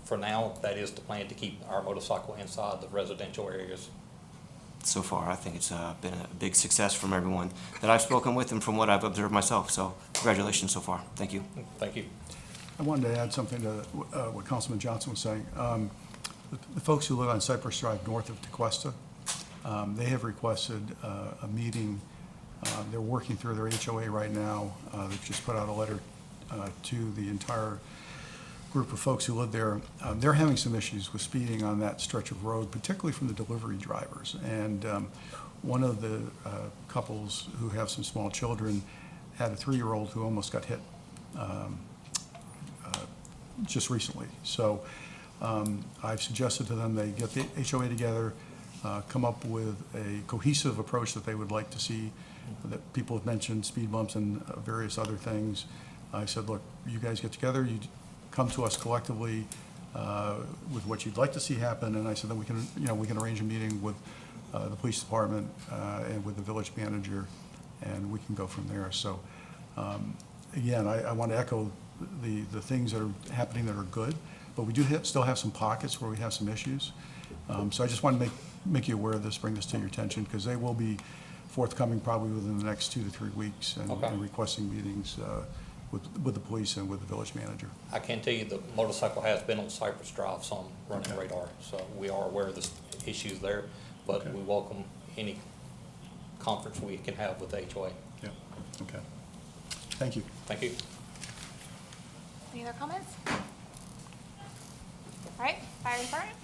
for now, that is the plan, to keep our motorcycle inside the residential areas. So far, I think it's been a big success from everyone that I've spoken with and from what I've observed myself. So congratulations so far. Thank you. Thank you. I wanted to add something to what Councilman Johnson was saying. The folks who live on Cypress Drive north of Tequesta, they have requested a meeting. They're working through their HOA right now. They've just put out a letter to the entire group of folks who live there. They're having some issues with speeding on that stretch of road, particularly from the delivery drivers. And one of the couples who have some small children had a 3-year-old who almost got hit just recently. So I've suggested to them they get the HOA together, come up with a cohesive approach that they would like to see. That people have mentioned speed bumps and various other things. I said, look, you guys get together, you come to us collectively with what you'd like to see happen, and I said that we can arrange a meeting with the police department and with the village manager, and we can go from there. So again, I want to echo the things that are happening that are good, but we do still have some pockets where we have some issues. So I just want to make you aware of this, bring this to your attention, because they will be forthcoming probably within the next 2 to 3 weeks and requesting meetings with the police and with the village manager. I can tell you the motorcycle has been on Cypress Drive, some running radar, so we are aware of the issues there, but we welcome any conference we can have with the HOA. Yeah, okay. Thank you. Thank you. Any other comments? All right, fire department.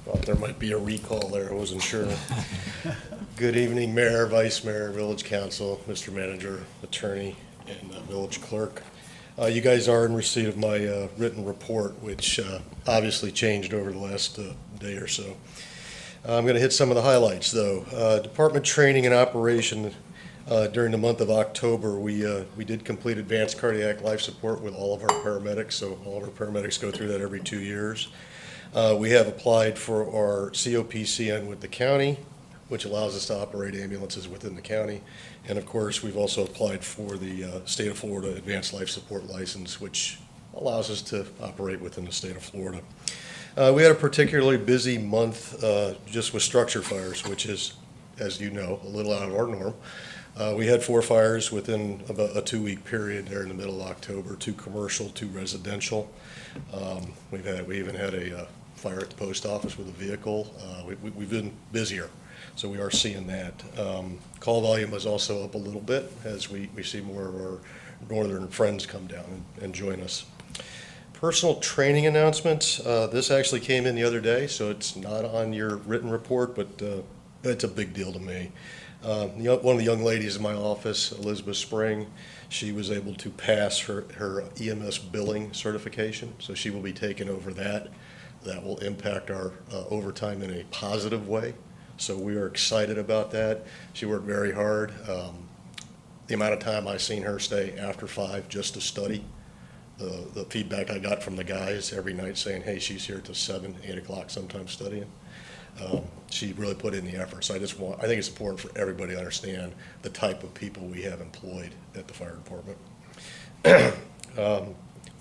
Thought there might be a recall there, I wasn't sure. Good evening, Mayor, Vice Mayor, Village Council, Mr. Manager, Attorney, and Village Clerk. You guys are in receipt of my written report, which obviously changed over the last day or so. I'm going to hit some of the highlights, though. Department training and operation during the month of October, we did complete advanced cardiac life support with all of our paramedics, so all of our paramedics go through that every 2 years. We have applied for our COPCN with the county, which allows us to operate ambulances within the county. And of course, we've also applied for the state of Florida Advanced Life Support License, which allows us to operate within the state of Florida. We had a particularly busy month just with structure fires, which is, as you know, a little out of our norm. We had 4 fires within about a 2-week period there in the middle of October, 2 commercial, 2 residential. We even had a fire at the post office with a vehicle. We've been busier, so we are seeing that. Call volume was also up a little bit as we see more of our northern friends come down and join us. Personal training announcements. This actually came in the other day, so it's not on your written report, but it's a big deal to me. One of the young ladies in my office, Elizabeth Spring, she was able to pass her EMS billing certification, so she will be taking over that. That will impact our overtime in a positive way, so we are excited about that. She worked very hard. The amount of time I've seen her stay after 5 just to study, the feedback I got from the guys every night saying, hey, she's here till 7, 8 o'clock sometimes studying. She really put in the effort. So I think it's important for everybody to understand the type of people we have employed at the fire department.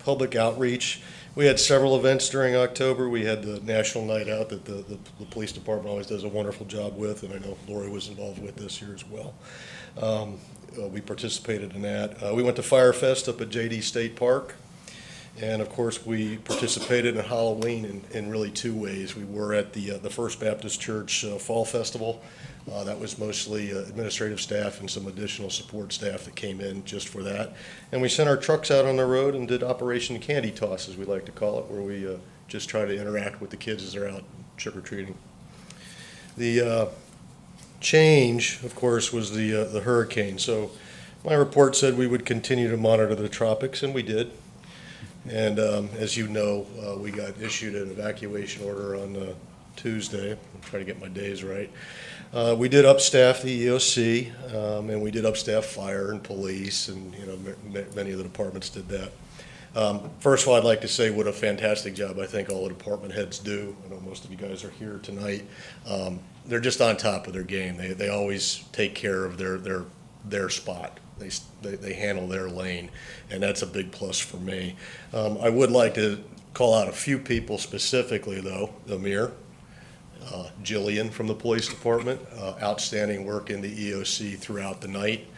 Public outreach. We had several events during October. We had the National Night Out that the police department always does a wonderful job with, and I know Lori was involved with this year as well. We participated in that. We went to Fire Fest up at JD State Park. And of course, we participated in Halloween in really 2 ways. We were at the First Baptist Church Fall Festival. That was mostly administrative staff and some additional support staff that came in just for that. And we sent our trucks out on the road and did Operation Candy Toss, as we like to call it, where we just try to interact with the kids as they're out trick-or-treating. The change, of course, was the hurricane. So my report said we would continue to monitor the tropics, and we did. And as you know, we got issued an evacuation order on Tuesday. I'm trying to get my days right. We did upstaff the EOC, and we did upstaff fire and police, and many of the departments did that. First of all, I'd like to say what a fantastic job I think all the department heads do. I know most of you guys are here tonight. They're just on top of their game. They always take care of their spot, They handle their lane, and that's a big plus for me. I would like to call out a few people specifically, though. Amir, Jillian from the police department, outstanding work in the EOC throughout the night.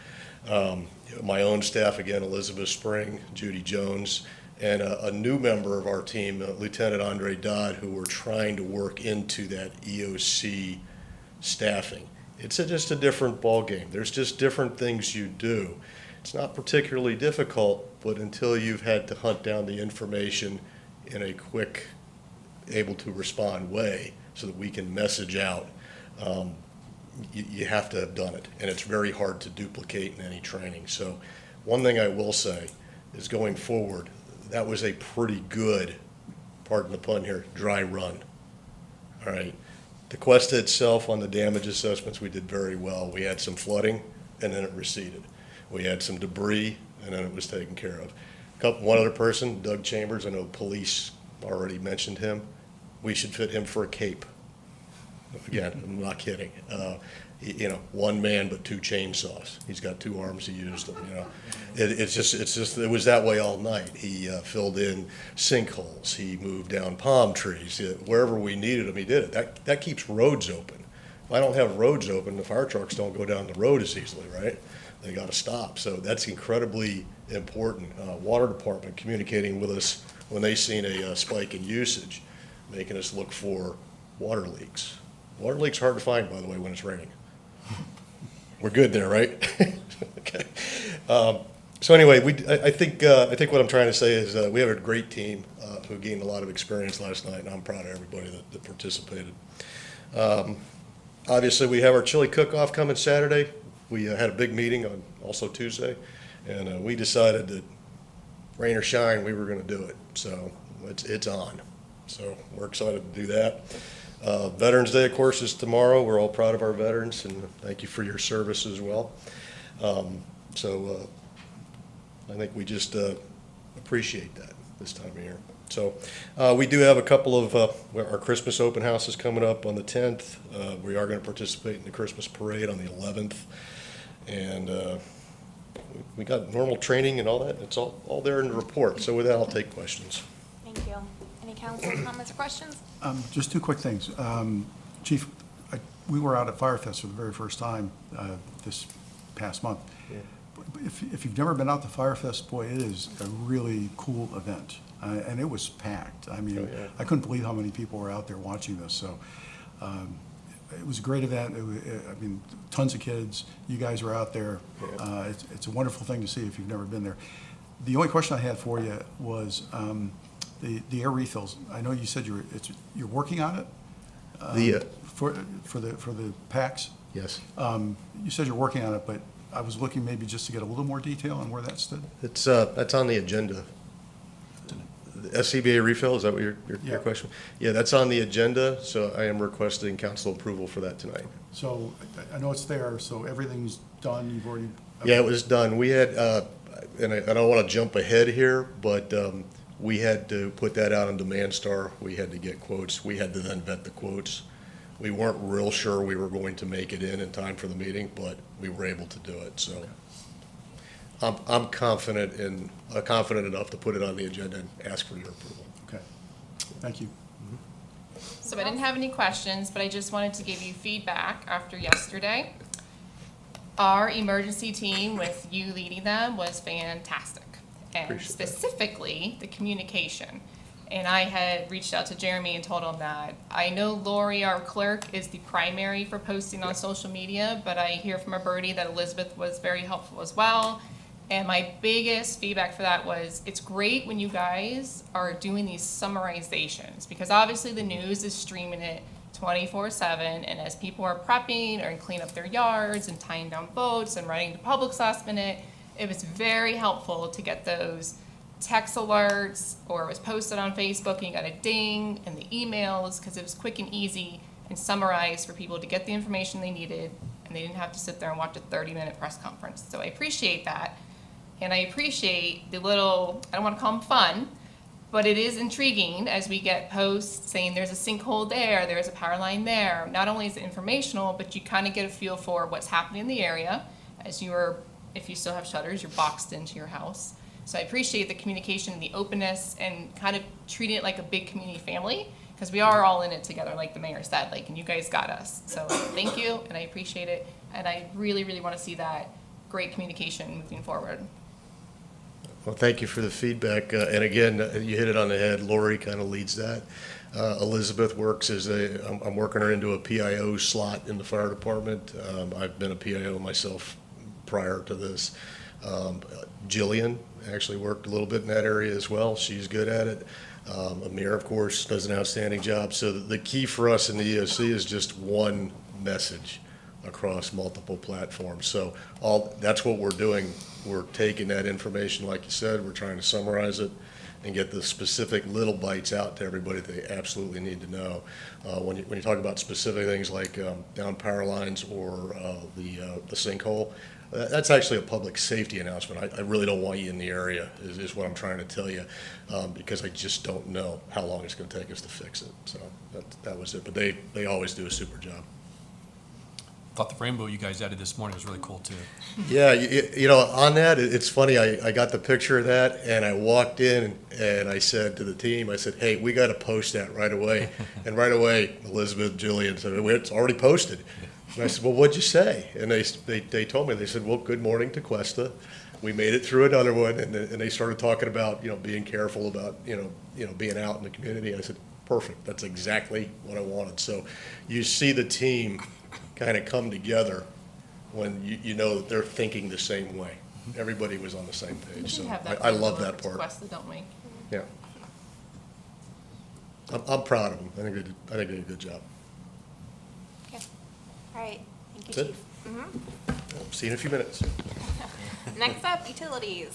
My own staff, again, Elizabeth Spring, Judy Jones, and a new member of our team, Lieutenant Andre Dodd, who we're trying to work into that EOC staffing. It's just a different ballgame. There's just different things you do. It's not particularly difficult, but until you've had to hunt down the information in a quick, able to respond way so that we can message out, you have to have done it. And it's very hard to duplicate in any training. So one thing I will say is going forward, that was a pretty good, pardon the pun here, dry run. All right. Tequesta itself, on the damage assessments, we did very well. We had some flooding, and then it receded. We had some debris, and then it was taken care of. One other person, Doug Chambers, I know police already mentioned him. We should fit him for a cape. Again, I'm not kidding. One man but two chainsaws. He's got two arms. He used them. It was that way all night. He filled in sinkholes. He moved down palm trees. Wherever we needed him, he did it. That keeps roads open. If I don't have roads open, the fire trucks don't go down the road as easily, right? They got to stop. So that's incredibly important. Water department communicating with us when they seen a spike in usage, making us look for water leaks. Water leaks are hard to find, by the way, when it's raining. We're good there, right? Okay. So anyway, I think what I'm trying to say is we have a great team who gained a lot of experience last night, and I'm proud of everybody that participated. Obviously, we have our chili cook-off coming Saturday. We had a big meeting on also Tuesday, and we decided that rain or shine, we were going to do it. So it's on. So we're excited to do that. Veterans Day, of course, is tomorrow. We're all proud of our veterans, and thank you for your service as well. I think we just appreciate that this time of year. So we do have a couple of our Christmas open houses coming up on the 10th. We are going to participate in the Christmas parade on the 11th. And we got normal training and all that. It's all there in the report. So with that, I'll take questions. Thank you. Any council comments or questions? Just two quick things. Chief, we were out at Firefest for the very first time this past month. Yeah. If you've never been out to Firefest, boy, it is a really cool event. And it was packed. I mean, Oh, yeah. I couldn't believe how many people were out there watching this. So it was a great event. I mean, tons of kids. You guys were out there. Yeah. It's a wonderful thing to see if you've never been there. The only question I had for you was the air refills. I know you said you're working on it for the packs. Yes. You said you're working on it, but I was looking maybe just to get a little more detail on where that stood. That's on the agenda. The SCBA refill, is that what your Yeah. question? Yeah, that's on the agenda, so I am requesting council approval for that tonight. So I know it's there, so everything's done, you've already. Yeah, it was done. We had, and I don't want to jump ahead here, but we had to put that out on Demand Star. We had to get quotes. We had to then vet the quotes. We weren't real sure we were going to make it in time for the meeting, but we were able to do it, so. I'm confident enough to put it on the agenda and ask for your approval. Okay, thank you. So I didn't have any questions, but I just wanted to give you feedback after yesterday. Our emergency team, with you leading them, was fantastic. And Appreciate that. specifically, the communication. And I had reached out to Jeremy and told him that I know Lori, our clerk, is the primary for posting on social media, but I hear from a birdie that Elizabeth was very helpful as well. And my biggest feedback for that was, it's great when you guys are doing these summarizations, because obviously the news is streaming it 24/7, and as people are prepping or cleaning up their yards and tying down boats and writing to Publix last minute, it was very helpful to get those text alerts, or it was posted on Facebook and you got a ding, and the emails, because it was quick and easy and summarized for people to get the information they needed, and they didn't have to sit there and watch a 30-minute press conference. So I appreciate that. And I appreciate the little, I don't want to call them fun, but it is intriguing as we get posts saying there's a sinkhole there, there's a power line there. Not only is it informational, but you kind of get a feel for what's happening in the area as you are if you still have shutters, you're boxed into your house. So I appreciate the communication and the openness and kind of treating it like a big community family, because we are all in it together, like the mayor said, like, and you guys got us. So thank you, and I appreciate it, and I really, really want to see that great communication moving forward. Well, thank you for the feedback. And again, you hit it on the head. Lori kind of leads that. Elizabeth works I'm working her into a PIO slot in the fire department. I've been a PIO myself prior to this. Jillian actually worked a little bit in that area as well. She's good at it. Amir, of course, does an outstanding job. So the key for us in the EOC is just one message across multiple platforms. So that's what we're doing. We're taking that information, like you said, we're trying to summarize it and get the specific little bites out to everybody that they absolutely need to know. When you talk about specific things like down power lines or the sinkhole, that's actually a public safety announcement. I really don't want you in the area, is what I'm trying to tell you, because I just don't know how long it's going to take us to fix it. So that was it. But they always do a super job. Thought the rainbow you guys added this morning was really cool too. Yeah, you know, on that, it's funny, I got the picture of that, and I walked in, and I said to the team, I said, hey, we got to post that right away. And right away, Elizabeth, Jillian said, it's already posted. And I said, well, what'd you say? And they told me, they said, well, good morning, Tequesta. We made it through another one, and they started talking about, being careful about, being out in the community. I said, perfect, that's exactly what I wanted. So you see the team kind of come together when you know that they're thinking the same way. Everybody was on the same We page, should so have that I love that for part. Tequesta, don't we? Yeah. I'm proud of them. I think they did a good job. Okay. All right. Thank you, That's it? Chief. Mhm. See you in a few minutes. Next up, utilities.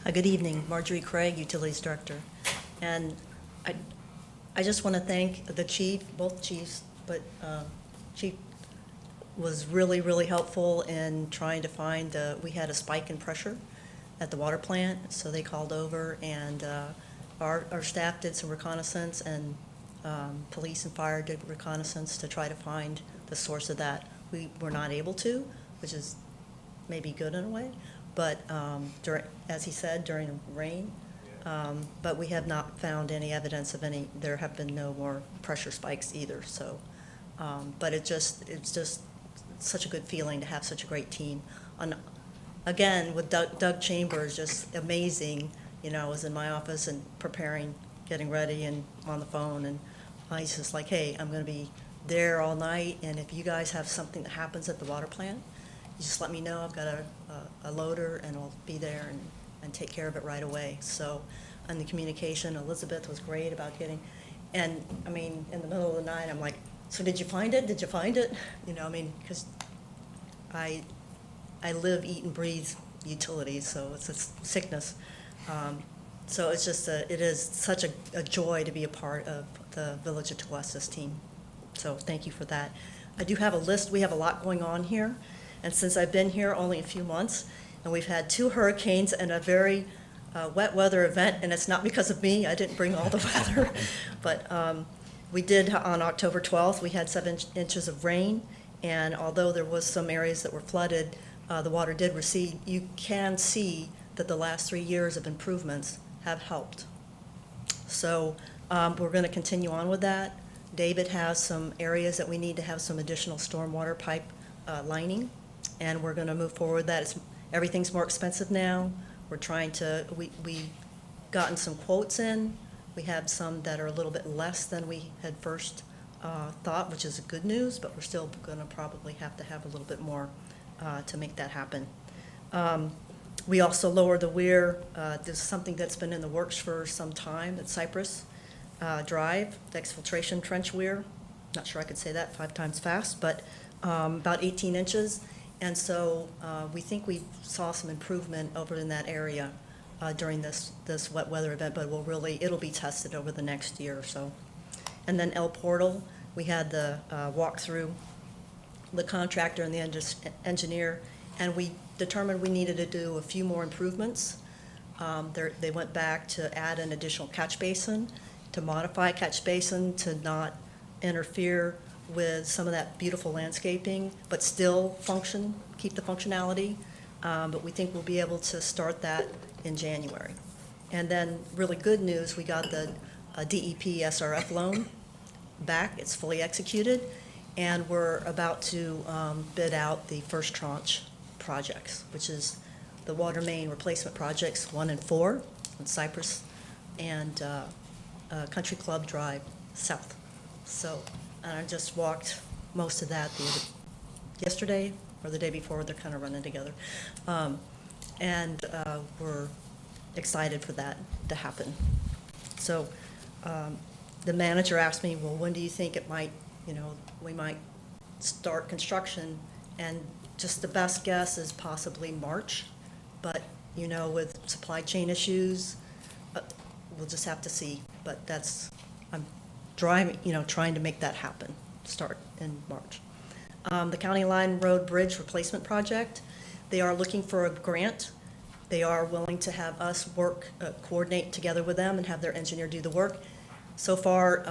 Good evening, Marjorie Craig, Utilities Director. And I just want to thank the chief, both chiefs, but Chief was really, really helpful in trying to find, we had a spike in pressure at the water plant, so they called over, and our staff did some reconnaissance, and police and fire did reconnaissance to try to find the source of that. We were not able to, which is maybe good in a way, but as he said, during the rain. But we have not found any evidence of there have been no more pressure spikes either, so. But it's just such a good feeling to have such a great team. Again, with Doug Chambers, just amazing. I was in my office and getting ready and on the phone, and he's just like, hey, I'm gonna be there all night, and if you guys have something that happens at the water plant, you just let me know. I've got a loader, and I'll be there and take care of it right away. So, and the communication, Elizabeth was great about getting, and I mean, in the middle of the night, I'm like, so did you find it? Did you find it? Because I live, eat, and breathe utilities, so it's a sickness. So it's just, it is such a joy to be a part of the Village of Tequesta's team. So thank you for that. I do have a list. We have a lot going on here, and since I've been here only a few months, and we've had 2 hurricanes and a very wet weather event, and it's not because of me. I didn't bring all the weather. But we did, on October 12th, we had 7 inches of rain, and although there was some areas that were flooded, the water did recede. You can see that the last 3 years of improvements have helped. So we're going to continue on with that. David has some areas that we need to have some additional stormwater pipe lining, and we're going to move forward with that. Everything's more expensive now. We're trying to, we gotten some quotes in. We have some that are a little bit less than we had first thought, which is good news, but we're still going to probably have to have a little bit more to make that happen. We also lowered the weir. There's something that's been in the works for some time at Cypress Drive, the exfiltration trench weir. Not sure I could say that 5 times fast, but about 18 inches. And so we think we saw some improvement over in that area during this wet weather event, but it'll be tested over the next year or so. And then El Portal, we had the walkthrough, the contractor and the engineer, and we determined we needed to do a few more improvements. They went back to add an additional catch basin, to modify a catch basin to not interfere with some of that beautiful landscaping, but still keep the functionality. But we think we'll be able to start that in January. And then really good news, we got the DEP SRF loan back. It's fully executed. And we're about to bid out the first tranche projects, which is the water main replacement projects 1 and 4 in Cypress and Country Club Drive South. So, and I just walked most of that yesterday or the day before. They're kind of running together. We're excited for that to happen. So the manager asked me, well, when do you think it might, we might start construction? And just the best guess is possibly March. But, with supply chain issues, we'll just have to see. But I'm trying to make that happen, start in March. The County Line Road Bridge Replacement Project, they are looking for a grant. They are willing to have us coordinate together with them and have their engineer do the work. So far,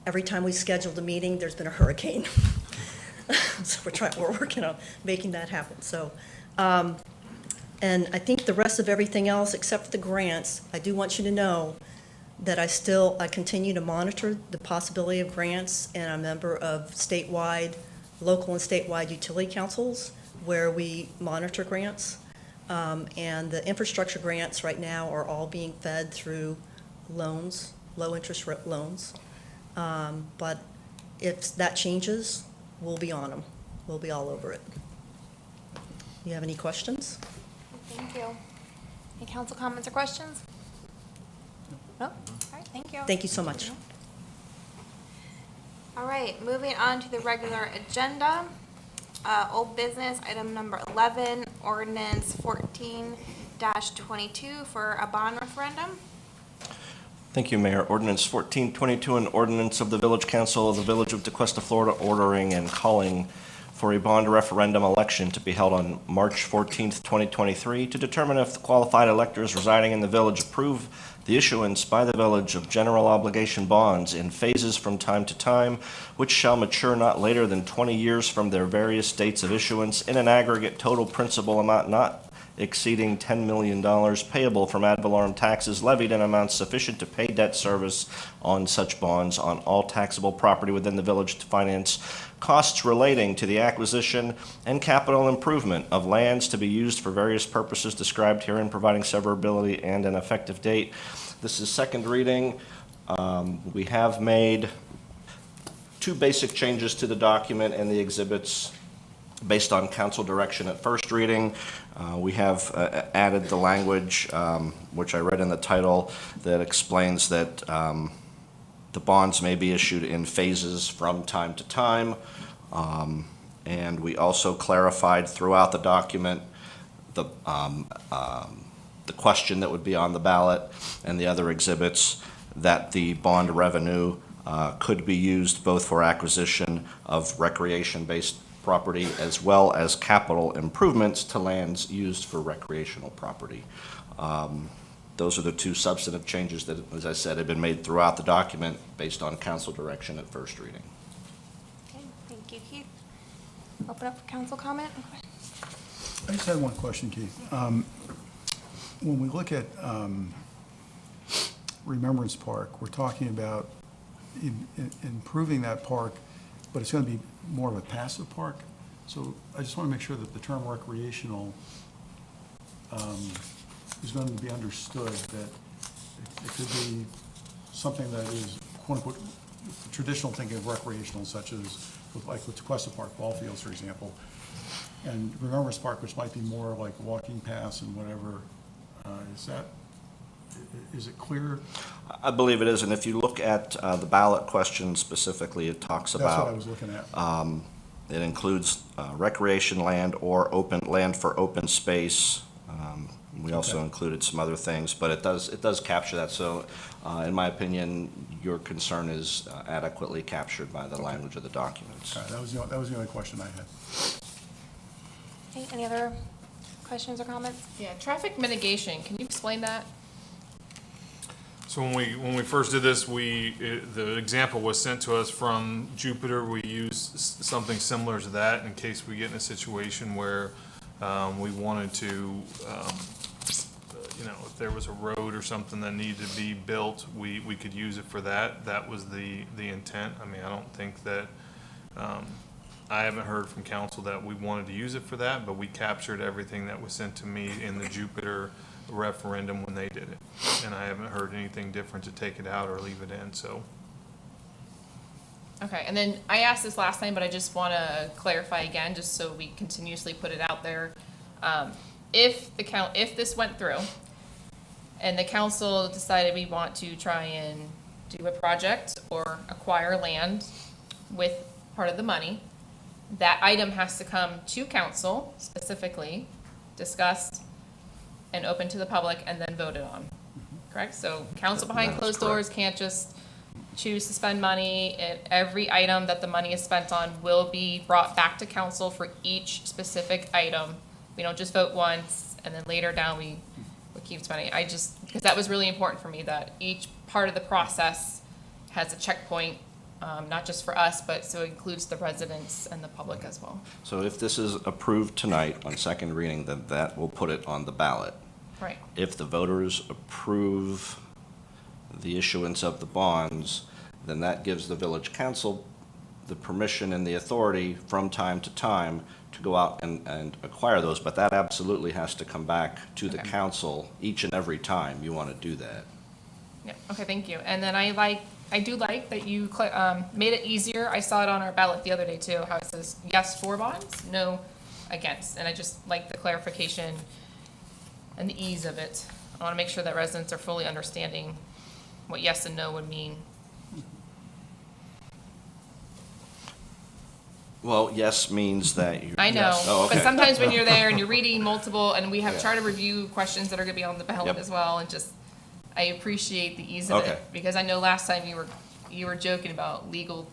every time we scheduled a meeting, there's been a hurricane. So we're working on making that happen. So, and I think the rest of everything else, except for the grants, I do want you to know that I continue to monitor the possibility of grants, and I'm a member of local and statewide utility councils where we monitor grants. And the infrastructure grants right now are all being fed through loans, low interest loans. But if that changes, we'll be on them. We'll be all over it. You have any questions? Thank you. Any council comments or questions? No? All right, thank you. Thank you so much. All right, moving on to the regular agenda. Old business, item number 11, ordinance 14-22 for a bond referendum. Thank you, Mayor. Ordinance 1422, an ordinance of the Village Council of the Village of Tequesta, Florida, ordering and calling for a bond referendum election to be held on March 14th, 2023, to determine if the qualified electors residing in the village approve the issuance by the village of general obligation bonds in phases from time to time, which shall mature not later than 20 years from their various dates of issuance, in an aggregate total principal amount not exceeding $10 million, payable from ad valorem taxes levied in amounts sufficient to pay debt service on such bonds on all taxable property within the village, to finance costs relating to the acquisition and capital improvement of lands to be used for various purposes described herein, providing severability and an effective date. This is second reading. We have made two basic changes to the document and the exhibits based on council direction at first reading. We have added the language, which I read in the title, that explains that the bonds may be issued in phases from time to time. And we also clarified throughout the document the question that would be on the ballot and the other exhibits, that the bond revenue could be used both for acquisition of recreation-based property as well as capital improvements to lands used for recreational property. Those are the two substantive changes that, as I said, have been made throughout the document based on council direction at first reading. Okay, thank you, Keith. Open up for council comment. I just had one question, Keith. When we look at Remembrance Park, we're talking about improving that park, but it's going to be more of a passive park. So I just want to make sure that the term recreational is going to be understood, that it could be something that is, quote unquote, traditional thinking of recreational, such as with Tequesta Park, ball fields, for example, and Remembrance Park, which might be more like walking paths and whatever. Is it clear? I believe it is, and if you look at the ballot question specifically, it talks about. That's what I was looking at. It includes recreation land or open land for open space. We also Okay. included some other things, but it does capture that. So, in my opinion, your concern is adequately captured by the language of the documents. All right, that was the only question I had. Okay, any other questions or comments? Yeah, traffic mitigation, can you explain that? So when we first did this, the example was sent to us from Jupiter. We used something similar to that in case we get in a situation where we wanted to, if there was a road or something that needed to be built, we could use it for that. That was the intent. I mean, I don't think that, I haven't heard from council that we wanted to use it for that, but we captured everything that was sent to me in the Jupiter referendum when they did it. And I haven't heard anything different to take it out or leave it in, so. Okay, and then I asked this last time, but I just want to clarify again, just so we continuously put it out there. If this went through and the council decided we want to try and do a project or acquire land with part of the money, that item has to come to council specifically, discussed and open to the public and then voted on, correct? So council behind That is closed doors can't just choose to spend money. Every item that the money is spent on will be brought back to council for each specific item. We don't just vote once and then later down we keep spending. Because that was really important for me, that each part of the process has a checkpoint, not just for us, but so it includes the residents and the public as well. So if this is approved tonight on second reading, then that will put it on the ballot. Right. If the voters approve the issuance of the bonds, then that gives the village council the permission and the authority from time to time to go out and acquire those, but that absolutely has to come back to the council each and every time you want to do that. Yeah, okay, thank you. And then I do like that you made it easier. I saw it on our ballot the other day too, how it says yes for bonds, no against. And I just like the clarification and the ease of it. I want to make sure that residents are fully understanding what yes and no would mean. Well, yes means that you. I know, Yes. Oh, okay. but sometimes when you're there and you're reading multiple, and we have Yeah. charter review questions that are gonna be on the ballot Yep. as well, and just, I appreciate the ease of Okay. it. Because I know last time you were joking about legal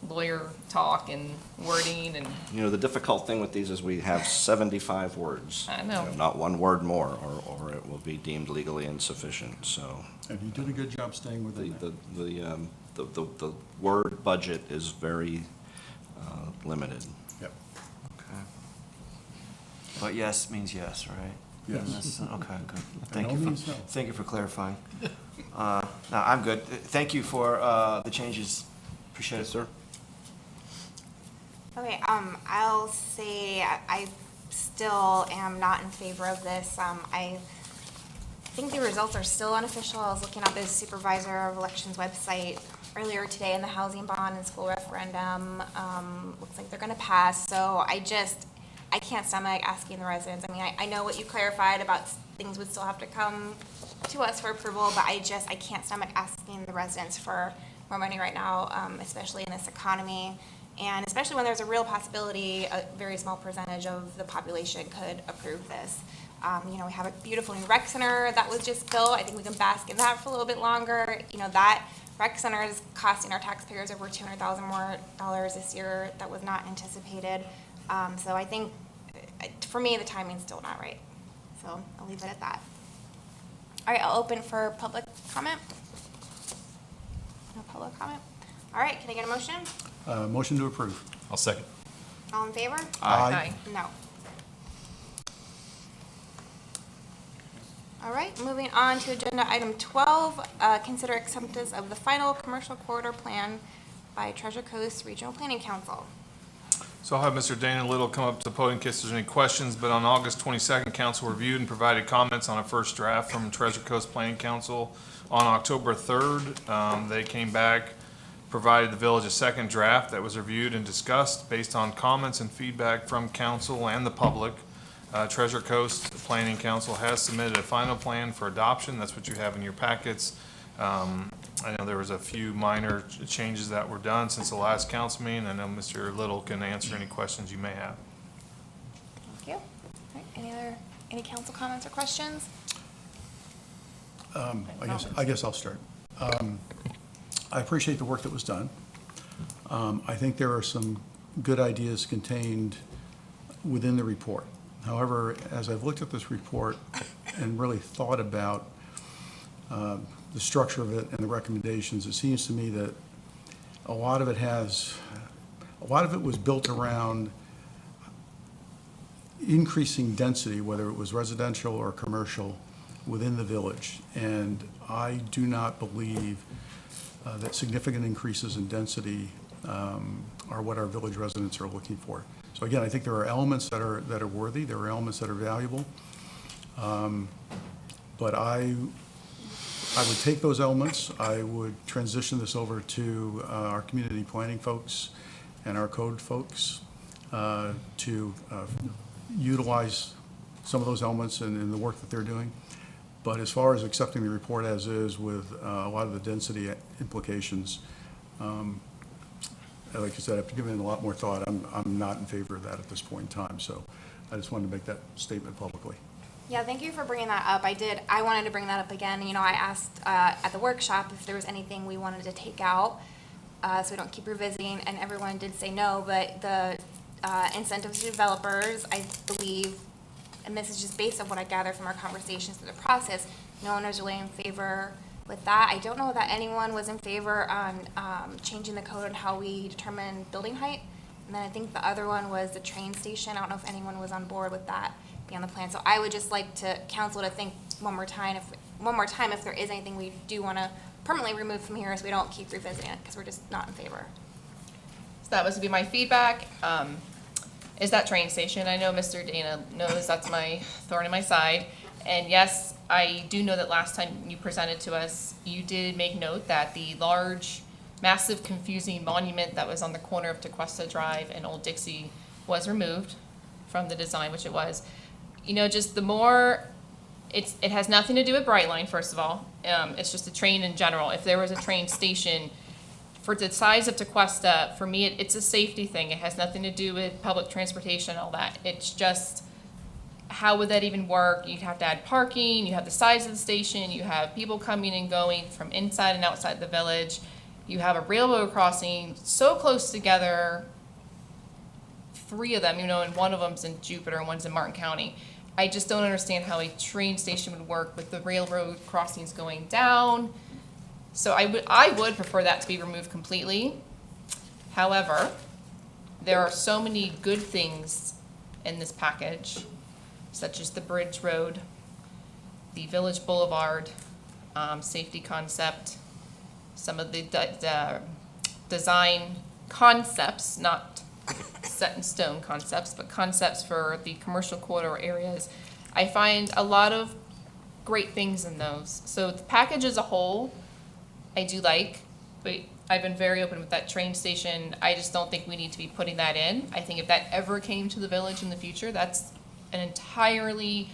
lawyer talk and wording and, The difficult thing with these is we have 75 words. I know. Not one word more, or it will be deemed legally insufficient, so. And you did a good job staying within that. The word budget is very limited. Yep. But yes means yes, right? Yes. Okay, good. And no means no. Thank you for clarifying. No, I'm good. Thank you for the changes. Appreciate it, sir. Okay, I'll say I still am not in favor of this. I think the results are still unofficial. I was looking at the Supervisor of Elections website earlier today, and the housing bond and school referendum, looks like they're gonna pass. So I can't stomach asking the residents. I mean, I know what you clarified about things would still have to come to us for approval, but I can't stomach asking the residents for more money right now, especially in this economy. And especially when there's a real possibility, a very small percentage of the population could approve this. We have a beautiful new rec center that was just built. I think we can bask in that for a little bit longer. That rec center is costing our taxpayers over $200,000 more this year. That was not anticipated. So I think, for me, the timing's still not right. So I'll leave it at that. All right, I'll open for public comment. No public comment? All right, can I get a motion? Motion to approve. I'll second. All in favor? Aye. No. All right, moving on to agenda item 12, consider acceptance of the final commercial corridor plan by Treasure Coast Regional Planning Council. So I'll have Mr. Dana Little come up to the podium in case there's any questions, but on August 22nd, council reviewed and provided comments on a first draft from Treasure Coast Planning Council. On October 3rd, they came back, provided the village a second draft that was reviewed and discussed based on comments and feedback from council and the public. Treasure Coast Planning Council has submitted a final plan for adoption. That's what you have in your packets. I know there was a few minor changes that were done since the last council meeting. I know Mr. Little can answer any questions you may have. Thank you. All right, any council comments or questions? I guess I'll start. I appreciate the work that was done. I think there are some good ideas contained within the report. However, as I've looked at this report and really thought about the structure of it and the recommendations, it seems to me that a lot of it was built around increasing density, whether it was residential or commercial, within the village. And I do not believe that significant increases in density are what our village residents are looking for. So again, I think there are elements that are worthy, there are elements that are valuable. But I would take those elements, I would transition this over to our community planning folks and our code folks to utilize some of those elements in the work that they're doing. But as far as accepting the report as is with a lot of the density implications, like I said, after giving it a lot more thought, I'm not in favor of that at this point in time. So I just wanted to make that statement publicly. Yeah, thank you for bringing that up. I wanted to bring that up again. You know, I asked at the workshop if there was anything we wanted to take out, so we don't keep revisiting, and everyone did say no, but the incentives to developers, I believe, and this is just based on what I gathered from our conversations through the process, no one was really in favor with that. I don't know that anyone was in favor on changing the code on how we determine building height. And then I think the other one was the train station. I don't know if anyone was on board with that being on the plan. So I would just like to council to think one more time if there is anything we do want to permanently remove from here, so we don't keep revisiting it, because we're just not in favor. So that was to be my feedback. Is that train station? I know Mr. Dana knows that's my thorn in my side. And yes, I do know that last time you presented to us, you did make note that the large, massive, confusing monument that was on the corner of Tequesta Drive and Old Dixie was removed from the design, which it was. You know, just the more, it has nothing to do with Brightline, first of all. It's just a train in general. If there was a train station, for the size of Tequesta, for me, it's a safety thing. It has nothing to do with public transportation and all that. It's just, how would that even work? You'd have to add parking, you have the size of the station, you have people coming and going from inside and outside the village. You have a railroad crossing so close together, 3 of them, you know, and one of them's in Jupiter and one's in Martin County. I just don't understand how a train station would work with the railroad crossings going down. So I would prefer that to be removed completely. However, there are so many good things in this package, such as the bridge road, the Village Boulevard, safety concept, some of the design concepts, not set in stone concepts, but concepts for the commercial corridor areas. I find a lot of great things in those. So the package as a whole, I do like, but I've been very open with that train station. I just don't think we need to be putting that in. I think if that ever came to the village in the future, that's an entirely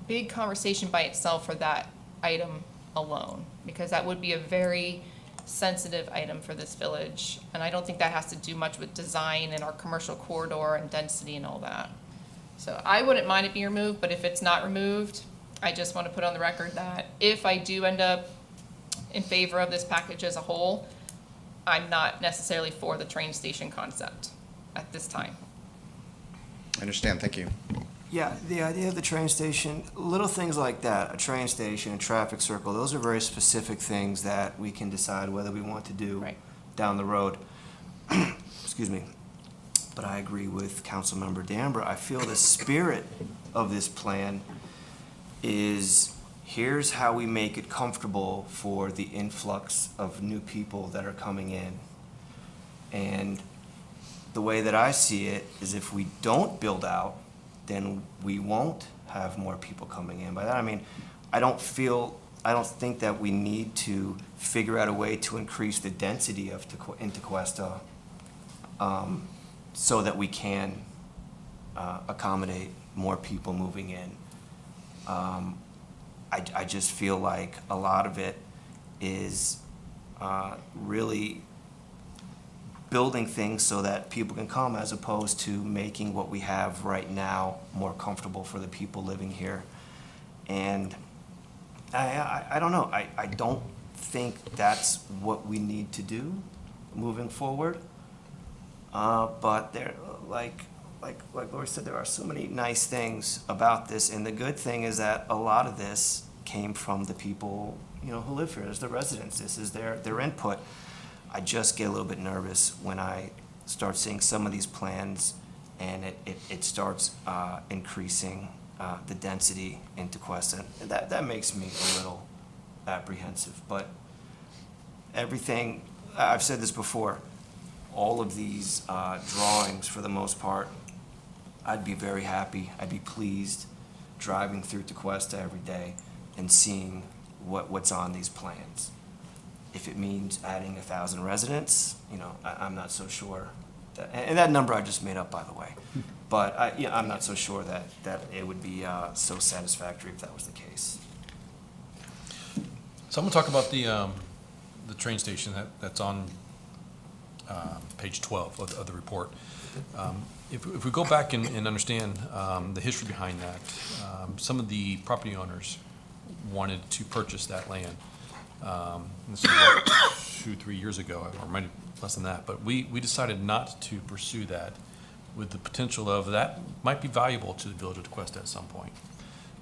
big conversation by itself for that item alone, because that would be a very sensitive item for this village. And I don't think that has to do much with design and our commercial corridor and density and all that. So I wouldn't mind it being removed, but if it's not removed, I just want to put on the record that if I do end up in favor of this package as a whole, I'm not necessarily for the train station concept at this time. I understand, thank you. Yeah, the idea of the train station, little things like that, a train station, a traffic circle, those are very specific things that we can decide whether we want to do Right. down the road. Excuse me. But I agree with Councilmember Dambra. I feel the spirit of this plan is, here's how we make it comfortable for the influx of new people that are coming in. And the way that I see it is, if we don't build out, then we won't have more people coming in. By that I mean, I don't think that we need to figure out a way to increase the density of in Tequesta so that we can accommodate more people moving in. I just feel like a lot of it is really building things so that people can come, as opposed to making what we have right now more comfortable for the people living here. And I don't know, I don't think that's what we need to do moving forward. But there, like Lori said, there are so many nice things about this, and the good thing is that a lot of this came from the people, who live here, as the residents. This is their input. I just get a little bit nervous when I start seeing some of these plans and it starts increasing the density in Tequesta. That makes me a little apprehensive, but everything, I've said this before, all of these drawings, for the most part, I'd be very happy, I'd be pleased driving through Tequesta every day and seeing what's on these plans. If it means adding 1,000 residents, I'm not so sure. And that number I just made up, by the way. But I'm not so sure that it would be so satisfactory if that was the case. So I'm gonna talk about the train station that's on page 12 of the report. If we go back and understand the history behind that, some of the property owners wanted to purchase that land. This is about 2-3 years ago, or maybe less than that, but we decided not to pursue that with the potential of that might be valuable to the village of Tequesta at some point.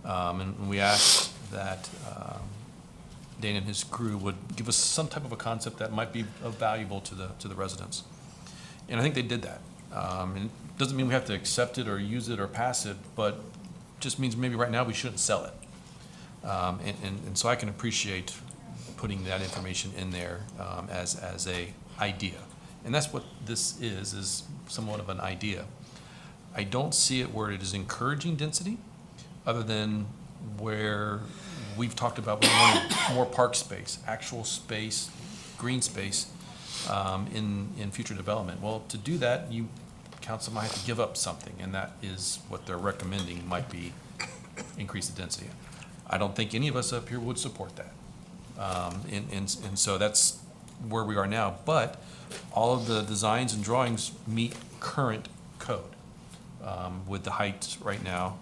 And we asked that Dana and his crew would give us some type of a concept that might be valuable to the residents. And I think they did that. And it doesn't mean we have to accept it or use it or pass it, but just means maybe right now we shouldn't sell it. And so I can appreciate putting that information in there as a idea. And that's what this is somewhat of an idea. I don't see it where it is encouraging density, other than where we've talked about we wanted more park space, actual space, green space in future development. Well, to do that, council might have to give up something, and that is what they're recommending might be increase the density. I don't think any of us up here would support that. And so that's where we are now. But all of the designs and drawings meet current code with the heights right now,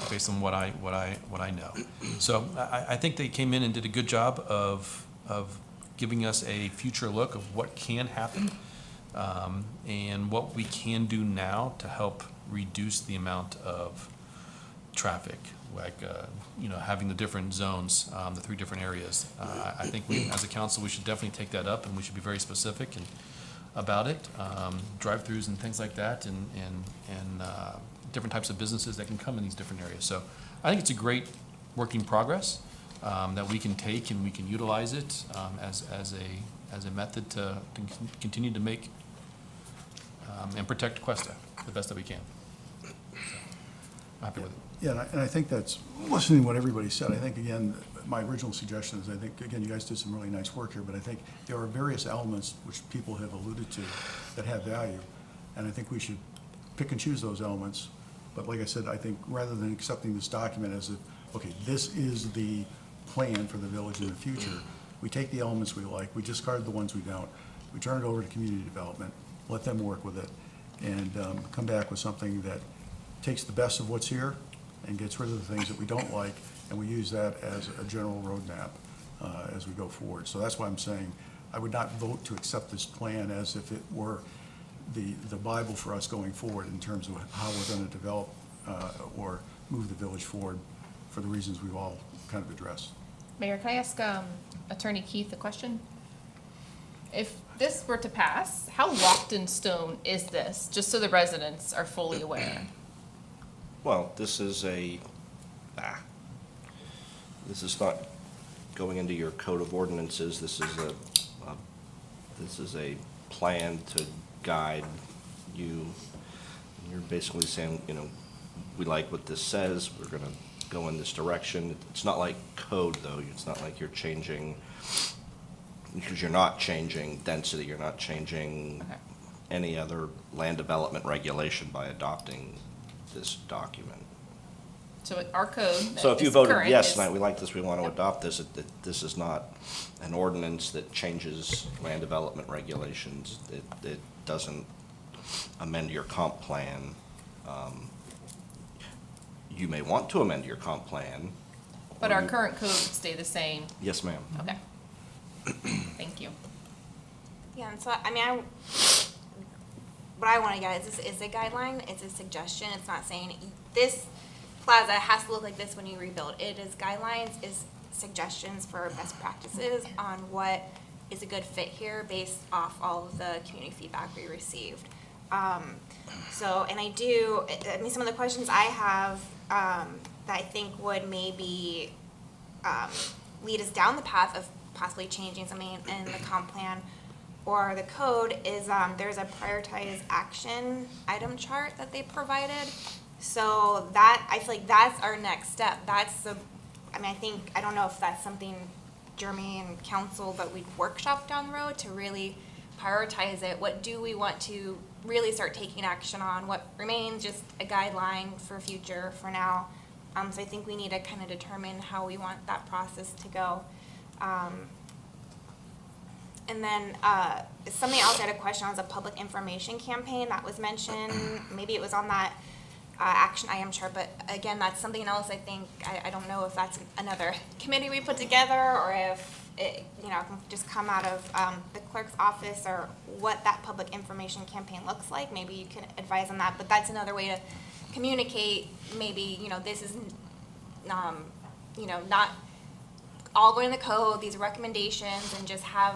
based on what I know. So I think they came in and did a good job of giving us a future look of what can happen and what we can do now to help reduce the amount of traffic, like having the different zones, the 3 different areas. I think we, as a council, we should definitely take that up, and we should be very specific about it. Drive-throughs and things like that, and different types of businesses that can come in these different areas. So I think it's a great work in progress that we can take and we can utilize it as a method to continue to make and protect Tequesta the best that we can. So, I'm happy with it. Yeah, and I think that's, listening to what everybody said, I think, again, my original suggestion is, I think, again, you guys did some really nice work here, but I think there are various elements which people have alluded to that have value, and I think we should pick and choose those elements. But like I said, I think rather than accepting this document as okay, this is the plan for the village in the future, we take the elements we like, we discard the ones we don't, we turn it over to community development, let them work with it, and come back with something that takes the best of what's here and gets rid of the things that we don't like, and we use that as a general roadmap as we go forward. So that's why I'm saying I would not vote to accept this plan as if it were the Bible for us going forward in terms of how we're going to develop or move the village forward for the reasons we've all kind of addressed. Mayor, can I ask Attorney Keith a question? If this were to pass, how locked in stone is this, just so the residents are fully aware? Well, this is not going into your code of ordinances. This is a plan to guide you. You're basically saying, we like what this says, we're gonna go in this direction. It's not like code, though. It's not like you're changing, because you're not changing density, you're not changing any other land development regulation by adopting this document. So our code So if that you is voted current yes is- tonight, we like this, we want to Yep. adopt this, this is not an ordinance that changes land development regulations. It doesn't amend your comp plan. You may want to amend your comp plan. But or our you- current code would stay the same. Yes, ma'am. Okay. Thank you. Yeah, and so, I mean, what I want to get is this is a guideline, it's a suggestion, it's not saying this plaza has to look like this when you rebuild. It is guidelines, is suggestions for best practices on what is a good fit here based off all of the community feedback we received. And I mean, some of the questions I have that I think would maybe lead us down the path of possibly changing something in the comp plan or the code is there's a prioritized action item chart that they provided. So that, I feel like that's our next step. I don't know if that's something Jeremy and council, but we'd workshop down the road to really prioritize it. What do we want to really start taking action on? What remains just a guideline for future for now? So I think we need to kind of determine how we want that process to go. And then something else I had a question on was a public information campaign that was mentioned. Maybe it was on that action item chart, but again, that's something else I think, I don't know if that's another committee we put together or if it, can just come out of the clerk's office or what that public information campaign looks like. Maybe you can advise on that, but that's another way to communicate. Maybe, this is, not all going in the code, these recommendations, and just have,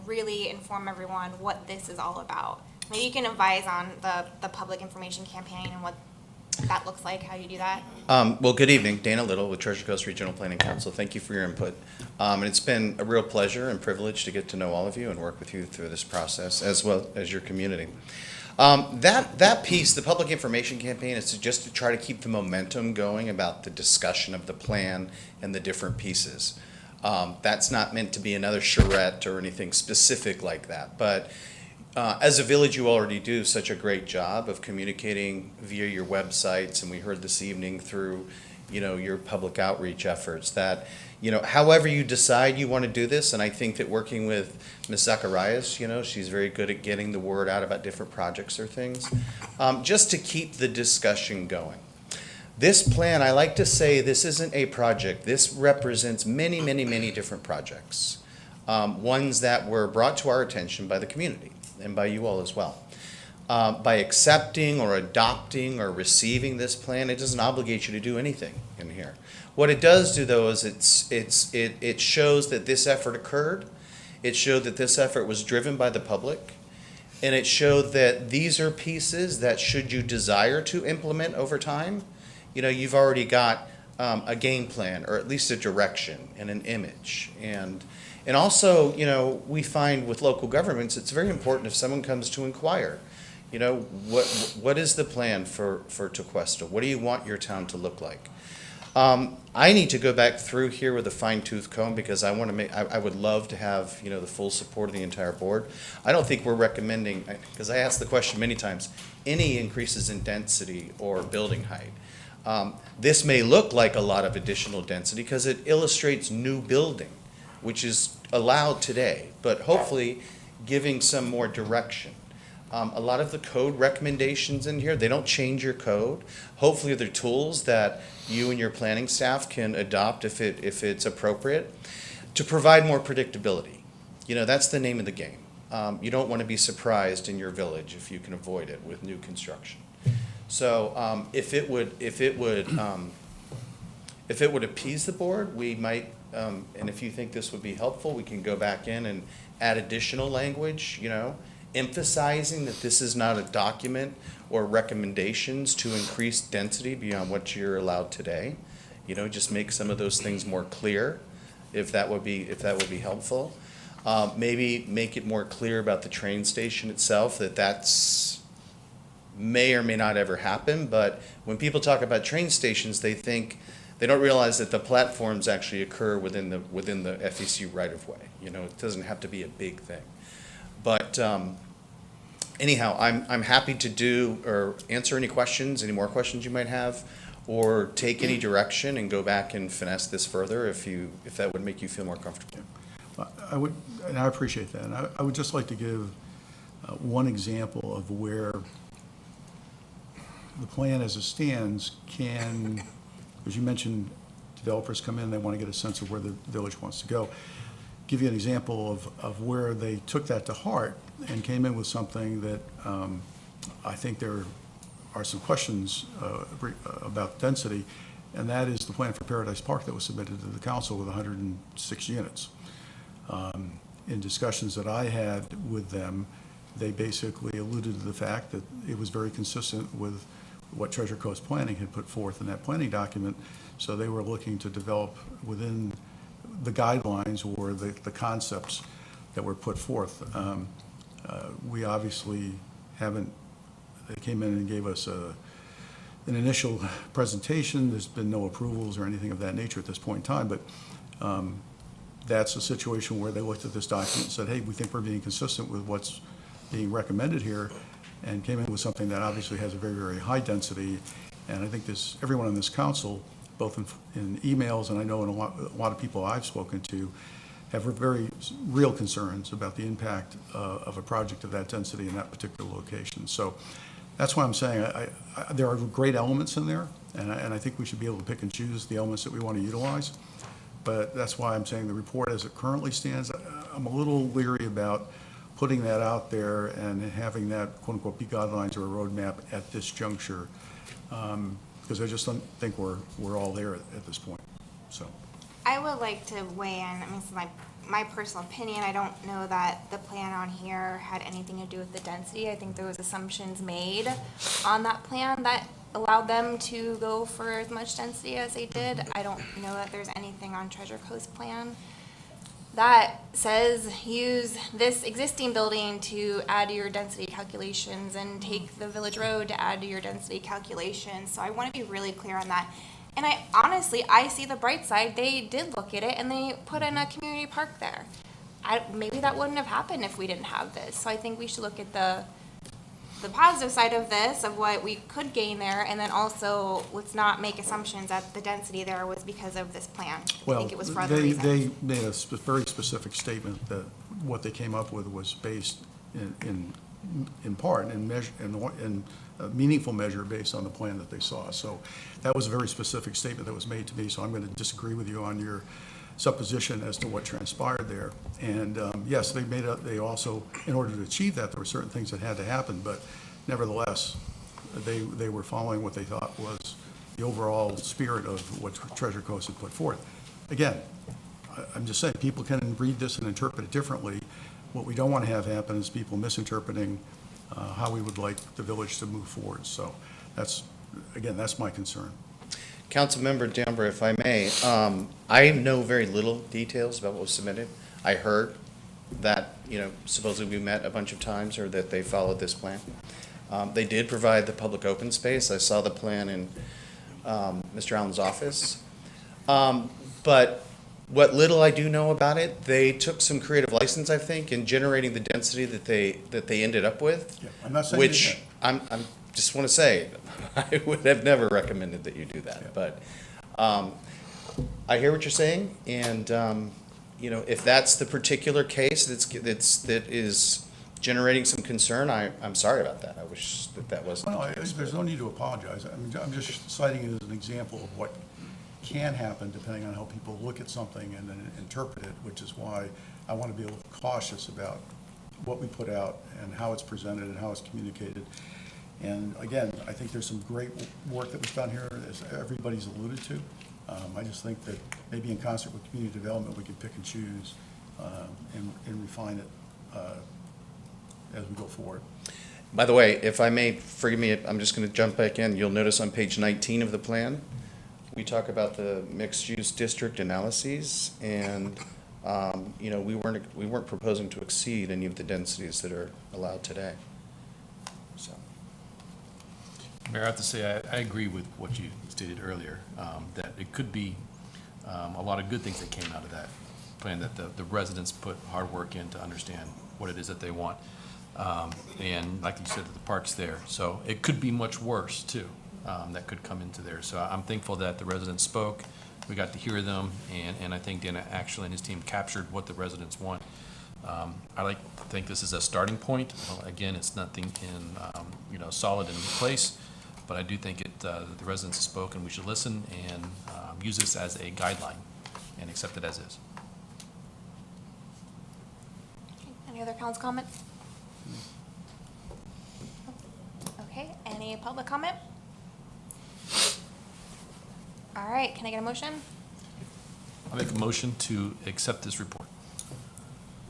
really inform everyone what this is all about. Maybe you can advise on the public information campaign and what that looks like, how you do that. Well, good evening. Dana Little with Treasure Coast Regional Planning Council. Thank you for your input. And it's been a real pleasure and privilege to get to know all of you and work with you through this process, as well as your community. That piece, the public information campaign, is just to try to keep the momentum going about the discussion of the plan and the different pieces. That's not meant to be another charrette or anything specific like that, but as a village, you already do such a great job of communicating via your websites, and we heard this evening through, your public outreach efforts that, however you decide you want to do this, and I think that working with Ms. Zacharias, she's very good at getting the word out about different projects or things, just to keep the discussion going. This plan, I like to say this isn't a project. This represents many, many, many different projects, ones that were brought to our attention by the community and by you all as well. By accepting or adopting or receiving this plan, it doesn't obligate you to do anything in here. What it does do, though, is it shows that this effort occurred. It showed that this effort was driven by the public. And it showed that these are pieces that, should you desire to implement over time, you've already got a game plan, or at least a direction and an image. And also, we find with local governments, it's very important if someone comes to inquire, what is the plan for Tequesta? What do you want your town to look like? I need to go back through here with a fine-tooth comb because I would love to have, the full support of the entire board. I don't think we're recommending, because I asked the question many times, any increases in density or building height. This may look like a lot of additional density because it illustrates new building, which is allowed today, but hopefully giving some more direction. A lot of the code recommendations in here, they don't change your code. Hopefully they're tools that you and your planning staff can adopt if it's appropriate to provide more predictability. That's the name of the game. You don't want to be surprised in your village if you can avoid it with new construction. So if it would appease the board, we might, and if you think this would be helpful, we can go back in and add additional language, emphasizing that this is not a document or recommendations to increase density beyond what you're allowed today. Just make some of those things more clear, if that would be helpful. Maybe make it more clear about the train station itself, that's may or may not ever happen, but when people talk about train stations, they don't realize that the platforms actually occur within the FEC right-of-way. It doesn't have to be a big thing. But anyhow, I'm happy to do or answer any questions, any more questions you might have, or take any direction and go back and finesse this further if that would make you feel more comfortable. I would, and I appreciate that. And I would just like to give one example of where the plan as it stands can, as you mentioned, developers come in, they want to get a sense of where the village wants to go. Give you an example of where they took that to heart and came in with something that I think there are some questions about density, and that is the plan for Paradise Park that was submitted to the council with 106 units. In discussions that I had with them, they basically alluded to the fact that it was very consistent with what Treasure Coast Planning had put forth in that planning document. So they were looking to develop within the guidelines or the concepts that were put forth. We obviously haven't, they came in and gave us an initial presentation. There's been no approvals or anything of that nature at this point in time, but that's a situation where they looked at this document and said, hey, we think we're being consistent with what's being recommended here, and came in with something that obviously has a very, very high density. And I think everyone on this council, both in emails and I know in a lot of people I've spoken to, have very real concerns about the impact of a project of that density in that particular location. So that's why I'm saying there are great elements in there, and I think we should be able to pick and choose the elements that we want to utilize. But that's why I'm saying the report as it currently stands, I'm a little leery about putting that out there and having that quote-unquote be guidelines or a roadmap at this juncture, because I just don't think we're all there at this point, so. I would like to weigh in. I mean, this is my personal opinion. I don't know that the plan on here had anything to do with the density. I think there was assumptions made on that plan that allowed them to go for as much density as they did. I don't know that there's anything on Treasure Coast plan that says use this existing building to add to your density calculations and take the Village Road to add to your density calculations. So I want to be really clear on that. And I see the bright side. They did look at it and they put in a community park there. Maybe that wouldn't have happened if we didn't have this. So I think we should look at the positive side of this, of what we could gain there, and then also let's not make assumptions that the density there was because of this plan. I think it was for other reasons. They made a very specific statement that what they came up with was based in part, in a meaningful measure based on the plan that they saw. So that was a very specific statement that was made to me, so I'm going to disagree with you on your supposition as to what transpired there. And yes, they also, in order to achieve that, there were certain things that had to happen, but nevertheless, they were following what they thought was the overall spirit of what Treasure Coast had put forth. Again, I'm just saying, people can read this and interpret it differently. What we don't want to have happen is people misinterpreting how we would like the village to move forward. So that's my concern. Councilmember D'Ambra, if I may, I know very little details about what was submitted. I heard that, supposedly we met a bunch of times or that they followed this plan. They did provide the public open space. I saw the plan in Mr. Allen's office. But what little I do know about it, they took some creative license, I think, in generating the density that they ended up with. Yeah, I'm not saying which I'm just want to say, I would have never recommended that you do that. Yeah. But I hear what you're saying, and if that's the particular case that is generating some concern, I'm sorry about that. I wish that wasn't. No, there's no need to apologize. I mean, I'm just citing it as an example of what can happen depending on how people look at something and then interpret it, which is why I want to be a little cautious about what we put out and how it's presented and how it's communicated. And again, I think there's some great work that was done here, as everybody's alluded to. I just think that maybe in concert with community development, we can pick and choose and refine it as we go forward. By the way, if I may, forgive me, I'm just going to jump back in. You'll notice on page 19 of the plan, we talk about the mixed-use district analyses, and we weren't proposing to exceed any of the densities that are allowed today. So, Mayor, I have to say, I agree with what you stated earlier, that it could be a lot of good things that came out of that plan, that the residents put hard work in to understand what it is that they want. And like you said, the park's there. So it could be much worse, too, that could come into there. So I'm thankful that the residents spoke. We got to hear them, and I think Dan actually and his team captured what the residents want. I like to think this is a starting point. Well, again, it's nothing solid in place, but I do think the residents have spoken. We should listen and use this as a guideline and accept it as is. Any other council comments? Okay, any public comment? All right, can I get a motion? I make a motion to accept this report.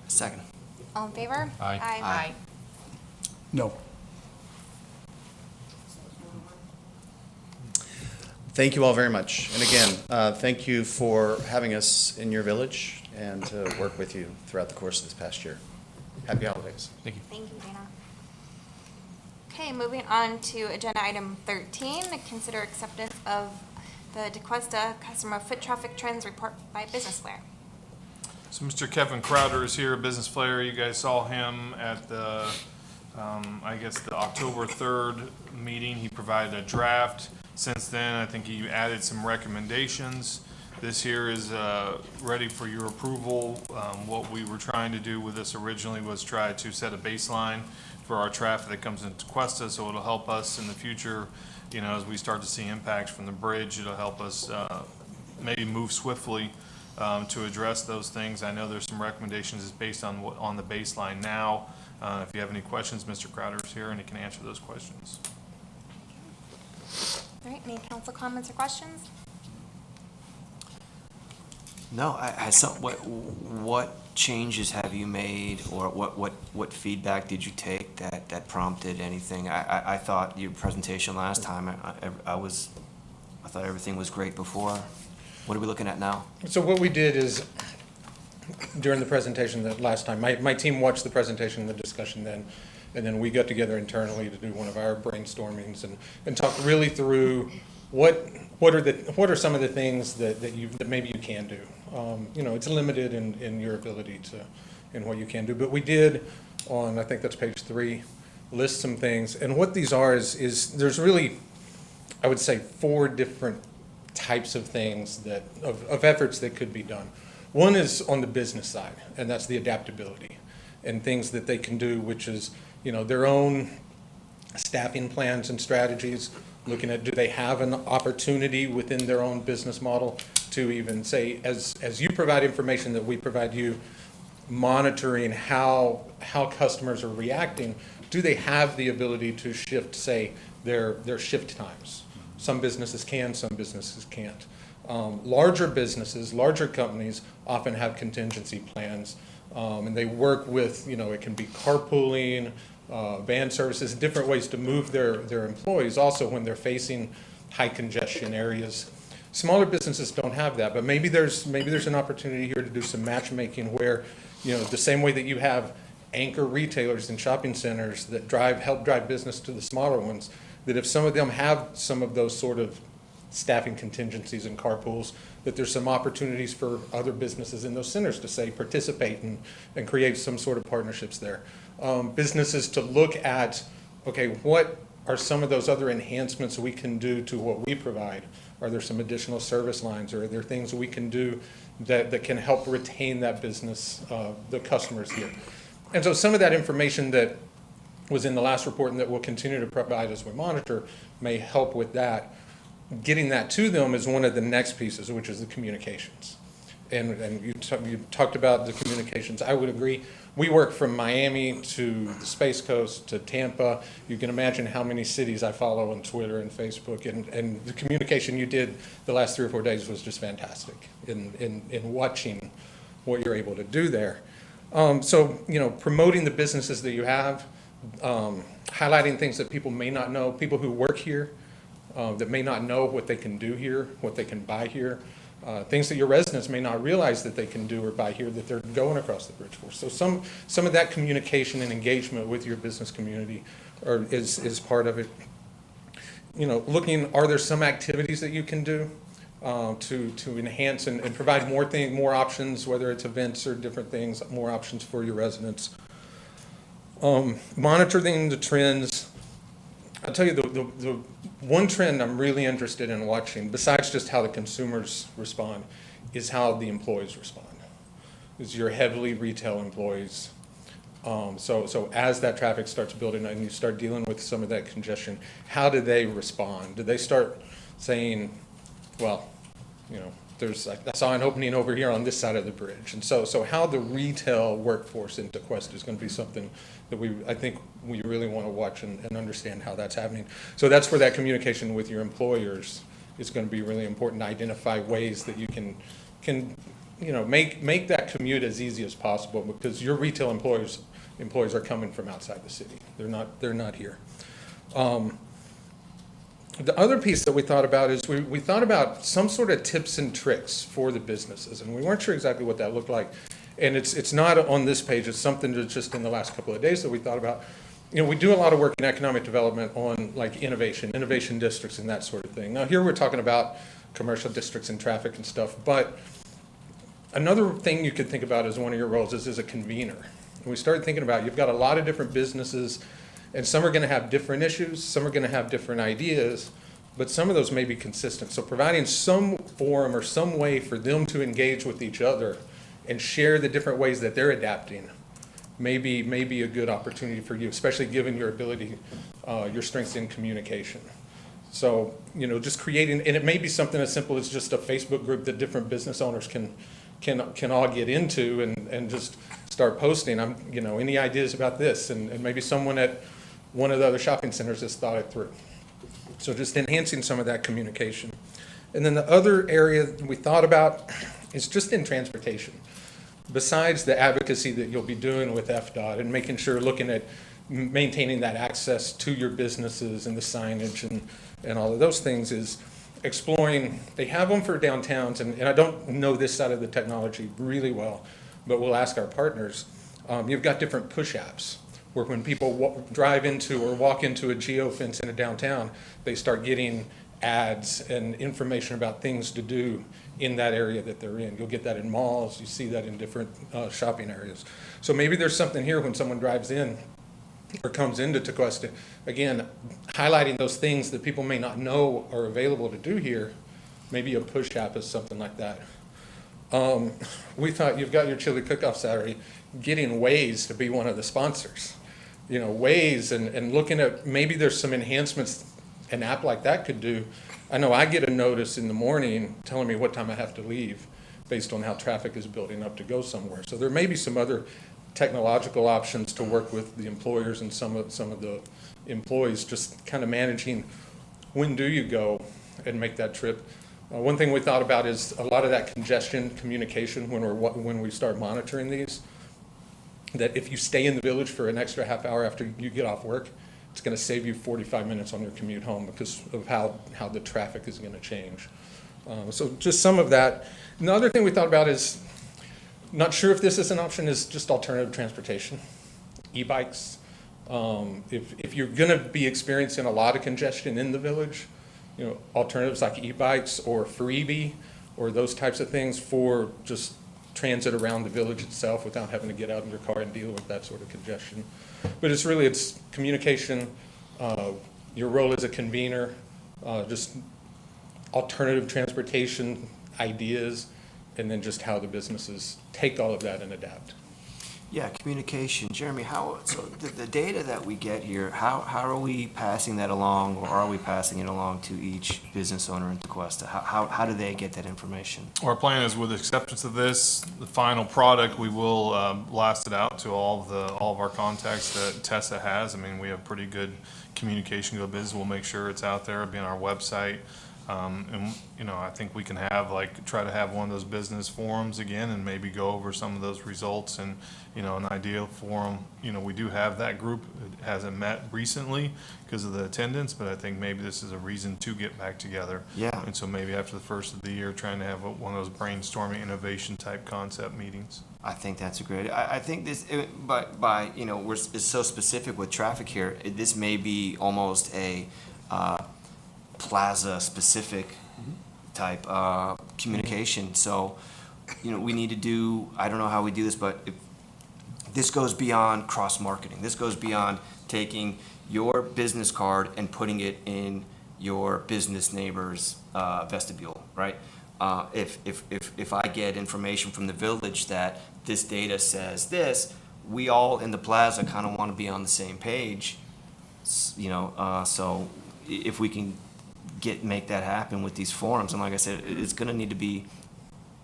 Second. All in favor? Aye. Aye. No. Thank you all very much. And again, thank you for having us in your village and to work with you throughout the course of this past year. Happy holidays. Thank you. Thank you, Dana. Okay, moving on to agenda item 13, consider acceptance of the Tequesta customer foot traffic trends report by Business Flare. So Mr. Kevin Crowder is here, Business Flare. You guys saw him at the, I guess, the October 3rd meeting. He provided a draft. Since then, I think he added some recommendations. This here is ready for your approval. What we were trying to do with this originally was try to set a baseline for our traffic that comes into Tequesta, so it'll help us in the future, you know, as we start to see impacts from the bridge. It'll help us maybe move swiftly to address those things. I know there's some recommendations based on the baseline now. If you have any questions, Mr. Crowder's here and he can answer those questions. All right, any council comments or questions? No, what changes have you made, or what feedback did you take that prompted anything? I thought your presentation last time, I thought everything was great before. What are we looking at now? So what we did is, during the presentation that last time, my team watched the presentation and the discussion then, and then we got together internally to do one of our brainstormings and talk really through what are some of the things that maybe you can do. You know, it's limited in your ability in what you can do, but we did on, I think that's page 3, list some things. And what these are is there's really, I would say, 4 different types of things of efforts that could be done. One is on the business side, and that's the adaptability and things that they can do, which is, you know, their own staffing plans and strategies, looking at, do they have an opportunity within their own business model to even say, as you provide information that we provide you, monitoring how customers are reacting, do they have the ability to shift, say, their shift times? Some businesses can, some businesses can't. Larger businesses, larger companies often have contingency plans, and they work with, you know, it can be carpooling, van services, different ways to move their employees also when they're facing high congestion areas. Smaller businesses don't have that, but maybe there's an opportunity here to do some matchmaking where, you know, the same way that you have anchor retailers and shopping centers that help drive business to the smaller ones, that if some of them have some of those sort of staffing contingencies and carpools, that there's some opportunities for other businesses in those centers to say participate and create some sort of partnerships there. Businesses to look at, okay, what are some of those other enhancements we can do to what we provide? Are there some additional service lines, or are there things we can do that can help retain that business, the customers here? And so some of that information that was in the last report and that we'll continue to provide as we monitor may help with that. Getting that to them is one of the next pieces, which is the communications. And you talked about the communications. I would agree. We work from Miami to the Space Coast to Tampa. You can imagine how many cities I follow on Twitter and Facebook. And the communication you did the last 3 or 4 days was just fantastic in watching what you're able to do there. So, you know, promoting the businesses that you have, highlighting things that people may not know, people who work here, that may not know what they can do here, what they can buy here, things that your residents may not realize that they can do or buy here that they're going across the bridge for. So some of that communication and engagement with your business community is part of it. You know, looking, are there some activities that you can do to enhance and provide more options, whether it's events or different things, more options for your residents. Monitoring the trends. I'll tell you the one trend I'm really interested in watching, besides just how the consumers respond, is how the employees respond. Is your heavily retail employees. So as that traffic starts building and you start dealing with some of that congestion, how do they respond? Do they start saying, well, you know, I saw an opening over here on this side of the bridge. And so how the retail workforce in Tequesta is going to be something that I think we really want to watch and understand how that's happening. So that's where that communication with your employers it's going to be really important to identify ways that you can make that commute as easy as possible, because your retail employees are coming from outside the city. They're not here. The other piece that we thought about is we thought about some sort of tips and tricks for the businesses, and we weren't sure exactly what that looked like. And it's not on this page, it's something that's just in the last couple of days that we thought about. We do a lot of work in economic development on like innovation districts and that sort of thing. Now here we're talking about commercial districts and traffic and stuff, but another thing you could think about as one of your roles is as a convener. And we started thinking about, you've got a lot of different businesses, and some are going to have different issues, some are going to have different ideas, but some of those may be consistent. So providing some forum or some way for them to engage with each other and share the different ways that they're adapting may be a good opportunity for you, especially given your ability, your strengths in communication. So, just creating, and it may be something as simple as just a Facebook group that different business owners can all get into and just start posting. Any ideas about this? And maybe someone at one of the other shopping centers has thought it through. So just enhancing some of that communication. And then the other area we thought about is just in transportation. Besides the advocacy that you'll be doing with FDOT and making sure, looking at maintaining that access to your businesses and the signage and all of those things, is exploring. They have them for downtowns, and I don't know this side of the technology really well, but we'll ask our partners. You've got different push apps where when people drive into or walk into a geofence in a downtown, they start getting ads and information about things to do in that area that they're in. You'll get that in malls, you see that in different shopping areas. So maybe there's something here when someone drives in or comes into Tequesta, again, highlighting those things that people may not know are available to do here. Maybe a push app is something like that. We thought, you've got your chili cook-off Saturday, getting Waze to be one of the sponsors. Waze and looking at, maybe there's some enhancements an app like that could do. I know I get a notice in the morning telling me what time I have to leave based on how traffic is building up to go somewhere. So there may be some other technological options to work with the employers and some of the employees, just kind of managing when do you go and make that trip. One thing we thought about is a lot of that congestion communication when we start monitoring these, that if you stay in the village for an extra half hour after you get off work, it's going to save you 45 minutes on your commute home because of how the traffic is going to change. So just some of that. And the other thing we thought about is, not sure if this is an option, is just alternative transportation, e-bikes. If you're going to be experiencing a lot of congestion in the village, alternatives like e-bikes or freebie or those types of things for just transit around the village itself without having to get out in your car and deal with that sort of congestion. But it's communication, your role as a convener, just alternative transportation ideas, and then just how the businesses take all of that and adapt. Yeah, communication. Jeremy, so the data that we get here, how are we passing that along, or are we passing it along to each business owner in Tequesta? How do they get that information? Our plan is, with acceptance of this, the final product, we will blast it out to all of our contacts that Tessa has. I mean, we have pretty good communication to the business. We'll make sure it's out there, it'll be on our website. And I think we can try to have one of those business forums again and maybe go over some of those results and, an ideal forum. We do have that group. It hasn't met recently because of the attendance, but I think maybe this is a reason to get back together. Yeah. And so maybe after the first of the year, trying to have one of those brainstorming innovation type concept meetings. I think that's a great, I think this, but it's so specific with traffic here, this may be almost a, plaza-specific type communication. So, we need to do, I don't know how we do this, but this goes beyond cross-marketing. This goes beyond taking your business card and putting it in your business neighbor's vestibule, right? If I get information from the village that this data says this, we all in the plaza kind of want to be on the same page, so if we can make that happen with these forums. And like I said, it's going to need to be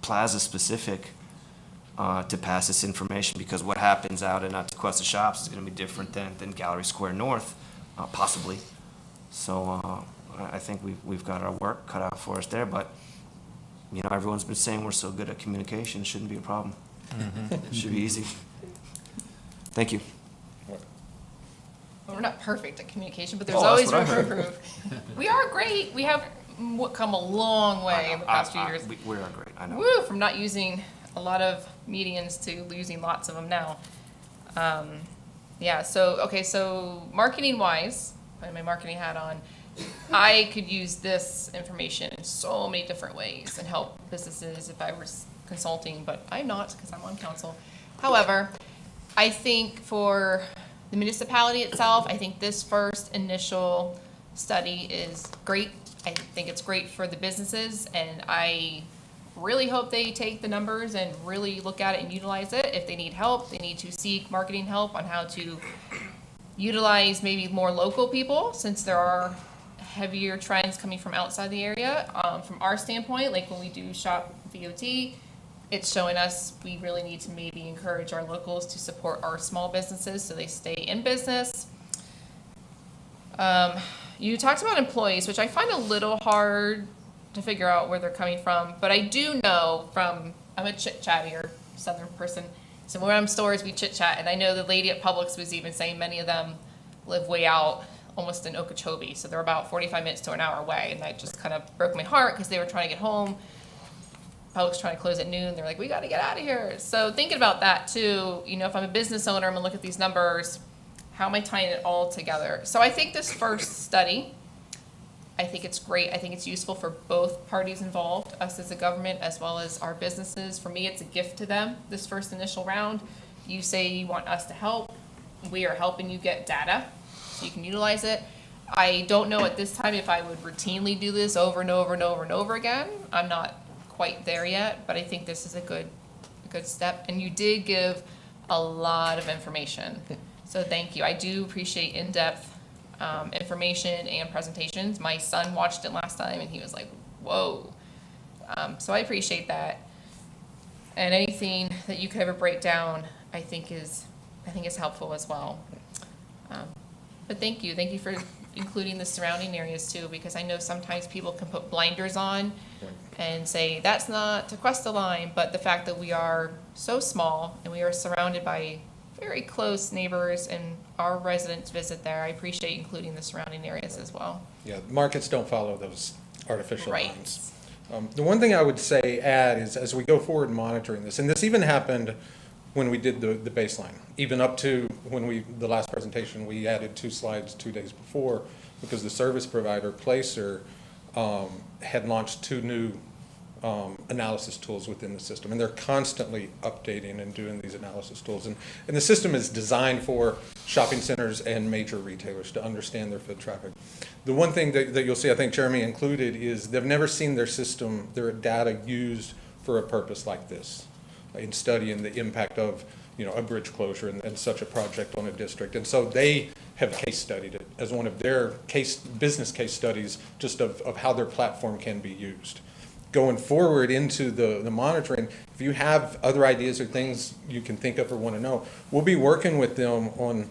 plaza specific to pass this information, because what happens out in Tequesta shops is going to be different than Gallery Square North, possibly. So I think we've got our work cut out for us there, but, you know, everyone's been saying we're so good at communication, it shouldn't be a problem. It should be easy. Thank you. Well, we're not perfect at communication, but there's Oh, that's always what I room for heard. improvement. We are great. We have come a long way in the past few years. We are great, I know. Woo, from not using a lot of medians to using lots of them now. Yeah, so marketing wise, I have my marketing hat on, I could use this information in so many different ways and help businesses if I was consulting, but I'm not because I'm on council. However, I think for the municipality itself, I think this first initial study is great. I think it's great for the businesses, and I really hope they take the numbers and really look at it and utilize it. If they need help, they need to seek marketing help on how to utilize maybe more local people, since there are heavier trends coming from outside the area. From our standpoint, like when we do shop VOT, it's showing us we really need to maybe encourage our locals to support our small businesses so they stay in business. You talked about employees, which I find a little hard to figure out where they're coming from, but I do know I'm a chit-chattier Southern person, so when I'm in stores, we chit-chat, and I know the lady at Publix was even saying many of them live way out, almost in Okeechobee, so they're about 45 minutes to an hour away, and that just kind of broke my heart, because they were trying to get home. Publix trying to close at noon, they're like, we gotta get out of here. So thinking about that too, you know, if I'm a business owner, I'm gonna look at these numbers, how am I tying it all together? So I think this first study, I think it's great. I think it's useful for both parties involved, us as a government as well as our businesses. For me, it's a gift to them, this first initial round. You say you want us to help. We are helping you get data so you can utilize it. I don't know at this time if I would routinely do this over and over and over and over again. I'm not quite there yet, but I think this is a good step. And you did give a lot of information. So thank you. I do appreciate in-depth information and presentations. My son watched it last time and he was like, whoa. So I appreciate that. And anything that you could ever break down, I think is helpful as well. But thank you for including the surrounding areas too, because I know sometimes people can put blinders on and say, that's not Tequesta line, but the fact that we are so small and we are surrounded by very close neighbors and our residents visit there, I appreciate including the surrounding areas as well. Yeah, markets don't follow those artificial Right. lines. The one thing I would add is as we go forward monitoring this, and this even happened when we did the baseline, even up to when the last presentation, we added 2 slides 2 days before because the service provider, Placer, had launched 2 new analysis tools within the system, and they're constantly updating and doing these analysis tools. And the system is designed for shopping centers and major retailers to understand their foot traffic. The one thing that you'll see, I think Jeremy included, is they've never seen their system, their data used for a purpose like this, in studying the impact of, you know, a bridge closure and such a project on a district. And so they have case studied it as one of their business case studies, just of how their platform can be used. Going forward into the monitoring, if you have other ideas or things you can think of or want to know, we'll be working with them on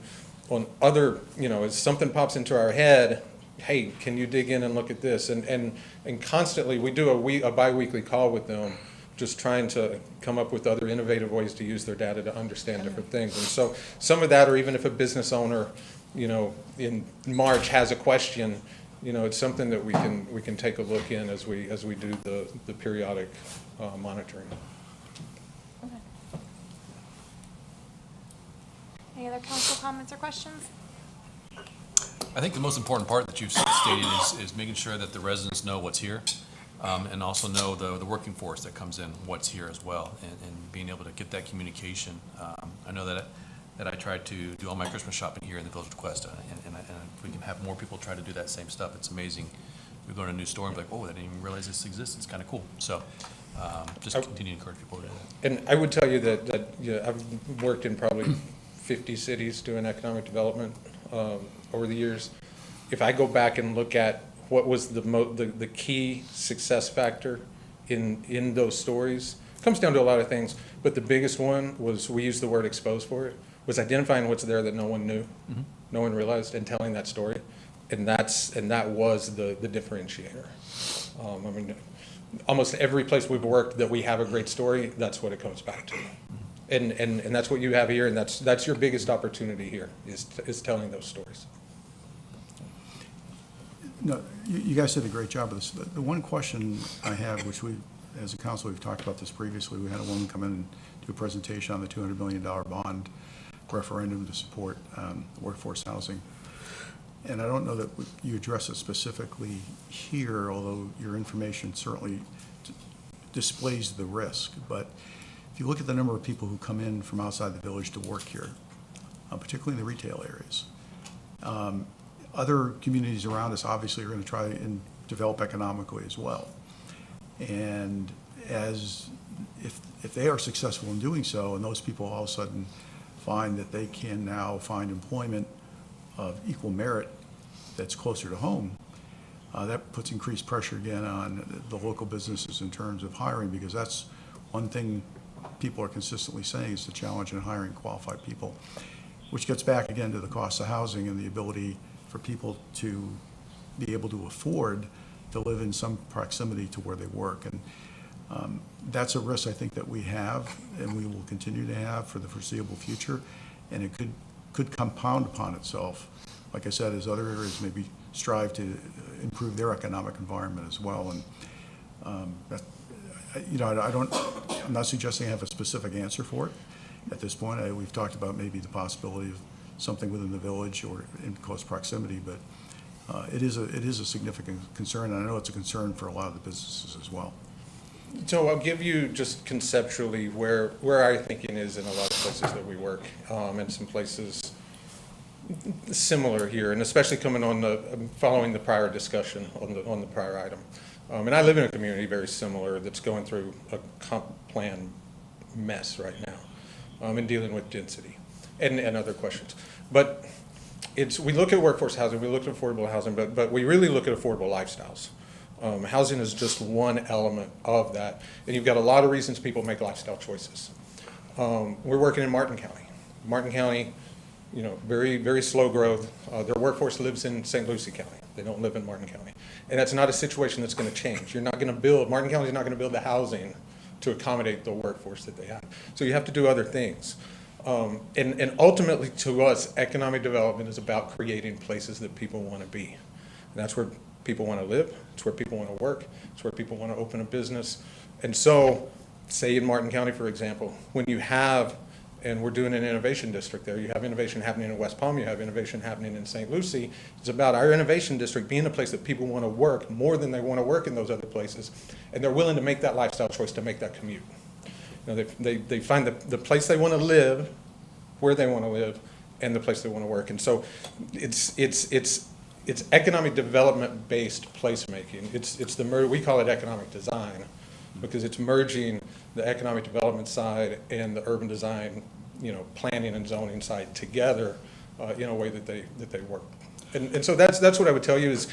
other, you know, as something pops into our head, hey, can you dig in and look at this? And constantly, we do a bi-weekly call with them, just trying to come up with other innovative ways to use their data to understand different things. And so some of that, or even if a business owner, you know, in March has a question, you know, it's something that we can take a look in as we do the periodic monitoring. Okay. Any other council comments or questions? I think the most important part that you've stated is making sure that the residents know what's here, and also know the working force that comes in, what's here as well, and being able to get that communication. I know that I tried to do all my Christmas shopping here in the Village of Tequesta, and if we can have more people try to do that same stuff, it's amazing. We go to a new store and be like, oh, I didn't even realize this exists. It's kind of cool. So just continue to encourage people to do that. And I would tell you that you know, I've worked in probably 50 cities doing economic development over the years. If I go back and look at what was the key success factor in those stories, it comes down to a lot of things, but the biggest one was, we used the word expose for it, was identifying what's there that no one knew, no one realized, and telling that story. that was the differentiator. I mean, almost every place we've worked that we have a great story, that's what it comes back to. And that's what you have here, and that's your biggest opportunity here, is telling those stories. No, you guys did a great job of this. The one question I have, which we, as a council, we've talked about this previously, we had a woman come in and do a presentation on the $200 million bond referendum to support workforce housing. And I don't know that you address it specifically here, although your information certainly displays the risk. But if you look at the number of people who come in from outside the village to work here, particularly in the retail areas, other communities around us obviously are going to try and develop economically as well. And if they are successful in doing so, and those people all of a sudden find that they can now find employment of equal merit that's closer to home, that puts increased pressure again on the local businesses in terms of hiring, because that's one thing people are consistently saying is the challenge in hiring qualified people, which gets back again to the cost of housing and the ability for people to be able to afford to live in some proximity to where they work. And that's a risk I think that we have and we will continue to have for the foreseeable future. And it could compound upon itself, like I said, as other areas maybe strive to improve their economic environment as well. And I'm not suggesting I have a specific answer for it at this point. We've talked about maybe the possibility of something within the village or in close proximity, but it is a significant concern, and I know it's a concern for a lot of the businesses as well. So I'll give you just conceptually where our thinking is in a lot of places that we work, and some places similar here, and especially coming on following the prior discussion on the prior item. And I live in a community very similar that's going through a comp plan mess right now, and dealing with density and other questions. But we look at workforce housing, we look at affordable housing, but we really look at affordable lifestyles. Housing is just one element of that, and you've got a lot of reasons people make lifestyle choices. We're working in Martin County. Martin County, very, very slow growth. Their workforce lives in St. Lucie County. They don't live in Martin County. And that's not a situation that's going to change. Martin County is not going to build the housing to accommodate the workforce that they have. So you have to do other things. And ultimately, to us, economic development is about creating places that people want to be. And that's where people want to live. It's where people want to work. It's where people want to open a business. And so, say in Martin County, for example, when you have, and we're doing an innovation district there, you have innovation happening in West Palm, you have innovation happening in St. Lucie. It's about our innovation district being a place that people want to work more than they want to work in those other places. And they're willing to make that lifestyle choice to make that commute. They find the place they want to live, where they want to live, and the place they want to work. And so it's economic development based placemaking. We call it economic design, because it's merging the economic development side and the urban design, planning and zoning side together in a way that they work. And so that's what I would tell you is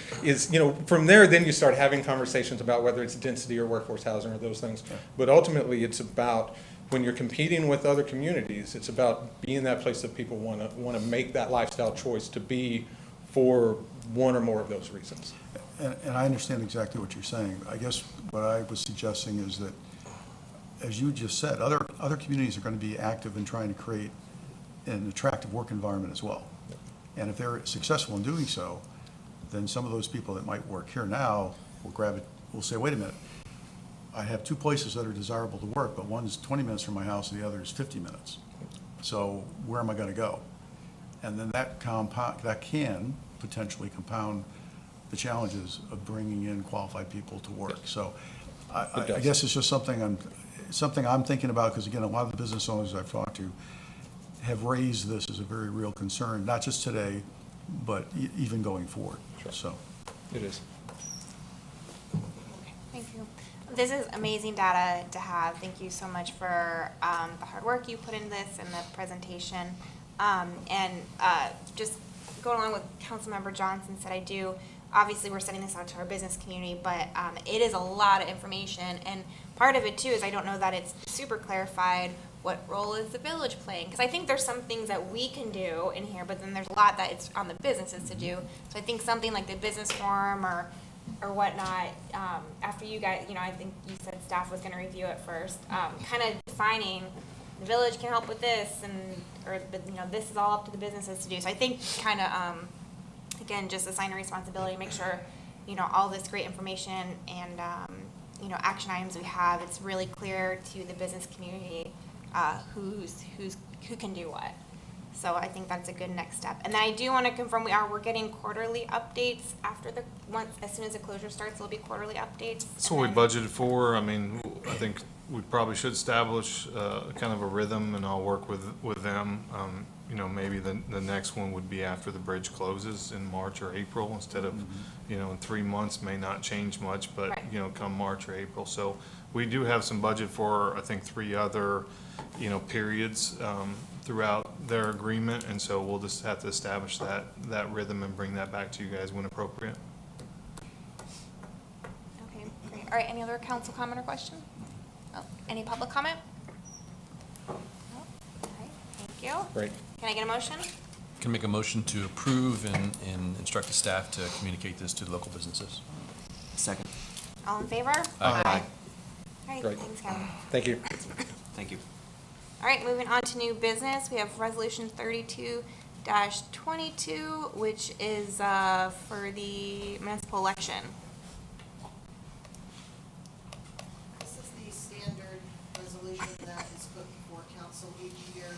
from there, then you start having conversations about whether it's density or workforce housing or those things. But ultimately, it's about, when you're competing with other communities, it's about being that place that people want to make that lifestyle choice to be for one or more of those reasons. And I understand exactly what you're saying. I guess what I was suggesting is that, as you just said, other communities are going to be active in trying to create an attractive work environment as well. And if they're successful in doing so, then some of those people that might work here now will say, wait a minute, I have two places that are desirable to work, but one's 20 minutes from my house and the other is 50 minutes. So where am I going to go? And then that can potentially compound the challenges of bringing in qualified people to work. So I guess it's just something I'm thinking about, because again, a lot of the business owners I've talked to have raised this as a very real concern, not just today, but even going forward. Sure. So It is. Thank you. This is amazing data to have. Thank you so much for the hard work you put into this and the presentation. Just going along with Councilmember Johnson said, obviously we're sending this out to our business community, but it is a lot of information. And part of it too is I don't know that it's super clarified what role is the village playing? Because I think there's some things that we can do in here, but then there's a lot that it's on the businesses to do. So I think something like the business forum or whatnot, after you guys, I think you said staff was gonna review it first, kind of defining the village can help with this or this is all up to the businesses to do. So I think kind of, again, just assign a responsibility, make sure, all this great information and, action items we have, it's really clear to the business community, who can do what. So I think that's a good next step. And then I do want to confirm we're getting quarterly updates after as soon as the closure starts, there'll be quarterly updates. That's what we budgeted for. I mean, I think we probably should establish kind of a rhythm, and I'll work with them. Maybe the next one would be after the bridge closes in March or April instead of, in 3 months may not change much, but, Right. Come March or April. So we do have some budget for, I think, 3 other, periods throughout their agreement. And so we'll just have to establish that rhythm and bring that back to you guys when appropriate. Okay, great. All right, any other council comment or question? Oh, any public comment? No? All right, thank you. Great. Can I get a motion? Can make a motion to approve and instruct the staff to communicate this to the local businesses. Second. All in favor? Aye. All right, Great. thanks, Kevin. Thank you. Thank you. All right, moving on to new business, we have resolution 32-22, which is for the municipal election. This is the standard resolution that is put before council each year,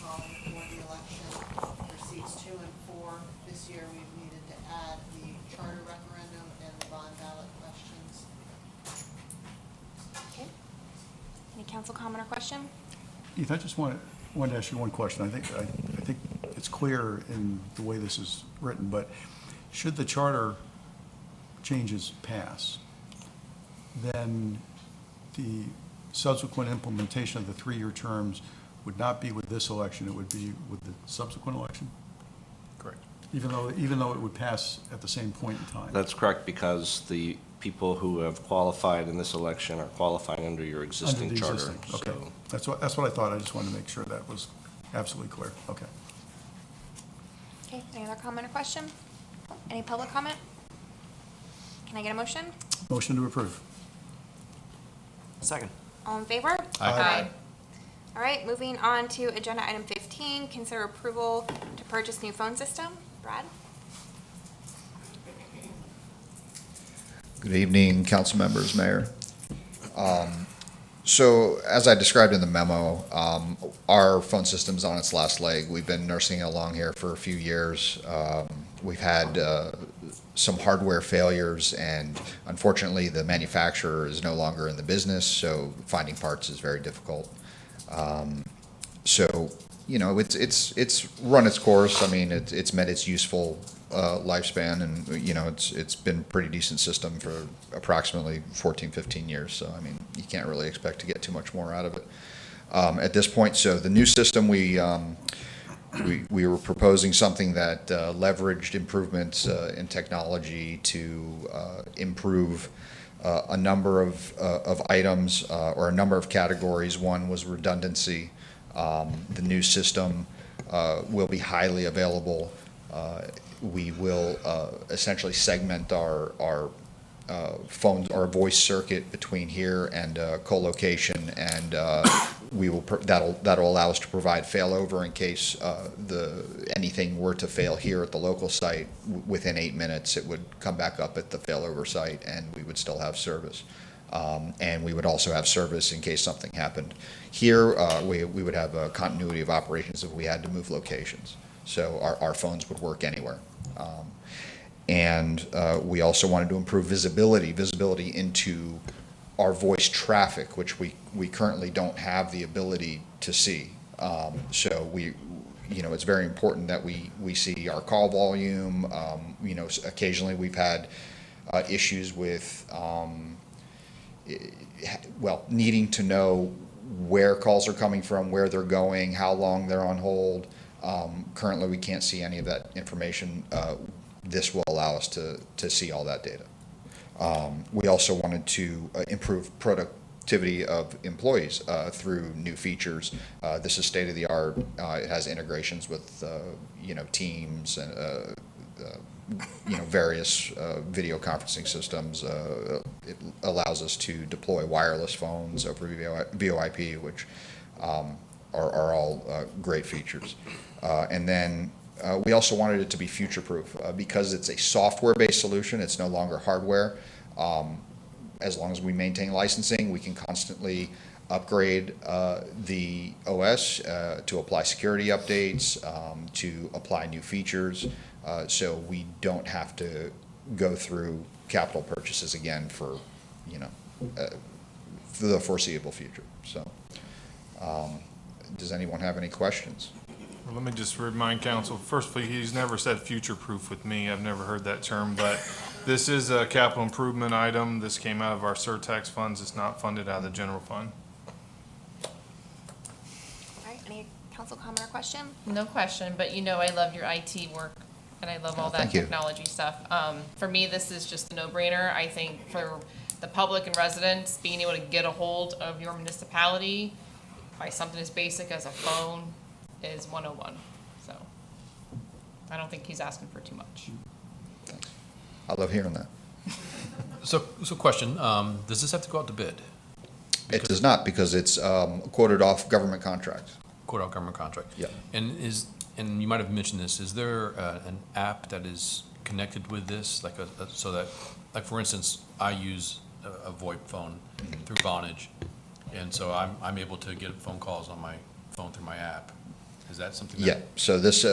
calling for the election for seats 2 and 4. This year, we've needed to add the charter referendum and the bond ballot questions. Okay. Any council comment or question? Heath, I just wanted to ask you one question. I think it's clear in the way this is written, but should the charter changes pass, then the subsequent implementation of the 3-year terms would not be with this election, it would be with the subsequent election? Correct. Even though it would pass at the same point in time? That's correct, because the people who have qualified in this election are qualifying under your existing Under the charter. existing, okay. So- That's what I thought. I just wanted to make sure that was absolutely clear. Okay. Okay, any other comment or question? Any public comment? Can I get a motion? Motion to approve. Second. All in favor? Aye. All right, moving on to agenda item 15, consider approval to purchase new phone system. Brad? Good evening, council members, mayor. So as I described in the memo, our phone system's on its last leg. We've been nursing it along here for a few years. We've had some hardware failures, and unfortunately, the manufacturer is no longer in the business, so finding parts is very difficult. So, it's run its course. I mean, it's met its useful lifespan, and, it's been a pretty decent system for approximately 14, 15 years. So, I mean, you can't really expect to get too much more out of it at this point. So the new system, we were proposing something that leveraged improvements in technology to improve a number of items or a number of categories. One was redundancy. The new system will be highly available. We will essentially segment our phones, our voice circuit between here and co-location, and we will that'll allow us to provide failover in case anything were to fail here at the local site. Within 8 minutes, it would come back up at the failover site, and we would still have service. And we would also have service in case something happened. Here, we would have a continuity of operations if we had to move locations. So our phones would work anywhere. And we also wanted to improve visibility into our voice traffic, which we currently don't have the ability to see. So it's very important that we see our call volume. Occasionally we've had issues with, needing to know where calls are coming from, where they're going, how long they're on hold. Currently, we can't see any of that information. This will allow us to see all that data. We also wanted to improve productivity productivity of employees through new features. This is state-of-the-art. It has integrations with, Teams and, various video conferencing systems. It allows us to deploy wireless phones over VoIP, which are all great features. And then we also wanted it to be future-proof because it's a software-based solution. It's no longer hardware. As long as we maintain licensing, we can constantly upgrade the OS to apply security updates, to apply new features, so we don't have to go through capital purchases again for the foreseeable future. So, does anyone have any questions? Well, let me just remind council, firstly, he's never said future-proof with me. I've never heard that term, but this is a capital improvement item. This came out of our surtax funds. It's not funded out of the general fund. All right, any council comment or question? No question, but I love your IT work, and I love all that thank you. technology stuff. For me, this is just a no-brainer. I think for the public and residents, being able to get a hold of your municipality by something as basic as a phone is 101. So I don't think he's asking for too much. Thanks. I love hearing that. So question, does this have to go out to bid? It does not, because it's quoted off government contracts. Quote out government contract? Yeah. And you might have mentioned this, is there an app that is connected with this, so that, for instance, I use a VoIP phone through Vonage, and so I'm able to get phone calls on my phone through my app. Is that something that? Yeah, so this,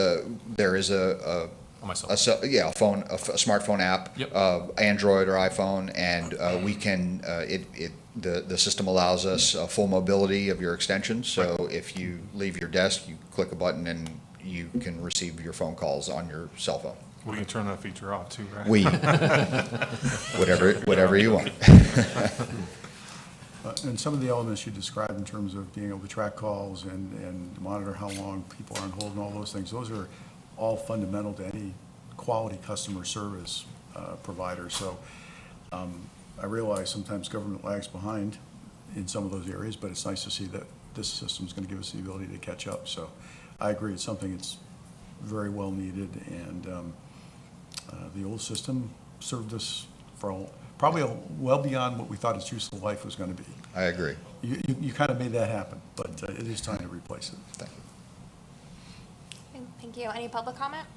there is a smartphone app. Yep. Android or iPhone, and we can, the system allows us full mobility of your extension. So if you leave your desk, you click a button and you can receive your phone calls on your cell phone. We can turn that feature off too, right? Whatever you want. And some of the elements you described in terms of being able to track calls and monitor how long people are on hold and all those things, those are all fundamental to any quality customer service provider. So I realize sometimes government lags behind in some of those areas, but it's nice to see that this system is going to give us the ability to catch up. So I agree, it's something that's very well needed, and the old system served us for probably well beyond what we thought its useful life was going to be. I agree. You kind of made that happen, but it is time to replace it. Thank you. Thank you. Any public comment?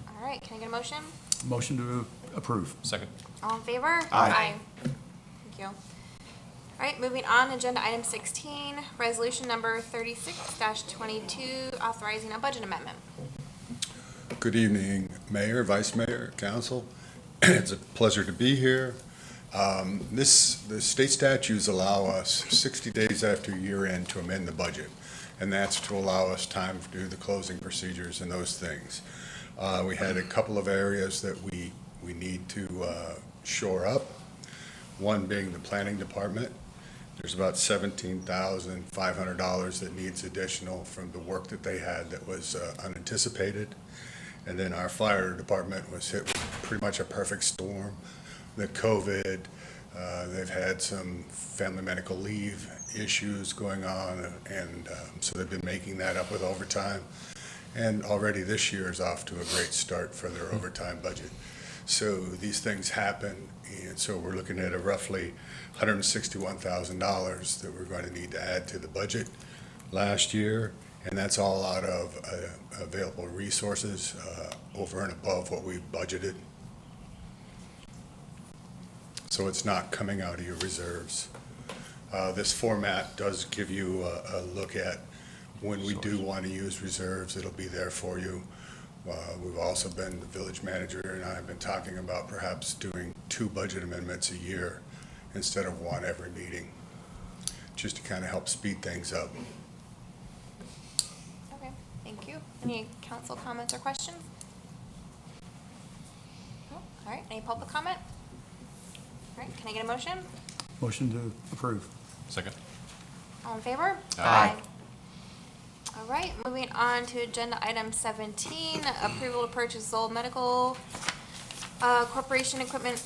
All right, can I get a motion? Motion to approve. Second. All in favor? Aye. Thank you. All right, moving on, agenda item 16, resolution number 36-22, authorizing a budget amendment. Good evening, Mayor, Vice Mayor, Council. It's a pleasure to be here. The state statutes allow us 60 days after year end to amend the budget, and that's to allow us time to do the closing procedures and those things. We had a couple of areas that we need to shore up, one being the planning department. There's about $17,500 that needs additional from the work that they had that was unanticipated. And then our fire department was hit with pretty much a perfect storm. The COVID, they've had some family medical leave issues going on, and so they've been making that up with overtime. And already this year is off to a great start for their overtime budget. So these things happen, and so we're looking at a roughly $161,000 that we're going to need to add to the budget last year, and that's all out of available resources over and above what we budgeted. So it's not coming out of your reserves. This format does give you a look at when we do want to use reserves, it'll be there for you. We've also been, the village manager and I have been talking about perhaps doing 2 budget amendments a year instead of 1 every meeting, just to kind of help speed things up. Okay, thank you. Any council comments or questions? No? All right, any public comment? All right, can I get a motion? Motion to approve. Second. All in favor? Aye. All right, moving on to agenda item 17, approval to purchase Zoll Medical Corporation equipment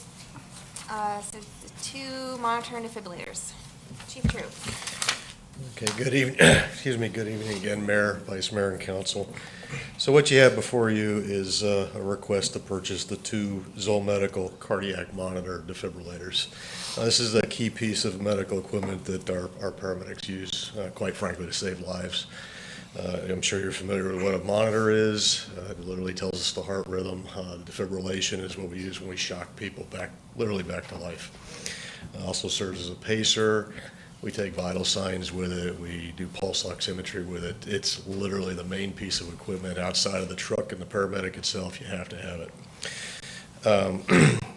So the 2 monitor defibrillators. Chief True. Okay, good evening, excuse me, good evening again, Mayor, Vice Mayor, and Council. So what you have before you is a request to purchase the 2 Zoll Medical cardiac monitor defibrillators. This is a key piece of medical equipment that our paramedics use, quite frankly, to save lives. I'm sure you're familiar with what a monitor is. It literally tells us the heart rhythm. The defibrillation is what we use when we shock people literally back to life. Also serves as a pacer. We take vital signs with it. We do pulse oximetry with it. It's literally the main piece of equipment outside of the truck and the paramedic itself. You have to have it.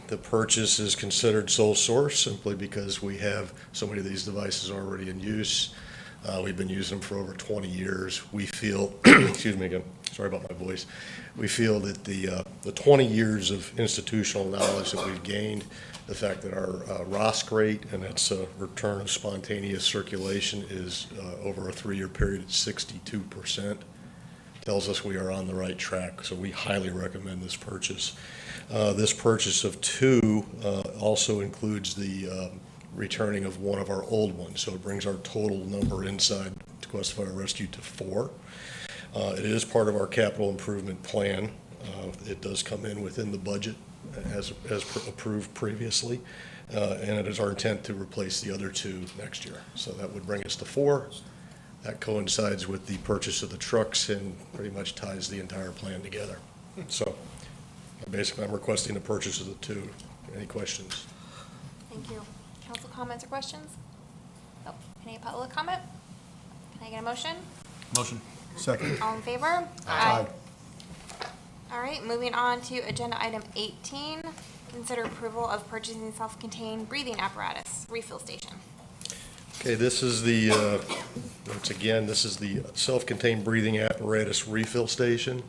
The purchase is considered sole source simply because we have so many of these devices already in use. We've been using them for over 20 years. We feel, excuse me again, sorry about my voice. We feel that the 20 years of institutional knowledge that we've gained, the fact that our ROSC rate, and that's a return of spontaneous circulation, is over a 3-year period at 62%, tells us we are on the right track. So we highly recommend this purchase. This purchase of 2 also includes the returning of one of our old ones. So it brings our total number inside Tequesta Fire Rescue to 4. It is part of our capital improvement plan. It does come in within the budget as approved previously, and it is our intent to replace the other 2 next year. So that would bring us to 4. That coincides with the purchase of the trucks and pretty much ties the entire plan together. So basically, I'm requesting the purchase of the 2. Any questions? Thank you. Council comments or questions? Nope. Any public comment? Can I get a motion? Motion. Second. All in favor? Aye. All right, moving on to agenda item 18, consider approval of purchasing self-contained breathing apparatus, refill station. Okay, this is the, once again, this is the self-contained breathing apparatus refill station.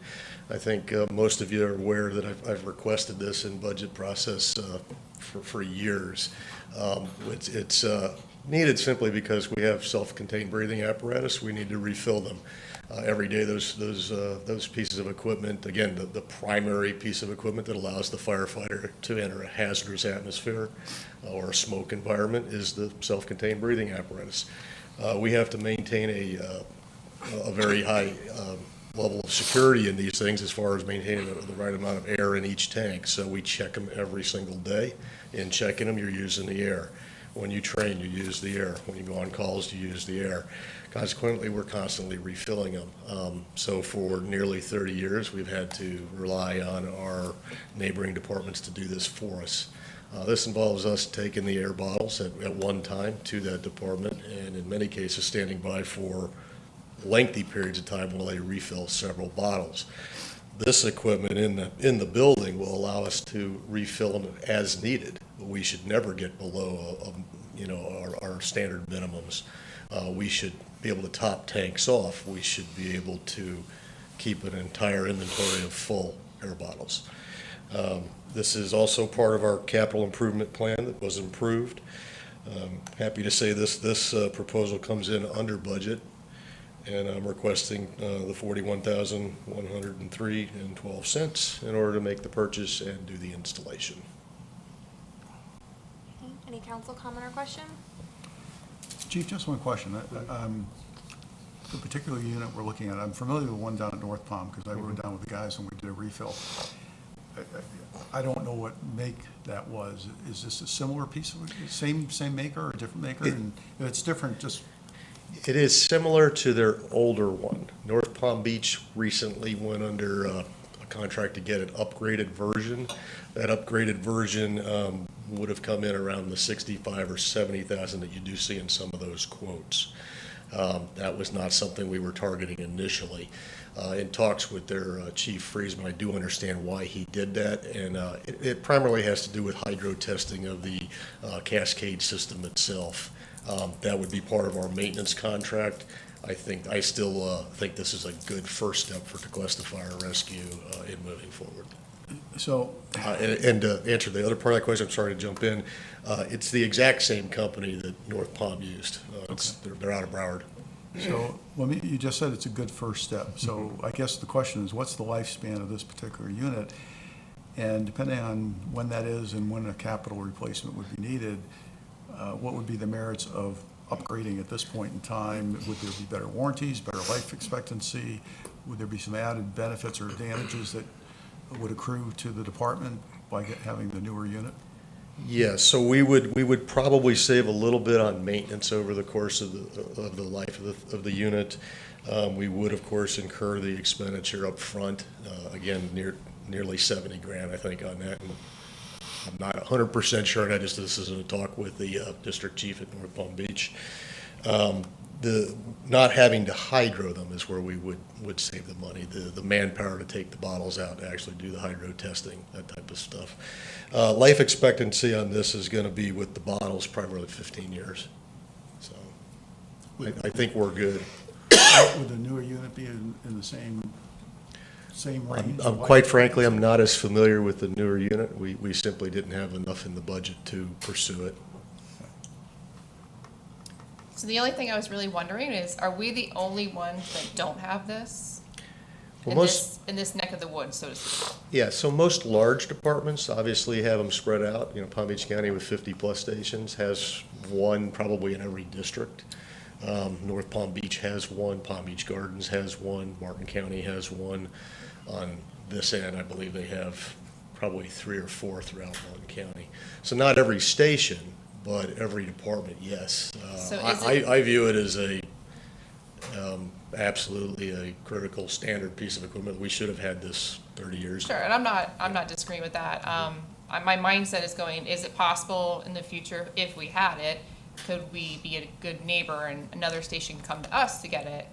I think most of you are aware that I've requested this in budget process for years. It's needed simply because we have self-contained breathing apparatus. We need to refill them. Every day, those pieces of equipment, again, the primary piece of equipment that allows the firefighter to enter a hazardous atmosphere or a smoke environment is the self-contained breathing apparatus. We have to maintain a very high level of security in these things as far as maintaining the right amount of air in each tank. So we check them every single day. In checking them, you're using the air. When you train, you use the air. When you go on calls, you use the air. Consequently, we're constantly refilling them. So for nearly 30 years, we've had to rely on our neighboring departments to do this for us. This involves us taking the air bottles at one time to that department, and in many cases, standing by for lengthy periods of time while they refill several bottles. This equipment in the building will allow us to refill them as needed. We should never get below our standard minimums. We should be able to top tanks off. We should be able to keep an entire inventory of full air bottles. This is also part of our capital improvement plan that was improved. Happy to say this proposal comes in under budget, and I'm requesting the $41,103.12 in order to make the purchase and do the installation. Any council comment or question? Chief, just one question. The particular unit we're looking at, I'm familiar with one down at North Palm because I rode down with the guys when we did a refill. I don't know what make that was. Is this a similar piece of same maker or a different maker? And if it's different, just. It is similar to their older one. North Palm Beach recently went under a contract to get an upgraded version. That upgraded version would have come in around the 65 or 70,000 that you do see in some of those quotes. That was not something we were targeting initially. In talks with their Chief Friesman, I do understand why he did that, and it primarily has to do with hydro testing of the cascade system itself. That would be part of our maintenance contract. I still think this is a good first step for Tequesta Fire Rescue in moving forward. So. And to answer the other part of that question, I'm sorry to jump in. It's the exact same company that North Palm used. They're out of Broward. So you just said it's a good first step. So I guess the question is, what's the lifespan of this particular unit? And depending on when that is and when a capital replacement would be needed, what would be the merits of upgrading at this point in time? Would there be better warranties, better life expectancy? Would there be some added benefits or advantages that would accrue to the department by having the newer unit? Yes, so we would probably save a little bit on maintenance over the course of the life of the unit. We would, of course, incur the expenditure up front. Again, nearly 70 grand, I think, on that. And I'm not 100% sure, and this is a talk with the district chief at North Palm Beach. The not having to hydro them is where we would save the money. The manpower to take the bottles out to actually do the hydro testing, that type of stuff. Life expectancy on this is going to be with the bottles primarily 15 years. So I think we're good. Would the newer unit be in the same range? Quite frankly, I'm not as familiar with the newer unit. We simply didn't have enough in the budget to pursue it. So the only thing I was really wondering is, are we the only ones that don't have this? Well, In this neck of the woods, so to speak? Yeah, so most large departments obviously have them spread out. Palm Beach County with 50-plus stations has one probably in every district. North Palm Beach has one, Palm Beach Gardens has one, Martin County has one. On this end, I believe they have probably 3 or 4 throughout Martin County. So not every station, but every department, yes. So is it- I view it as absolutely a critical standard piece of equipment. We should have had this 30 years ago. Sure, and I'm not disagreeing with that. My mindset is going, is it possible in the future, if we had it, could we be a good neighbor and another station can come to us to get it?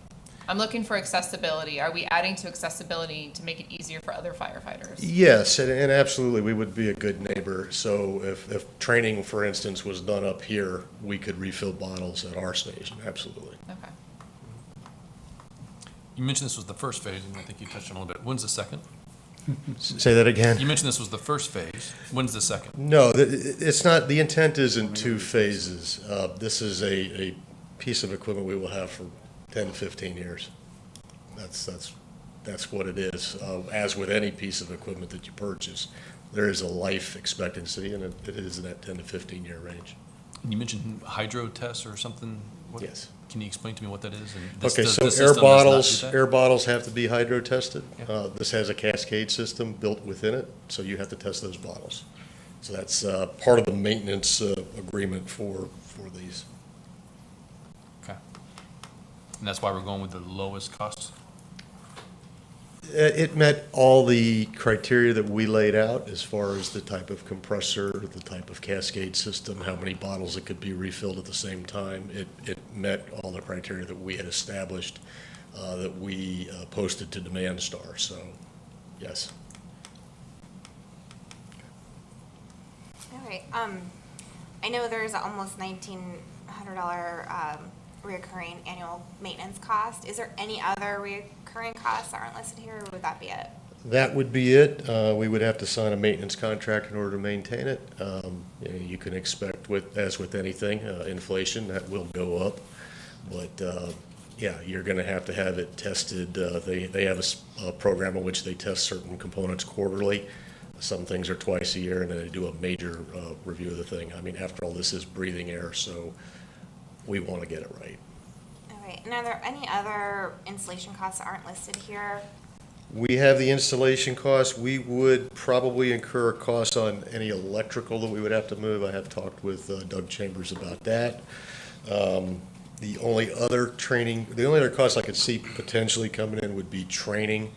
I'm looking for accessibility. Are we adding to accessibility to make it easier for other firefighters? Yes, and absolutely, we would be a good neighbor. So if training, for instance, was done up here, we could refill bottles at our station, absolutely. Okay. You mentioned this was the first phase, and I think you touched on it a little bit. When's the second? Say that again? You mentioned this was the first phase. When's the second? No, it's not, the intent is in 2 phases. This is a piece of equipment we will have for 10 to 15 years. That's what it is. As with any piece of equipment that you purchase, there is a life expectancy, and it is in that 10 to 15-year range. And you mentioned hydro tests or something? What- Yes. Can you explain to me what that is? And Okay, this so system air does not do bottles, that? air bottles have to be hydro tested. Yeah. This has a cascade system built within it, so you have to test those bottles. So that's part of the maintenance agreement for these. Okay. And that's why we're going with the lowest cost? It met all the criteria that we laid out as far as the type of compressor, the type of cascade system, how many bottles it could be refilled at the same time. It met all the criteria that we had established, that we posted to Demand Star, so, yes. All right, I know there's almost $1,900 reoccurring annual maintenance cost. Is there any other reoccurring costs that aren't listed here, or would that be it? That would be it. We would have to sign a maintenance contract in order to maintain it. You can expect, as with anything, inflation, that will go up. But, yeah, you're going to have it tested. They have a program in which they test certain components quarterly. Some things are twice a year, and then they do a major review of the thing. I mean, after all, this is breathing air, so we want to get it right. All right, and are there any other installation costs that aren't listed here? We have the installation costs. We would probably incur costs on any electrical that we would have to move. I have talked with Doug Chambers about that. The only other cost I could see potentially coming in would be training.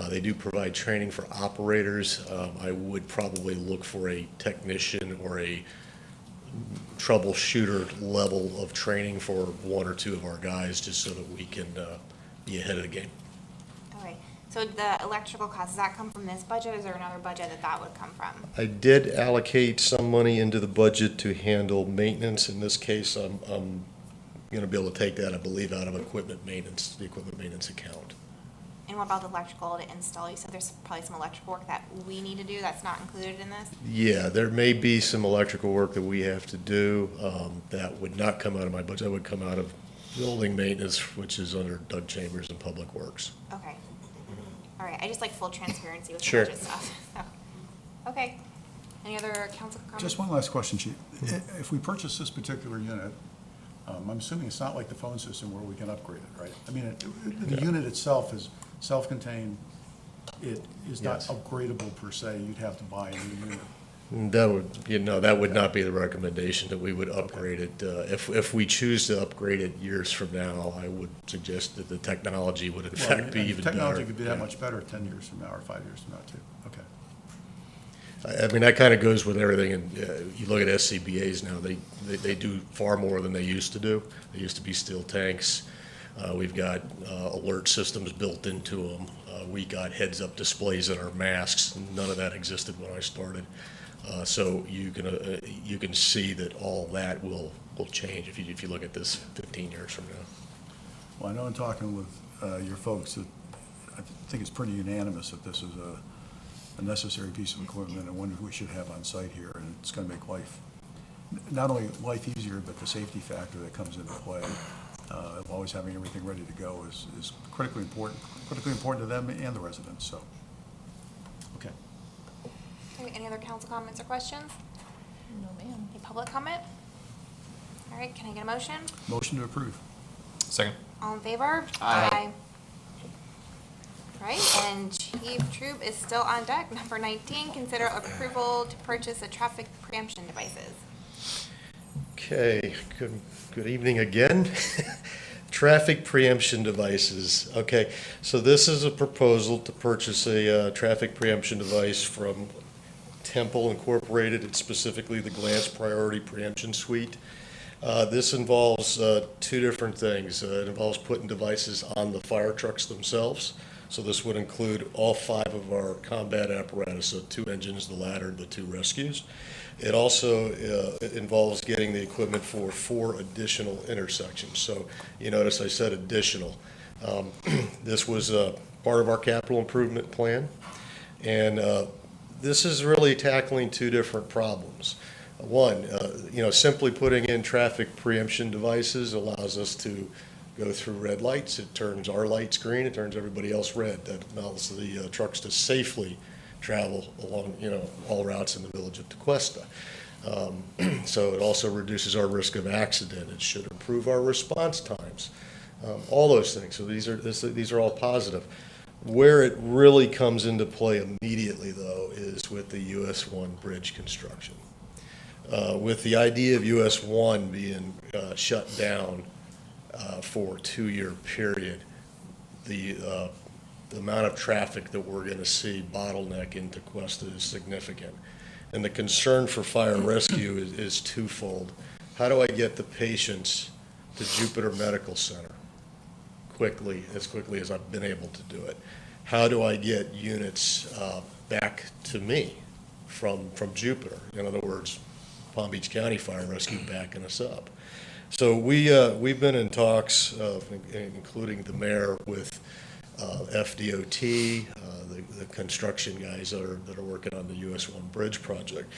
They do provide training for operators. I would probably look for a technician or a troubleshooter level of training for 1 or 2 of our guys, just so that we can be ahead of the game. All right, so the electrical costs, does that come from this budget, or is there another budget that would come from? I did allocate some money into the budget to handle maintenance. In this case, I'm going to be able to take that, I believe, out of equipment maintenance, the equipment maintenance account. And what about the electrical to install? You said there's probably some electrical work that we need to do that's not included in this? Yeah, there may be some electrical work that we have to do. That would not come out of my budget. That would come out of building maintenance, which is under Doug Chambers and Public Works. Okay. All right, I just like full transparency with the Sure. budget stuff. So, Okay. Any other council comments? Just one last question, Chief. If we purchase this particular unit, I'm assuming it's not like the phone system where we can upgrade it, right? I mean, the unit itself is self-contained. It is not Yes. upgradable per se. You'd have to buy a new unit. That would not be the recommendation, that we would upgrade it. If we choose to upgrade it years from now, I would suggest that the technology would in fact be even better. Technology could be that Yeah. much better 10 years from now or 5 years from now, too. Okay. I mean, that kind of goes with everything, and you look at SCBA's now, they do far more than they used to do. They used to be steel tanks. We've got alert systems built into them. We got heads-up displays in our masks. None of that existed when I started. So you can see that all that will change if you look at this 15 years from now. Well, I know in talking with your folks that I think it's pretty unanimous that this is a necessary piece of equipment and one we should have on site here, and it's going to make life, not only life easier, but the safety factor that comes into play of always having everything ready to go is critically important to them and the residents, so, okay. Okay, any other council comments or questions? No, ma'am. Any public comment? All right, can I get a motion? Motion to approve. Second. All in favor? Aye. All right, and Chief Troop is still on deck. Number 19, consider approval to purchase the traffic preemption devices. Okay, good evening again. Traffic preemption devices. Okay, so this is a proposal to purchase a traffic preemption device from Temple Incorporated. It's specifically the Glance Priority Preemption Suite. This involves two different things. It involves putting devices on the fire trucks themselves. So this would include all 5 of our combat apparatus, so 2 engines, the ladder, the 2 rescues. It also involves getting the equipment for 4 additional intersections. So you notice I said additional. This was part of our capital improvement plan, and this is really tackling 2 different problems. One, simply putting in traffic preemption devices allows us to go through red lights. It turns our lights green. It turns everybody else red. That allows the trucks to safely travel along, all routes in the village of Tequesta. So it also reduces our risk of accident. It should improve our response times. All those things. So these are all positive. Where it really comes into play immediately, though, is with the US 1 bridge construction. With the idea of US 1 being shut down for a 2-year period, the amount of traffic that we're going to see bottleneck into Tequesta is significant. And the concern for fire rescue is twofold. How do I get the patients to Jupiter Medical Center as quickly as I've been able to do it? How do I get units back to me from Jupiter? In other words, Palm Beach County Fire Rescue backing us up. So we've been in talks, including the mayor, with FDOT, the construction guys that are working on the US 1 bridge project.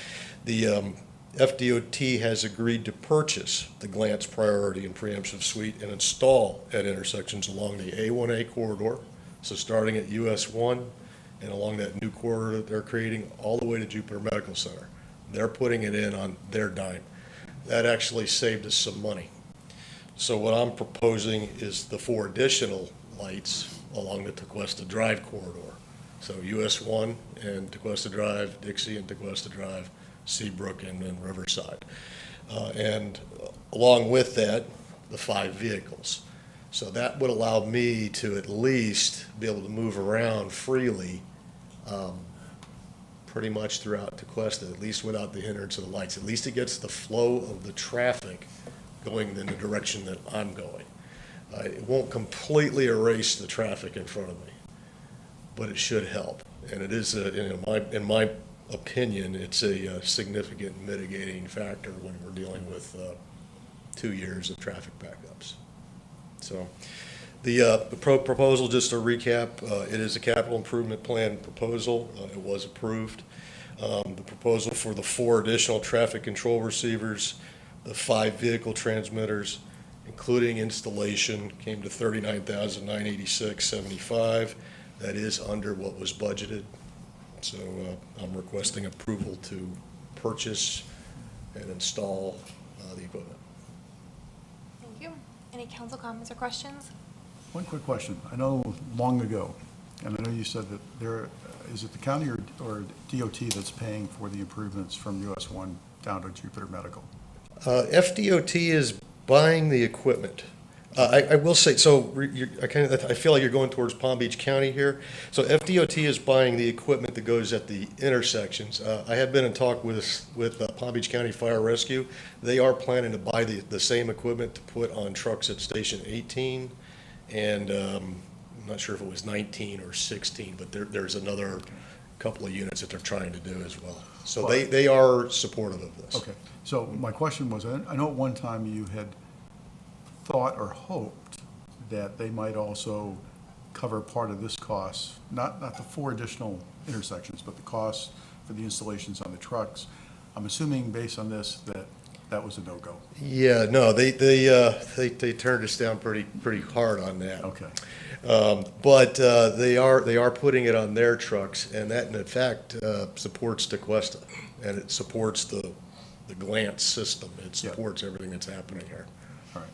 The FDOT has agreed to purchase the Glance Priority and Preemption Suite and install at intersections along the A1A corridor, so starting at US 1 and along that new corridor that they're creating all the way to Jupiter Medical Center. They're putting it in on their dime. That actually saved us some money. So what I'm proposing is the 4 additional lights along the Tequesta Drive corridor. So US 1 and Tequesta Drive, Dixie and Tequesta Drive, Seabrook and then Riverside. And along with that, the 5 vehicles. So that would allow me to at least be able to move around freely pretty much throughout Tequesta, at least without the hindrance of the lights. At least it gets the flow of the traffic going in the direction that I'm going. It won't completely erase the traffic in front of me, but it should help. And it is, in my opinion, it's a significant mitigating factor when we're dealing with 2 years of traffic backups. So the proposal, just to recap, it is a capital improvement plan proposal. It was approved. The proposal for the 4 additional traffic control receivers, the 5 vehicle transmitters, including installation, came to $39,986.75. That is under what was budgeted So I'm requesting approval to purchase and install the equipment. Thank you. Any council comments or questions? One quick question. I know long ago, and I know you said that is it the county or DOT that's paying for the improvements from US 1 down to Jupiter Medical? FDOT is buying the equipment. I will say, so I feel like you're going towards Palm Beach County here. So FDOT is buying the equipment that goes at the intersections. I have been in talk with Palm Beach County Fire Rescue. They are planning to buy the same equipment to put on trucks at Station 18, and I'm not sure if it was 19 or 16, but there's another couple of units that they're trying to do as well. So they are supportive of this. Okay. So my question was, I know at one time you had thought or hoped that they might also cover part of this cost, not the 4 additional intersections, but the cost for the installations on the trucks. I'm assuming based on this that was a no-go. Yeah, no, they turned us down pretty hard on that. Okay. But they are putting it on their trucks, and that in fact supports Tequesta, and it supports the glance system. It supports everything that's happening here. All right.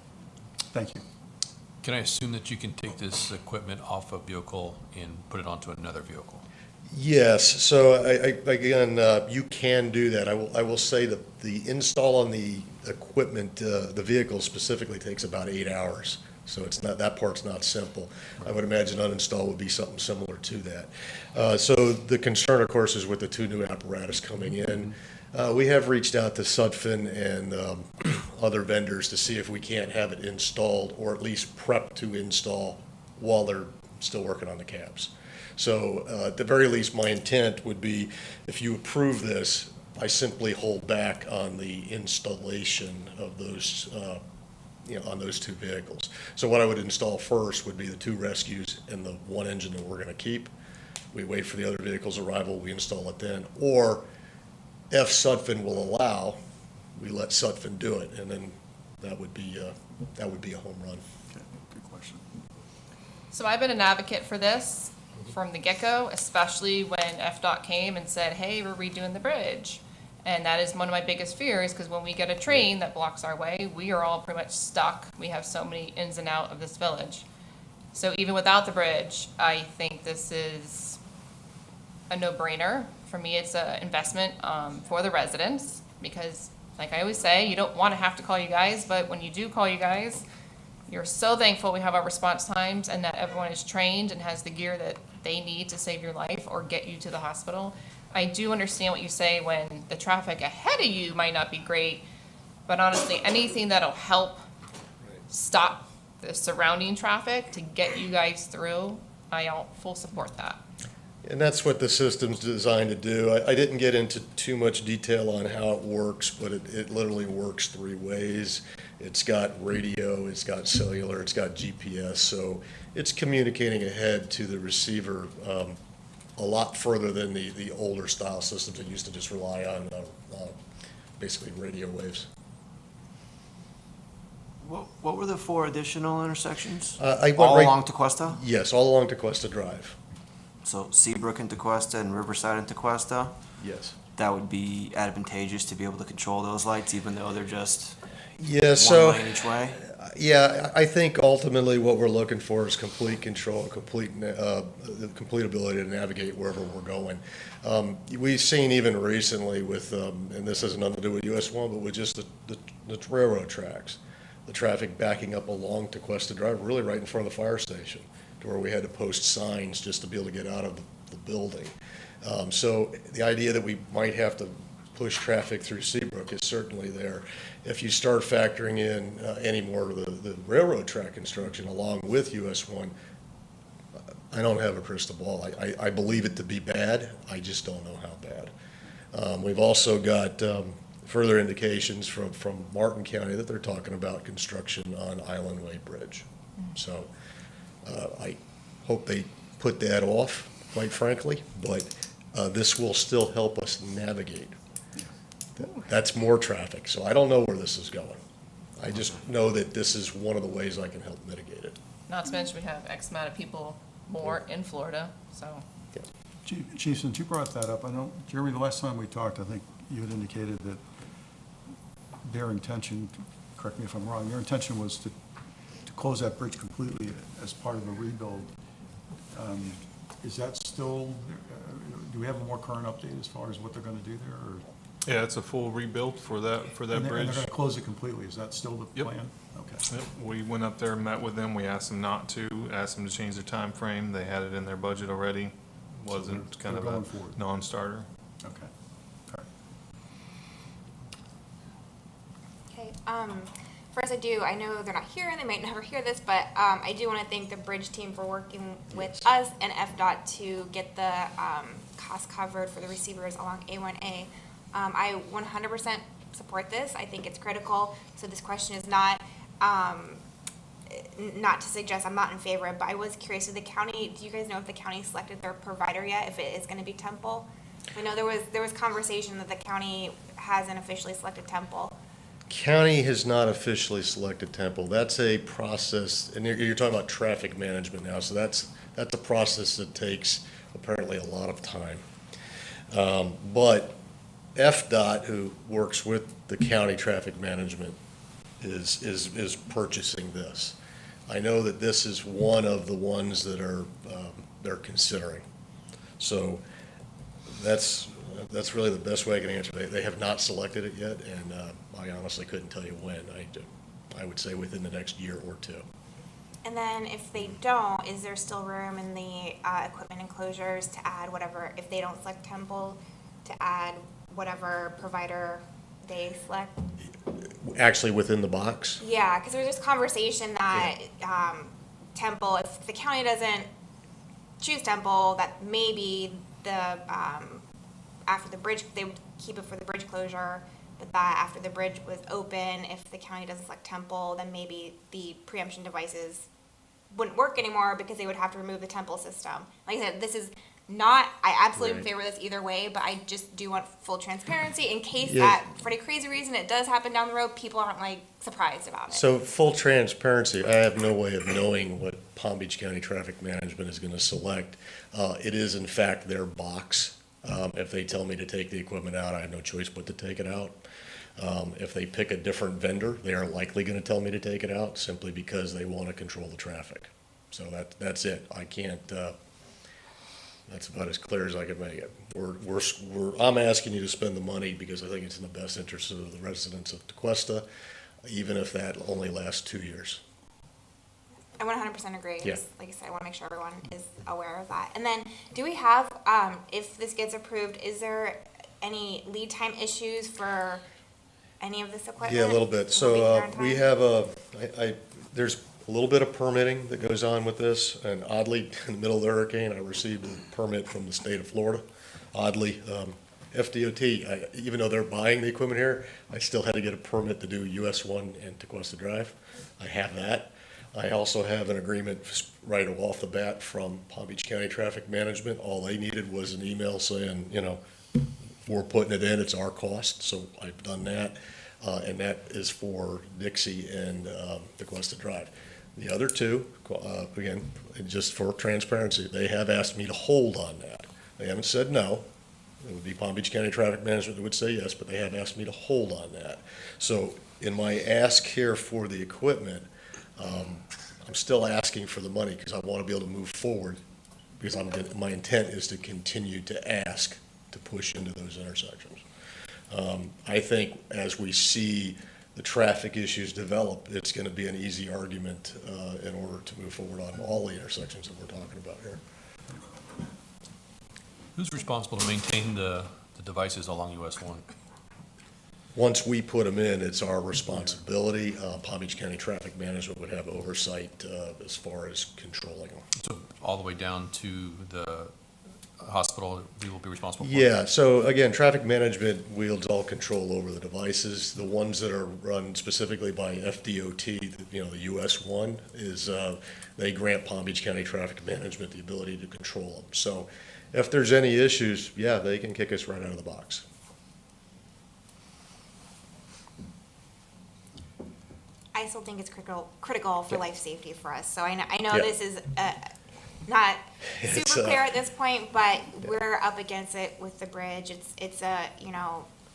Thank you. Can I assume that you can take this equipment off a vehicle and put it onto another vehicle? Yes, so again, you can do that. I will say that the install on the equipment, the vehicle specifically takes about 8 hours. So it's not, that part's not simple. I would imagine uninstall would be something similar to that. So the concern, of course, is with the 2 new apparatus coming in. We have reached out to Sutphin and other vendors to see if we can't have it installed, or at least prepped to install while they're still working on the cabs. So at the very least, my intent would be, if you approve this, I simply hold back on the installation of those, on those 2 vehicles. So what I would install first would be the 2 rescues and the 1 engine that we're going to keep. We wait for the other vehicle's arrival, we install it then. Or if Sutphin will allow, we let Sutphin do it, and then that would be a home run. Okay, good question. So I've been an advocate for this from the get-go, especially when FDOT came and said, hey, we're redoing the bridge. And that is one of my biggest fears, because when we get a train that blocks our way, we are all pretty much stuck. We have so many ins and out of this village. So even without the bridge, I think this is a no-brainer. For me, it's an investment for the residents, because like I always say, you don't want to have to call you guys, but when you do call you guys, you're so thankful we have our response times and that everyone is trained and has the gear that they need to save your life or get you to the hospital. I do understand what you say when the traffic ahead of you might not be great, but honestly, anything that'll help stop the surrounding traffic to get you guys through, I'll full support that. And that's what the system's designed to do. I didn't get into too much detail on how it works, but it literally works 3 ways. It's got radio, it's got cellular, it's got GPS, so it's communicating ahead to the receiver a lot further than the older style systems that used to just rely on basically radio waves. What were the 4 additional intersections? All along Tequesta? Yes, all along Tequesta Drive. So Seabrook and Tequesta and Riverside and Tequesta? Yes. That would be advantageous to be able to control those lights, even though they're just Yeah, so, one lane each way? Yeah, I think ultimately what we're looking for is complete control, complete ability to navigate wherever we're going. We've seen even recently with, and this has nothing to do with US 1, but with just the railroad tracks, the traffic backing up along Tequesta Drive, really right in front of the fire station, to where we had to post signs just to be able to get out of the building. So the idea that we might have to push traffic through Seabrook is certainly there. If you start factoring in any more of the railroad track construction along with US 1, I don't have a crystal ball. I believe it to be bad. I just don't know how bad. We've also got further indications from Martin County that they're talking about construction on Island Way Bridge. So I hope they put that off, quite frankly, but this will still help us navigate. That's more traffic, so I don't know where this is going. I just know that this is one of the ways I can help mitigate it. Not to mention we have X amount of people more in Florida, so. Chief, since you brought that up, I know, Jeremy, the last time we talked, I think you had indicated that their intention, correct me if I'm wrong, their intention was to close that bridge completely as part of a rebuild. Is that still, do we have a more current update as far as what they're going to do there? Or? Yeah, it's a full rebuild for that And bridge. they're going to close it completely. Is that still the Yep. plan? Okay. Yep, we went up there, met with them, we asked them not to, asked them to change their time frame. They had it in their budget already, wasn't they're kind of going a forward. non-starter. Okay. All right. Okay, first I know they're not here and they might never hear this, but, I do want to thank the bridge team for working with us and FDOT to get the, cost covered for the receivers along A1A. I 100% support this. I think it's critical. So this question is not, not to suggest I'm not in favor of, but I was curious, do you guys know if the county selected their provider yet, if it is going to be Temple? I know there was conversation that the county hasn't officially selected Temple. County has not officially selected Temple. That's a process, and you're talking about traffic management now, so that's a process that takes apparently a lot of time. But FDOT, who works with the county traffic management, is purchasing this. I know that this is one of the ones that they're considering. So that's really the best way I can answer. They have not selected it yet, and I honestly couldn't tell you when. I would say within the next year or two. And then if they don't, is there still room in the equipment enclosures to add whatever, if they don't select Temple, to add whatever provider they select? Actually, within the box? Yeah, because there was this conversation that Temple, if the county doesn't choose Temple, that maybe after the bridge, they would keep it for the bridge closure, but that after the bridge was open, if the county doesn't select Temple, then maybe the preemption devices wouldn't work anymore because they would have to remove the Temple system. Like I said, this is not, I absolutely am in favor of this either way, but I just do want full transparency in case that for any crazy reason it does happen down the road, people aren't like surprised about it. So full transparency, I have no way of knowing what Palm Beach County Traffic Management is going to select. It is in fact their box. If they tell me to take the equipment out, I have no choice but to take it out. If they pick a different vendor, they are likely going to tell me to take it out simply because they want to control the traffic. So that's it. I can't, that's about as clear as I can make it. I'm asking you to spend the money because I think it's in the best interest of the residents of Tequesta, even if that only lasts 2 years. I 100% agree. Yeah. Like I said, I want to make sure everyone is aware of that. And then, do we have, if this gets approved, is there any lead time issues for any of this equipment? Yeah, a little bit. Will So be here in we time? have there's a little bit of permitting that goes on with this, and oddly, in the middle of the hurricane, I received a permit from the state of Florida. Oddly, FDOT, even though they're buying the equipment here, I still had to get a permit to do US 1 and Tequesta Drive. I have that. I also have an agreement right off the bat from Palm Beach County Traffic Management. All they needed was an email saying, we're putting it in, it's our cost, so I've done that. And that is for Dixie and Tequesta Drive. The other two, again, just for transparency, they have asked me to hold on that. They haven't said no. It would be Palm Beach County Traffic Management that would say yes, but they have asked me to hold on that. So in my ask here for the equipment, I'm still asking for the money because I want to be able to move forward because my intent is to continue to ask to push into those intersections. I think as we see the traffic issues develop, it's going to be an easy argument in order to move forward on all the intersections that we're talking about here. Who's responsible to maintain the devices along US 1? Once we put them in, it's our responsibility. Palm Beach County Traffic Management would have oversight as far as controlling them. So all the way down to the hospital, we will be responsible for? Yeah, so again, traffic management wields all control over the devices. The ones that are run specifically by FDOT, the US 1, is they grant Palm Beach County Traffic Management the ability to control them. So if there's any issues, yeah, they can kick us right out of the box. I still think it's critical for life safety for us. So I know Yeah. this is not It's, super clear at this point, but we're up against it with the bridge. It's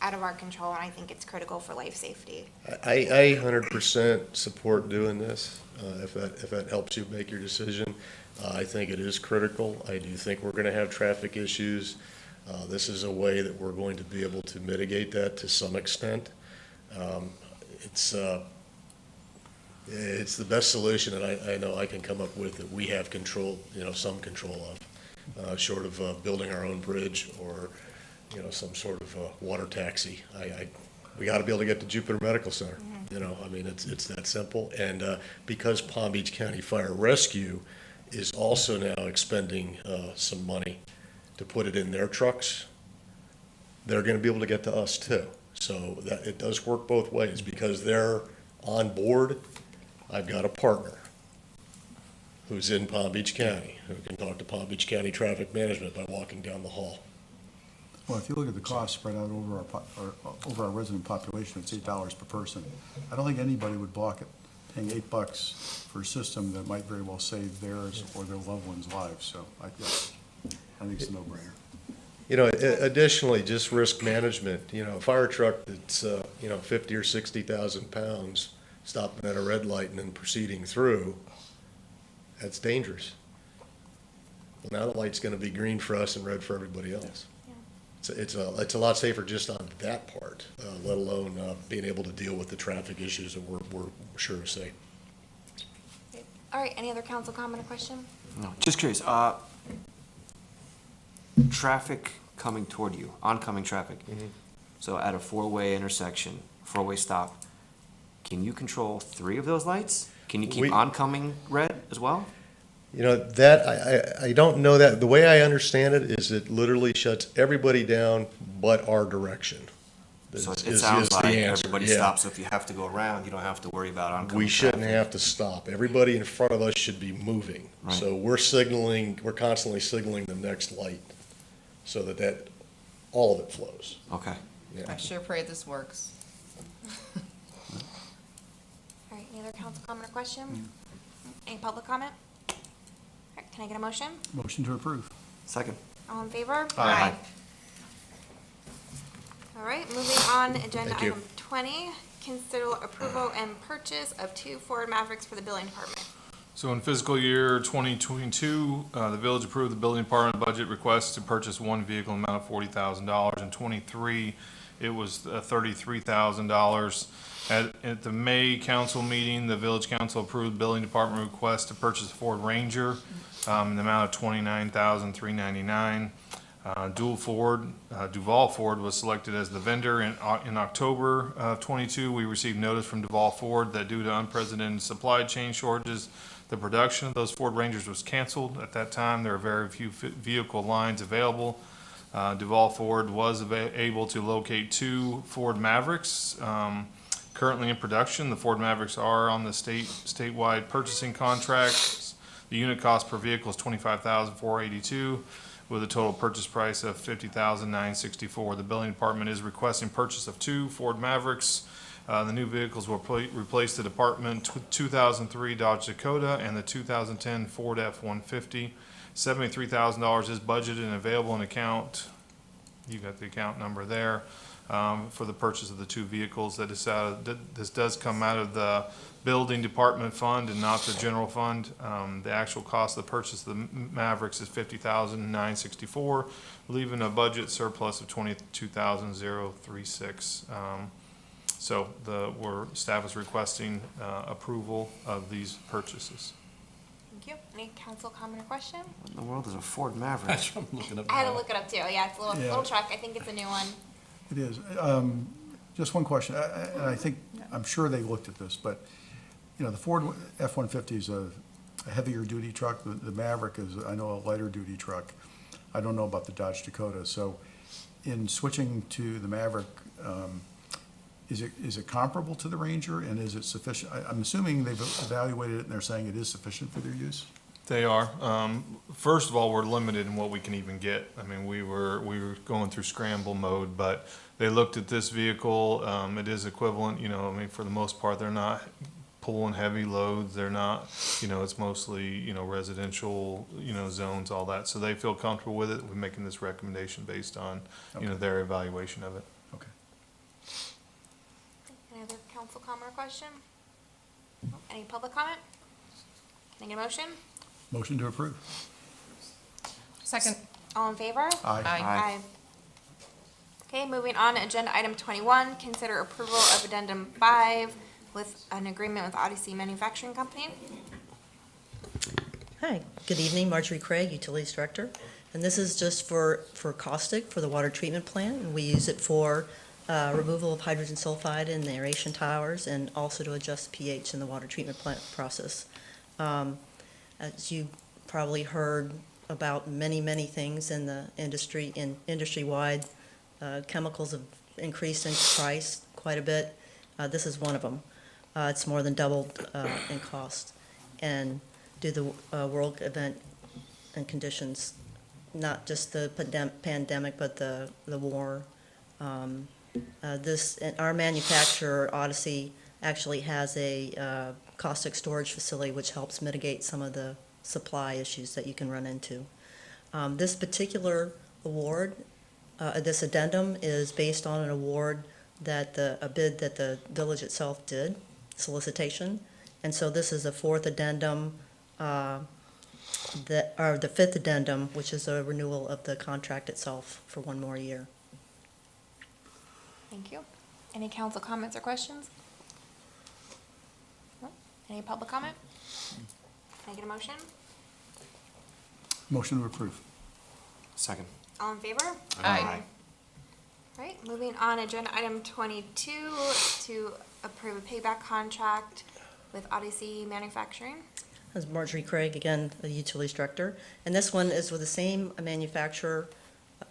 out of our control, and I think it's critical for life safety. I 100% support doing this, if that helps you make your decision. I think it is critical. I do think we're going to have traffic issues. This is a way that we're going to be able to mitigate that to some extent. It's the best solution that I know I can come up with that we have control, some control of, short of building our own bridge or, some sort of water taxi. We got to be able to get to Jupiter Medical Center. It's that simple. And because Palm Beach County Fire Rescue is also now expending some money to put it in their trucks, they're going to be able to get to us too. So that it does work both ways. Because they're on board, I've got a partner who's in Palm Beach County, who can talk to Palm Beach County Traffic Management by walking down the hall. Well, if you look at the cost spread out over our resident population, it's $8 per person. I don't think anybody would block it, paying $8 for a system that might very well save theirs or their loved ones' lives. So I think it's a no-brainer. Additionally, just risk management, a fire truck that's, 50 or 60,000 pounds stopping at a red light and then proceeding through, that's dangerous. Well, now the light's going to be green for us and red for everybody else. It's a lot safer just on that part, let alone being able to deal with the traffic issues that we're sure to see. All right, any other council comment or question? No, just curious, traffic coming toward you, oncoming traffic. So at a four-way intersection, four-way stop, can you control 3 of those lights? Can you keep oncoming red as well? That, I don't know that. The way I understand it is it literally shuts everybody down but our direction. So it is sounds the like answer. everybody Yeah. stops, so if you have to go around, you don't have to worry about oncoming We shouldn't traffic. have to stop. Everybody in front of us should be moving. Right. So we're constantly signaling the next light so that all of it flows. Okay. Yeah. I sure pray this works. All right, any other council comment or question? Any public comment? All right, can I get a motion? Motion to approve. Second. All in favor? Aye. All right, moving on, agenda Thank you. item 20, consider approval and purchase of 2 Ford Mavericks for the building department. So in fiscal year 2022, the village approved the building department budget request to purchase one vehicle amount of $40,000. In '23, it was $33,000. At the May council meeting, the village council approved building department request to purchase a Ford Ranger in the amount of $29,399. Duval Ford was selected as the vendor. In October of '22, we received notice from Duval Ford that due to unprecedented supply chain shortages, the production of those Ford Rangers was canceled. At that time, there were very few vehicle lines available. Duval Ford was able to locate 2 Ford Mavericks currently in production. The Ford Mavericks are on the statewide purchasing contracts. The unit cost per vehicle is $25,482. with a total purchase price of $50,964. The building department is requesting purchase of 2 Ford Mavericks. The new vehicles will replace the department 2003 Dodge Dakota and the 2010 Ford F-150. $73,000 is budgeted and available in account. You got the account number there for the purchase of the 2 vehicles. This does come out of the building department fund and not the general fund. The actual cost of the purchase of the Mavericks is $50,964, leaving a budget surplus of $22,036. So staff is requesting approval of these purchases. Thank you. Any council comment or question? What in the world is a Ford Maverick? That's what I'm looking up. I had to look it up too. Yeah, it's a Yeah. little truck. I think it's a new one. It is. Just one question, and I think, I'm sure they looked at this, but, the Ford F-150 is a heavier duty truck. The Maverick is, I know, a lighter duty truck. I don't know about the Dodge Dakota. So in switching to the Maverick, is it comparable to the Ranger, and is it sufficient? I'm assuming they've evaluated it and they're saying it is sufficient for their use? They are. First of all, we're limited in what we can even get. I mean, we were going through scramble mode, but they looked at this vehicle. It is equivalent, for the most part, they're not pulling heavy loads. They're not, it's mostly, residential, zones, all that. So they feel comfortable with it. We're making this recommendation based on, their evaluation of it. Okay. Any other council comment or question? Any public comment? Can I get a motion? Motion to approve. Second. All in favor? Aye. Aye. Okay, moving on, agenda item 21, consider approval of addendum 5 with an agreement with Odyssey Manufacturing Company. Hi, good evening, Marjorie Craig, Utilities Director. And this is just for caustic for the water treatment plant, and we use it for removal of hydrogen sulfide in the aeration towers and also to adjust pH in the water treatment plant process. As you probably heard about many things in the industry, industry-wide, chemicals have increased in price quite a bit. This is one of them. It's more than doubled in cost. And due to the world event and conditions, not just the pandemic, but the war. Our manufacturer, Odyssey, actually has a caustic storage facility which helps mitigate some of the supply issues that you can run into. This particular award, this addendum is based on an award that a bid that the village itself did, solicitation. And so this is a fourth addendum, or the fifth addendum, which is a renewal of the contract itself for one more year. Thank you. Any council comments or questions? No? Any public comment? Can I get a motion? Motion to approve. Second. All in favor? Aye. Right, moving on, agenda item 22, to approve a payback contract with Odyssey Manufacturing. This is Marjorie Craig, again, the Utilities Director. And this one is with the same manufacturer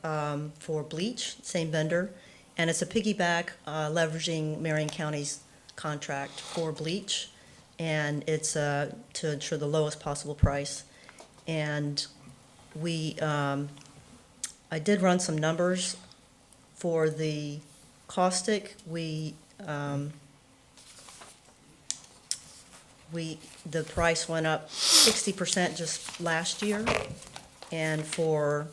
for bleach, same vendor. And it's a piggyback leveraging Marion County's contract for bleach. And it's to ensure the lowest possible price. And I did run some numbers for the caustic. The price went up 60% just last year, and for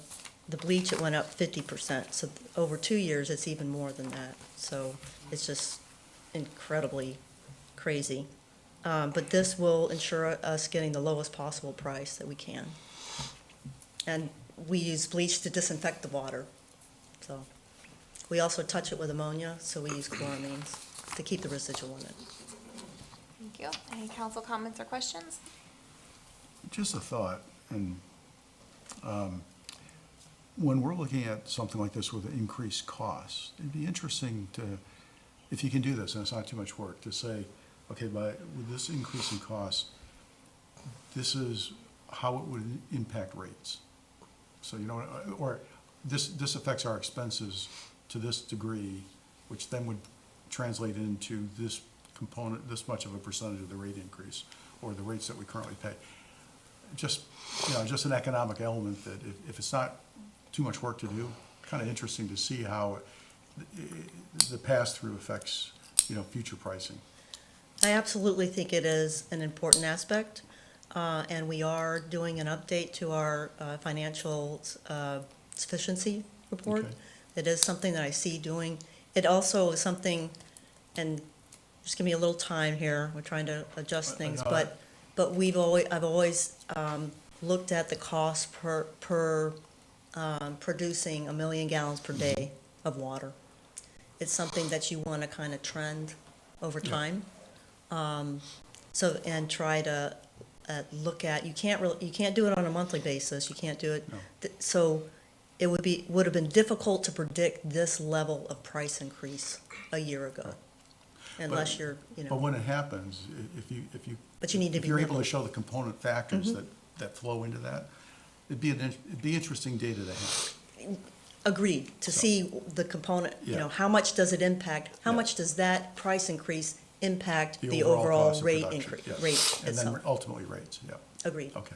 the bleach, it went up 50%. So over 2 years, it's even more than that. So it's just incredibly crazy. But this will ensure us getting the lowest possible price that we can. And we use bleach to disinfect the water. So we also touch it with ammonia, so we use chloramines to keep the residual in it. Thank you. Any council comments or questions? Just a thought, and when we're looking at something like this with increased costs, it'd be interesting to, if you can do this, and it's not too much work, to say, okay, with this increase in costs, this is how it would impact rates. So, or this affects our expenses to this degree, which then would translate into this component, this much of a percentage of the rate increase, or the rates that we currently pay. Just an economic element that if it's not too much work to do, kind of interesting to see how the pass-through affects, future pricing. I absolutely think it is an important aspect, and we are doing an update to our financial sufficiency report. Okay. It is something that I see doing. It also is something, and just give me a little time here, we're trying to adjust things, but I've always looked at the cost per producing 1 million gallons per day of water. It's something that you want to kind of trend over time. And try to look at, you can't do it on a monthly basis, you can't do it. No. So it would have been difficult to predict this level of price increase a year ago, unless you're, But when it happens, But you need to if be you're able to nimble. show the component factors that flow into that, it'd be interesting data to have. Agreed, to see the component, Yeah. how much does it impact, how Yeah. much does that price increase impact the overall overall cost of rate production, increase, yes. rate And itself? then ultimately rates, yeah. Agreed. Okay.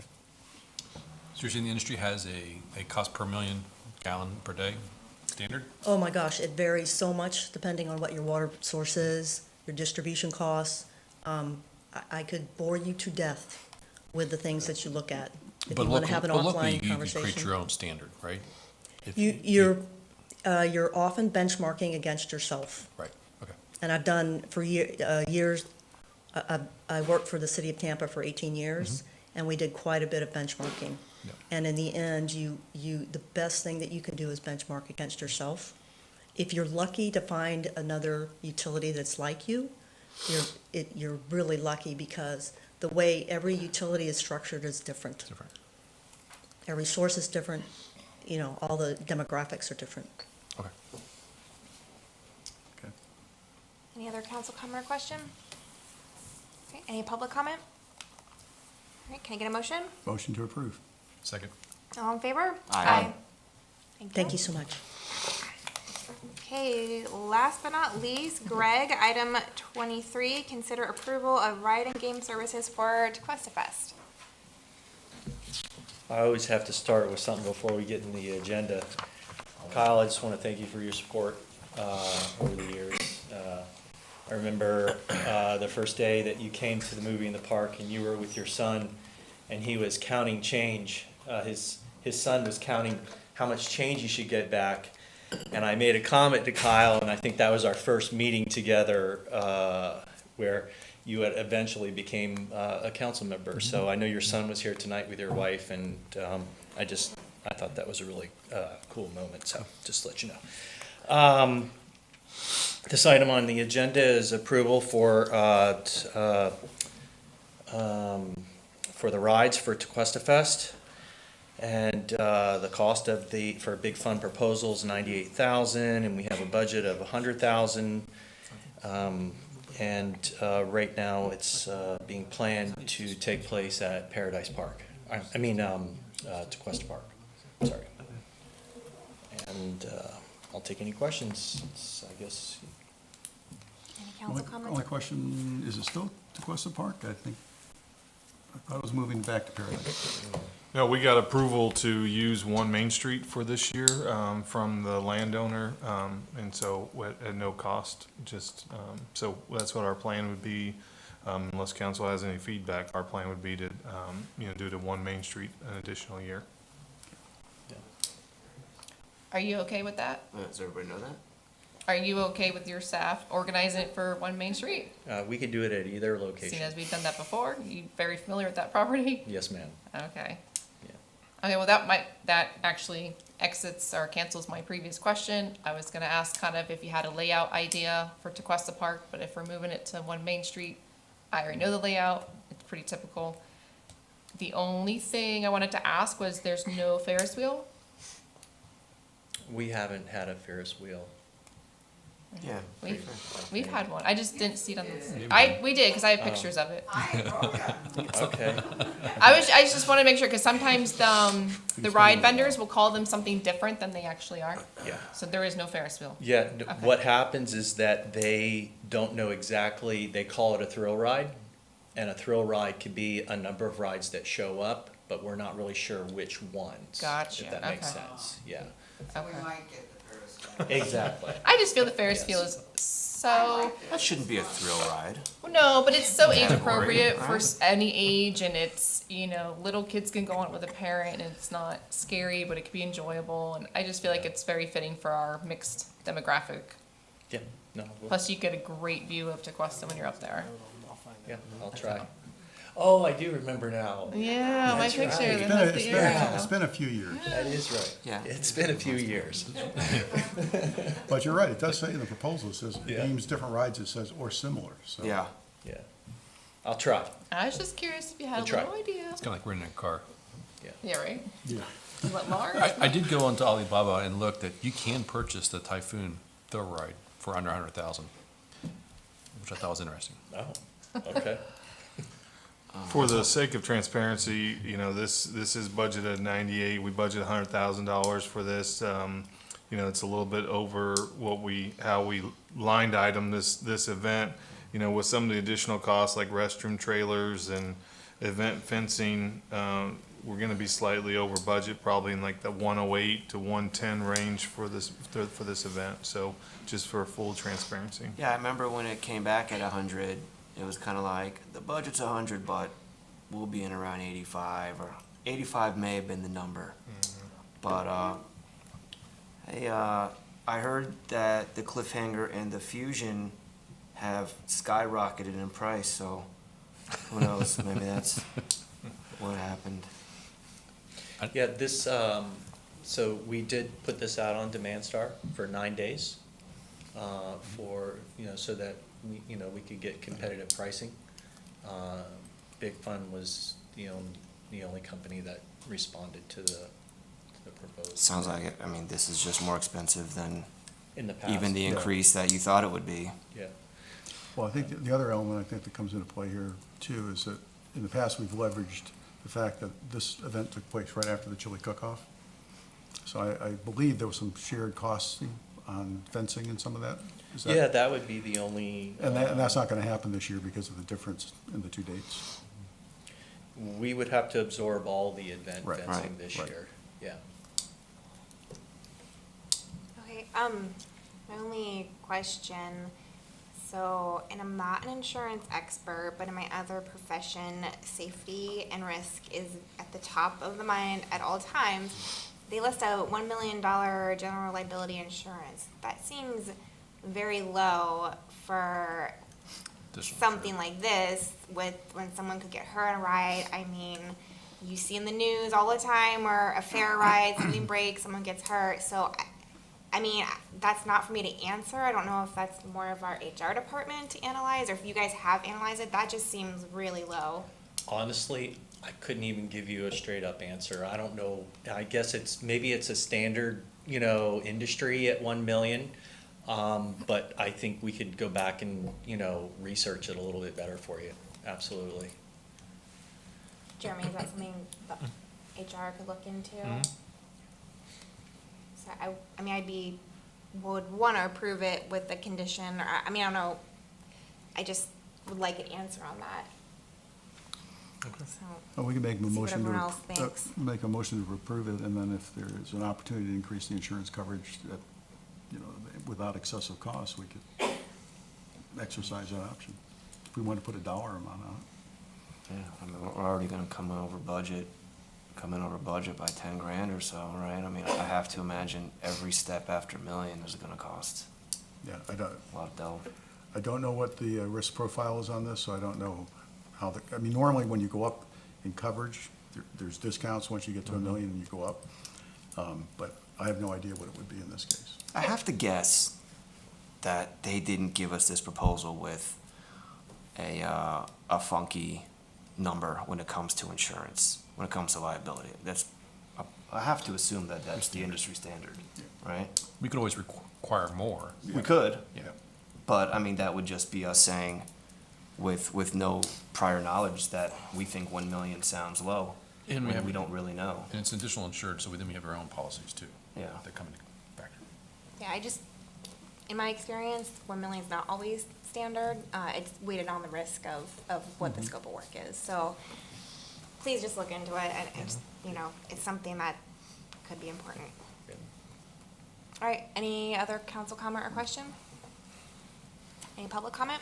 So you're saying the industry has a cost per million gallon per day standard? Oh my gosh, it varies so much depending on what your water source is, your distribution costs. I could bore you to death with the things that you look at. If But you want to have an locally, offline you create conversation. your own standard, right? If You're often benchmarking against yourself. Right, okay. And I've done for years, I worked for the city of Tampa for 18 years, and we did quite a bit of benchmarking. Yeah. And in the end, the best thing that you can do is benchmark against yourself. If you're lucky to find another utility that's like you, you're really lucky, because the way every utility is structured is different. Different. Every source is different, all the demographics are different. Okay. Okay. Any other council comment or question? Okay, any public comment? All right, can I get a motion? Motion to approve. Second. All in favor? Aye. Thank you so much. Okay, last but not least, Greg, item 23, consider approval of ride and game services for Tequesta Fest. I always have to start with something before we get in the agenda. Kyle, I just want to thank you for your support over the years. I remember the first day that you came to the movie in the park, and you were with your son, and he was counting change. His son was counting how much change he should get back. And I made a comment to Kyle, and I think that was our first meeting together where you had eventually became a council member. So I know your son was here tonight with your wife, and I thought that was a really cool moment, so just to let you know. This item on the agenda is approval for the rides for Tequesta Fest. And the cost for Big Fun proposal is $98,000, and we have a budget of $100,000. And right now, it's being planned to take place at Paradise Park. Tequesta Park, sorry. And I'll take any questions, I guess. Any council comments? Only question, is it still Tequesta Park? I thought it was moving back to Paradise. No, we got approval to use 1 Main Street for this year from the landowner, and so at no cost, so that's what our plan would be. Unless council has any feedback, our plan would be to, do to 1 Main Street an additional year. Are you okay with that? Does everybody know that? Are you okay with your staff organizing it for 1 Main Street? We could do it at either location. Seeing as we've done that before, you very familiar with that property? Yes, ma'am. Okay. Yeah. Okay, well, that actually exits or cancels my previous question. I was gonna ask kind of if you had a layout idea for Tequesta Park, but if we're moving it to 1 Main Street, I already know the layout, it's pretty typical. The only thing I wanted to ask was there's no Ferris wheel? We haven't had a Ferris wheel. Yeah. We've had one. I just didn't see it on the, we did, because I have pictures of it. Okay. I just want to make sure, because sometimes the ride vendors will call them something different than they actually are. Yeah. So there is no Ferris wheel. Yeah, what happens is that they don't know exactly, they call it a thrill ride, and a thrill ride could be a number of rides that show up, but we're not really sure which ones. Gotcha, If that makes okay. sense, yeah. Okay. Exactly. I just feel the Ferris wheel is so, That shouldn't be a thrill ride. no, but it's so age appropriate for any age, and it's, little kids can go on it with a parent, and it's not scary, but it can be enjoyable, and I just feel like it's very fitting for our mixed demographic. Yeah, no, Plus, you get a great view of Tequesta when you're up there. yeah, I'll try. Oh, I do remember now. Yeah, my That's right. picture, It's then been a- that's it's the been a- arrow. It's been a few years, That is right. Yeah. It's been a few years. but you're right, it does say in the proposal, it says, Yeah. names different rides, it says, or similar, so. Yeah. Yeah. I'll try. I was just curious if you had a We'll try. little idea. It's kind of like renting a car. Yeah, right? Yeah. What, Mars? I did go onto Alibaba and look that you can purchase the Typhoon thrill ride for under 100,000, which I thought was interesting. Oh, okay. For the sake of transparency, this is budgeted at 98. We budgeted $100,000 for this. It's a little bit over how we lined item this event. With some of the additional costs like restroom trailers and event fencing, we're going to be slightly over budget, probably in like the 108 to 110 range for this event. So just for full transparency. Yeah, I remember when it came back at 100, it was kind of like, the budget's 100, but we'll be in around 85, or 85 may have been the number. But, hey, I heard that the Cliffhanger and the Fusion have skyrocketed in price, so who knows, maybe that's what happened. Yeah, this, so we did put this out on Demand Star for 9 days, for, so that, we could get competitive pricing. Big Fun was the only company that responded to the proposal. Sounds like it, I mean, this is just more expensive than In the past. even the Yeah. increase that you thought it would be. Yeah. Well, I think the other element I think that comes into play here too is that in the past, we've leveraged the fact that this event took place right after the chili cook-off. So I believe there was some shared costing on fencing and some of that. Is that- Yeah, that would be the only. And that's not gonna happen this year because of the difference in the two dates. We would have to absorb all the event Right. fencing Right. this Right. year, yeah. Okay, my only question, so, and I'm not an insurance expert, but in my other profession, safety and risk is at the top of the mind at all times. They list out $1 million general liability insurance. That seems very low for Additional something like this with, when someone could get hurt on a ride. I mean, you see in the news all the time where a fair ride, something breaks, someone gets hurt. So, I mean, that's not for me to answer. I don't know if that's more of our HR department to analyze, or if you guys have analyzed it. That just seems really low. Honestly, I couldn't even give you a straight up answer. I don't know. I guess maybe it's a standard, industry at 1 million. But I think we could go back and, research it a little bit better for you. Absolutely. Jeremy, is that something that HR could look into? So I mean, would want to approve it with the condition, or, I don't know. I just would like an answer on that. So, Well, we can make a see what motion everyone else thinks. to, make a motion to approve it, and then if there is an opportunity to increase the insurance coverage that, without excessive cost, we could exercise that option. If we want to put a dollar amount on it. Yeah, I mean, we're already gonna come in over budget by 10 grand or so, right? I mean, I have to imagine every step after $1 million is gonna cost Yeah, a lot of dough. I don't know what the risk profile is on this, so I don't know how normally when you go up in coverage, there's discounts once you get to $1 million and you go up. But I have no idea what it would be in this case. I have to guess that they didn't give us this proposal with a funky number when it comes to insurance, when it comes to liability. I have to assume that that's the industry standard, right? We could always require more. We could. Yeah. But, I mean, that would just be us saying, with no prior knowledge, that we think 1 million sounds low, And when we don't really know. And it's additional insured, so then we have our own policies too. Yeah. That come into factor. Yeah, in my experience, 1 million is not always standard. It's weighted on the risk of what the scope of work is. So please just look into it, and just, it's something that could be important. All right, any other council comment or question? Any public comment?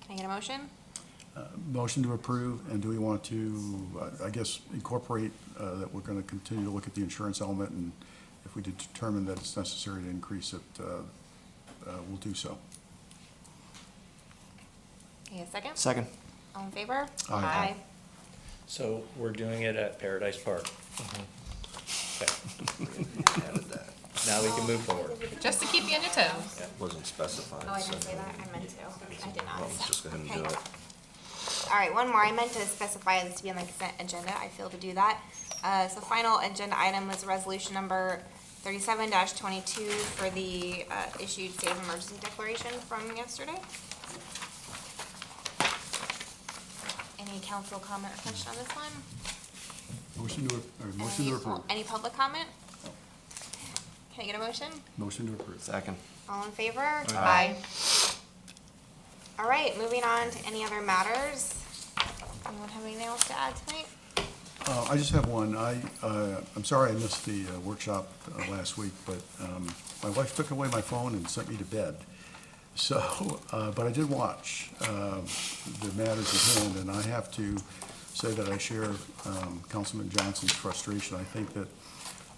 Can I get a motion? Motion to approve, and do we want to, I guess, incorporate that we're going to continue to look at the insurance element, and if we determine that it's necessary to increase it, we'll do so. Okay, a second? Second. All in favor? Aye. So we're doing it at Paradise Park. Okay. Now we can move forward. Just to keep you on your toes. Wasn't specified. Oh, I didn't say that. I meant to. I did not. Well, let's just go ahead and do Okay. it. All right, one more. I meant to specify this to be on the consent agenda. I failed to do that. So final agenda item was resolution number 37-22 for the issued state of emergency declaration from yesterday. Any council comment or question on this one? Motion to approve. Any public comment? Can I get a motion? Motion to approve. Second. All in favor? Aye. All right, moving on to any other matters. Anyone have anything else to add tonight? I just have one. I'm sorry I missed the workshop last week, but my wife took away my phone and sent me to bed. So, but I did watch the matters at hand, and I have to say that I share Councilman Johnson's frustration. I think that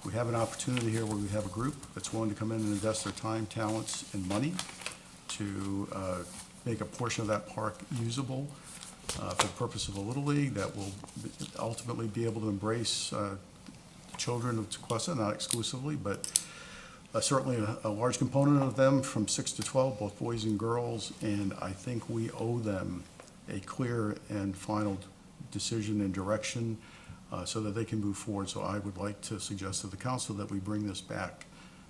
we have an opportunity here where we have a group that's willing to come in and invest their time, talents, and money to make a portion of that park usable for the purpose of a Little League that will ultimately be able to embrace children of Tequesta, not exclusively, but certainly a large component of them from 6 to 12, both boys and girls, and I think we owe them a clear and final decision and direction so that they can move forward. So I would like to suggest to the council that we bring this back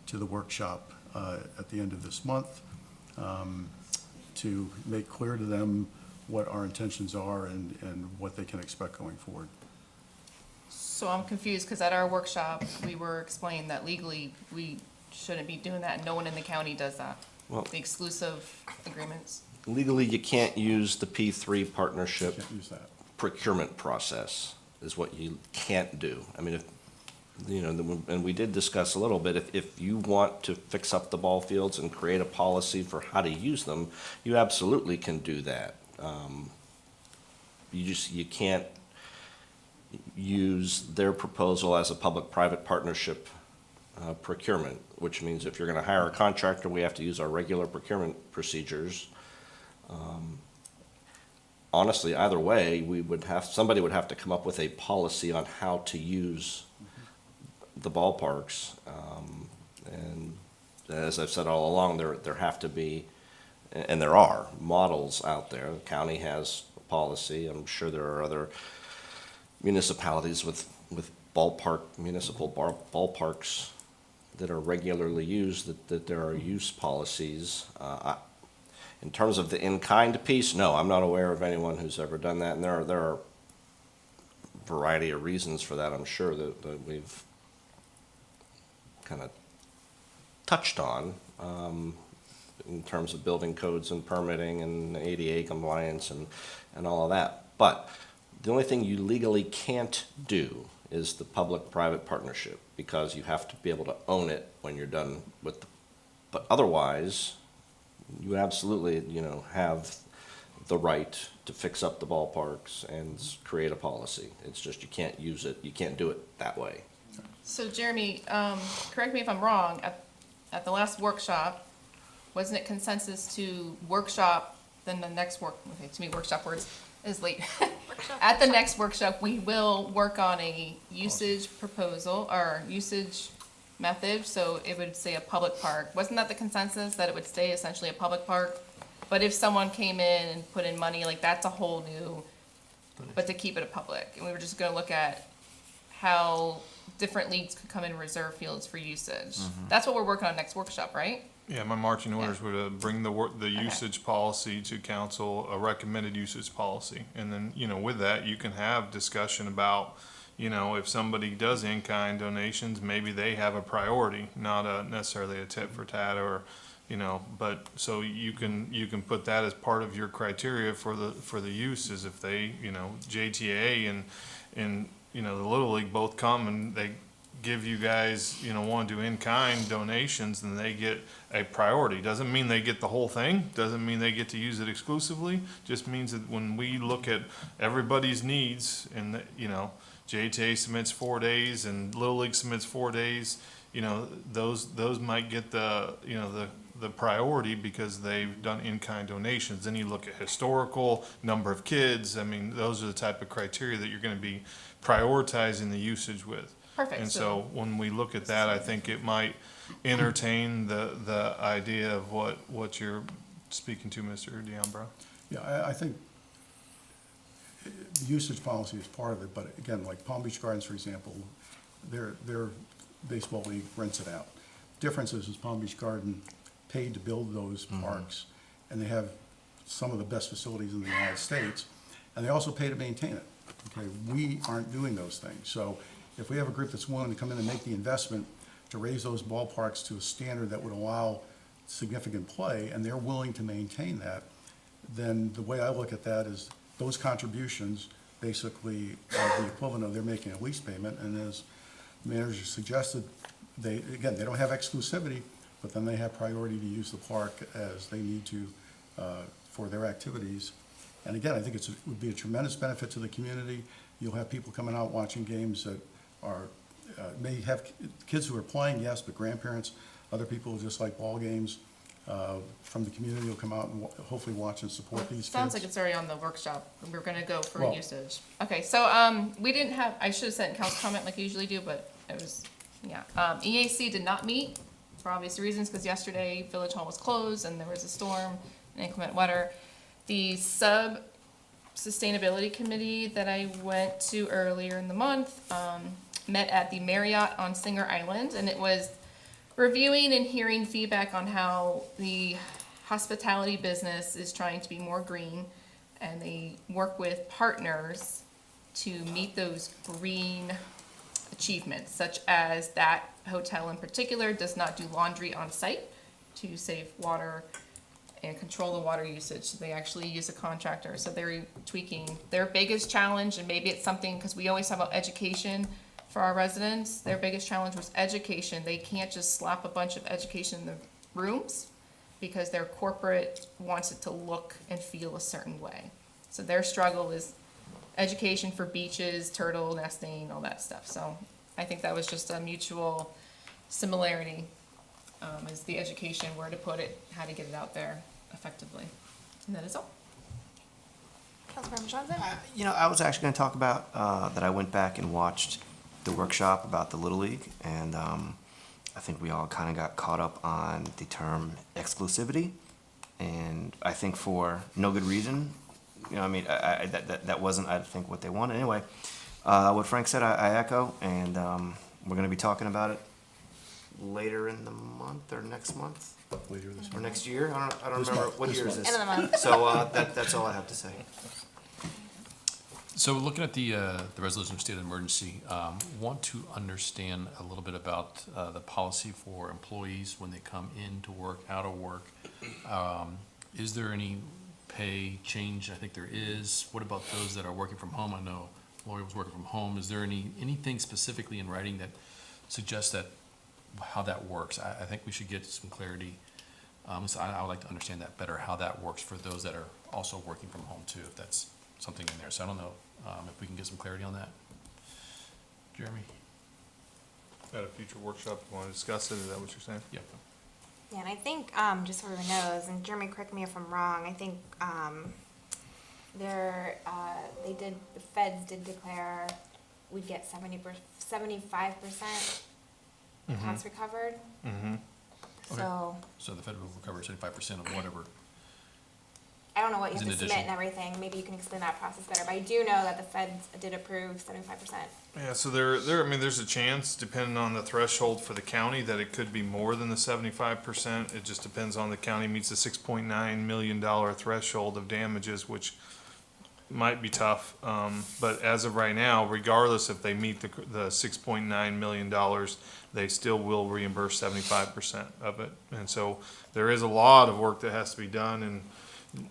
to the workshop at the end of this month to make clear to them what our intentions are and what they can expect going forward. So I'm confused, because at our workshop, we were explained that legally, we shouldn't be doing that, and no one in the county does that. Well- The exclusive agreements. Legally, you can't use the P3 partnership Can't use that. procurement process is what you can't do. I mean, if, you know, and we did discuss a little bit, if you want to fix up the ball fields and create a policy for how to use them, you absolutely can do that. You can't use their proposal as a public-private partnership procurement, which means if you're gonna hire a contractor, we have to use our regular procurement procedures. Honestly, either way, somebody would have to come up with a policy on how to use the ballparks. And as I've said all along, there have to be, and there are, models out there. The county has a policy. I'm sure there are other municipalities with municipal ballparks that are regularly used, that there are use policies. In terms of the in-kind piece, no, I'm not aware of anyone who's ever done that, and there are a variety of reasons for that, I'm sure, that we've kind of touched on, in terms of building codes and permitting and ADA compliance and all of that. But the only thing you legally can't do is the public-private partnership, because you have to be able to own it when you're done with but otherwise, you absolutely, have the right to fix up the ballparks and create a policy. It's just you can't use it, you can't do it that way. So Jeremy, correct me if I'm wrong, at the last workshop, wasn't it consensus to workshop, then the next okay, to me, workshop words is late. At the next workshop, we will work on a usage proposal, or usage method, so it would say a public park. Wasn't that the consensus, that it would stay essentially a public park? But if someone came in and put in money, like, that's a whole new, but to keep it a public. And we were just gonna look at how different leagues could come in reserve fields for usage. That's what we're working on next workshop, right? Yeah, my marching orders were to bring the usage policy to council, a recommended usage policy. And then, with that, you can have discussion about, if somebody does in-kind donations, maybe they have a priority, not necessarily a tit for tat, or, but, so you can put that as part of your criteria for the uses. If they, JTA and the Little League both come and they give you guys, want to do in-kind donations, then they get a priority. Doesn't mean they get the whole thing, doesn't mean they get to use it exclusively, just means that when we look at everybody's needs, and, JTA submits 4 days and Little League submits 4 days, those might get the priority because they've done in-kind donations. Then you look at historical, number of kids, those are the type of criteria that you're gonna be prioritizing the usage with. Perfect. And so when we look at that, I think it might entertain the idea of what you're speaking to, Mr. D'Ambro. Yeah, I think the usage policy is part of it, but again, like Palm Beach Gardens, for example, their baseball league rents it out. Difference is Palm Beach Garden paid to build those parks, and they have some of the best facilities in the United States, and they also pay to maintain it. Okay, we aren't doing those things. So if we have a group that's willing to come in and make the investment to raise those ballparks to a standard that would allow significant play, and they're willing to maintain that, then the way I look at that is those contributions basically are the equivalent of they're making a lease payment. And as the manager suggested, they don't have exclusivity, but then they have priority to use the park as they need to for their activities. And again, I think it would be a tremendous benefit to the community. You'll have people coming out watching games that are, may have kids who are playing, yes, but grandparents, other people who just like ball games from the community will come out and hopefully watch and support these kids. Sounds like it's already on the workshop. We're gonna go for Well- usage. Okay, so, we didn't have, I should have sent council comment like I usually do, but it was, yeah. EAC did not meet for obvious reasons, because yesterday Village Hall was closed and there was a storm and inclement weather. The sustainability committee that I went to earlier in the month, met at the Marriott on Singer Island, and it was reviewing and hearing feedback on how the hospitality business is trying to be more green, and they work with partners to meet those green achievements, such as that hotel in particular does not do laundry on site to save water and control the water usage. So they actually use a contractor. So they're tweaking their biggest challenge, and maybe it's something, because we always talk about education for our residents. Their biggest challenge was education. They can't just slap a bunch of education in the rooms because their corporate wants it to look and feel a certain way. So their struggle is education for beaches, turtle nesting, all that stuff. So I think that was just a mutual similarity, is the education, where to put it, how to get it out there effectively. And that is all. Councilmember Johnson? You know, I was actually going to talk about that I went back and watched the workshop about the Little League, and I think we all kind of got caught up on the term exclusivity, and I think for no good reason. You know, I mean, that wasn't, I think, what they wanted. Anyway, what Frank said, I echo, and we're going to be talking about it later in the month or next month Later this or month. next year. I don't This remember month. what This year is month. this. End of the month. So that's all I have to say. So looking at the resolution of state of emergency, want to understand a little bit about the policy for employees when they come in to work, out of work. Is there any pay change? I think there is. What about those that are working from home? I know Lori was working from home. Is there anything specifically in writing that suggests that, how that works? I think we should get some clarity. So I would like to understand that better, how that works for those that are also working from home too, if that's something in there. So I don't know if we can get some clarity on that. Jeremy? At a future workshop, you want to discuss it, is that what you're saying? Yep. Yeah, and I think, just so everyone knows, and Jeremy, correct me if I'm wrong, I think, the feds did declare we'd get 75% costs recovered. Mm-hmm. So, So the federal will recover 75% of whatever. I don't know what you Is have in to submit addition. and everything, maybe you can explain that process better, but I do know that the feds did approve 75%. Yeah, so I mean, there's a chance, depending on the threshold for the county, that it could be more than the 75%. It just depends on the county meets the $6.9 million threshold of damages, which might be tough. But as of right now, regardless if they meet the $6.9 million, they still will reimburse 75% of it. And so there is a lot of work that has to be done, and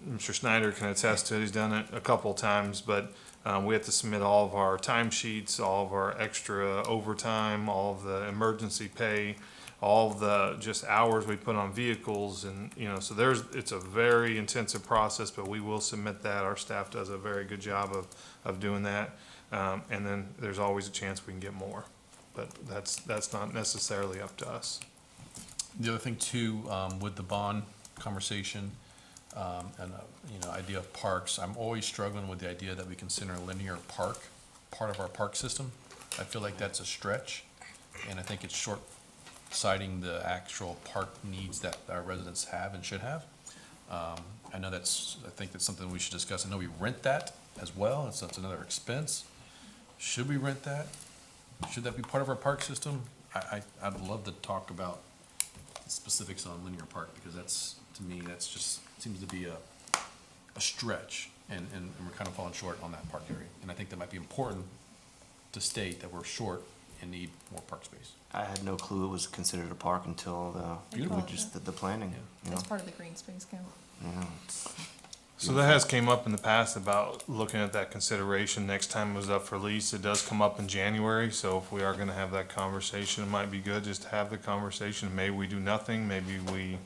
Mr. Snyder can attest to it. He's done it a couple of times, but we have to submit all of our timesheets, all of our extra overtime, all of the emergency pay, all of the just hours we put on vehicles, and, you know, so it's a very intensive process, but we will submit that. Our staff does a very good job of doing that. And then there's always a chance we can get more, but that's not necessarily up to us. The other thing too, with the bond conversation, and, idea of parks, I'm always struggling with the idea that we consider a linear park part of our park system. I feel like that's a stretch, and I think it's short-sighting the actual park needs that our residents have and should have. I think that's something we should discuss. I know we rent that as well, and so it's another expense. Should we rent that? Should that be part of our park system? I'd love to talk about specifics on linear park, because that's, to me, that's just, seems to be a stretch, and we're kind of falling short on that park area. And I think that might be important to state that we're short and need more park space. I had no clue it was considered a park until Beautiful. the planning. You know? It's part of the green space count. Yeah, So that has came up in the past about looking at that consideration. Next time it was up for lease, it does come up in January. So if we are gonna have that conversation, it might be good just to have the conversation. Maybe we do nothing, maybe we,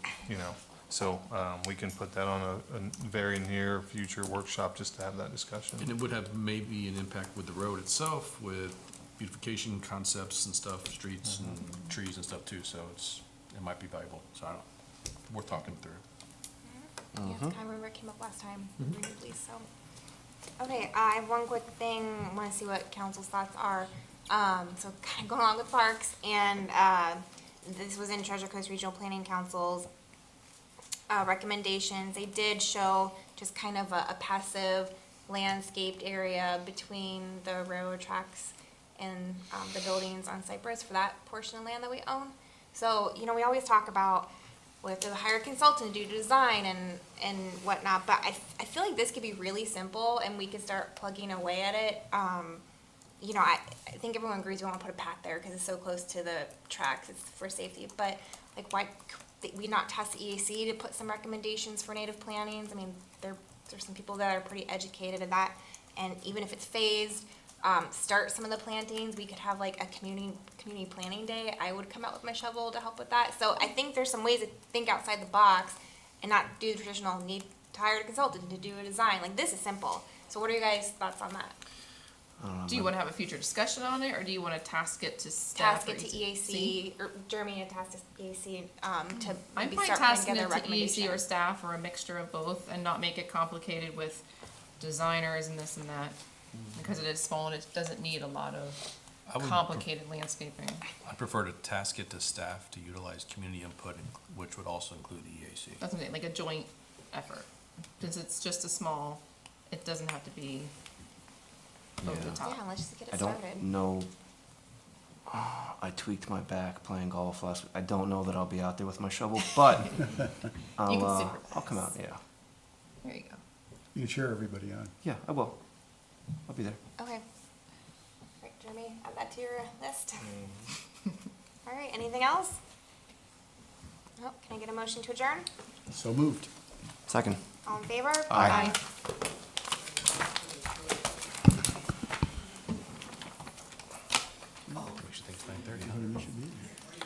so we can put that on a very near future workshop just to have that discussion. And it would have maybe an impact with the road itself, with beautification concepts and stuff, streets and trees and stuff too, so it might be valuable, so I don't, worth talking through. Yeah, I remember it came up last time, renewedly, so. Okay, I have one quick thing, wanna see what council's thoughts are. So kind of going along with parks, and, this was in Treasure Coast Regional Planning Council's, recommendations. They did show just kind of a passive landscaped area between the railroad tracks and, the buildings on Cypress for that portion of land that we own. So, we always talk about, we have to hire a consultant to do design and whatnot, but I feel like this could be really simple and we could start plugging away at it. I think everyone agrees we want to put a path there because it's so close to the tracks, it's for safety, but like why could we not task the EAC to put some recommendations for native plantings? I mean, there's some people that are pretty educated in that, and even if it's phased, start some of the plantings. We could have like a community planning day. I would come out with my shovel to help with that. So I think there's some ways to think outside the box and not do the traditional need to hire a consultant to do a design. Like this is simple. So what are you guys' thoughts on that? Do you want to have a future discussion on it, or do you want to task it to staff? Task it to EAC, or Jeremy to task to EAC, to I'm maybe fine start putting tasking together it to EAC or recommendations. staff, or a mixture of both, and not make it complicated with designers and this and that. Because it is small and it doesn't need a lot of I would complicated landscaping. I prefer to task it to staff to utilize community input, which would also include the EAC. That's what I'm saying, like a joint effort. Since it's just a small, it doesn't have to be over the top. Yeah, let's just get I it don't started. know. I tweaked my back playing golf last week. I don't know that I'll be out there with my shovel, but I'll come out, yeah. There you go. You can cheer everybody on. Yeah, I will. I'll be there. Okay. Right, Jeremy, add that to your list. All right, anything else? Oh, can I get a motion to adjourn? So moved. Second. All in favor? Aye. We should think it's 9:30. How did we should be?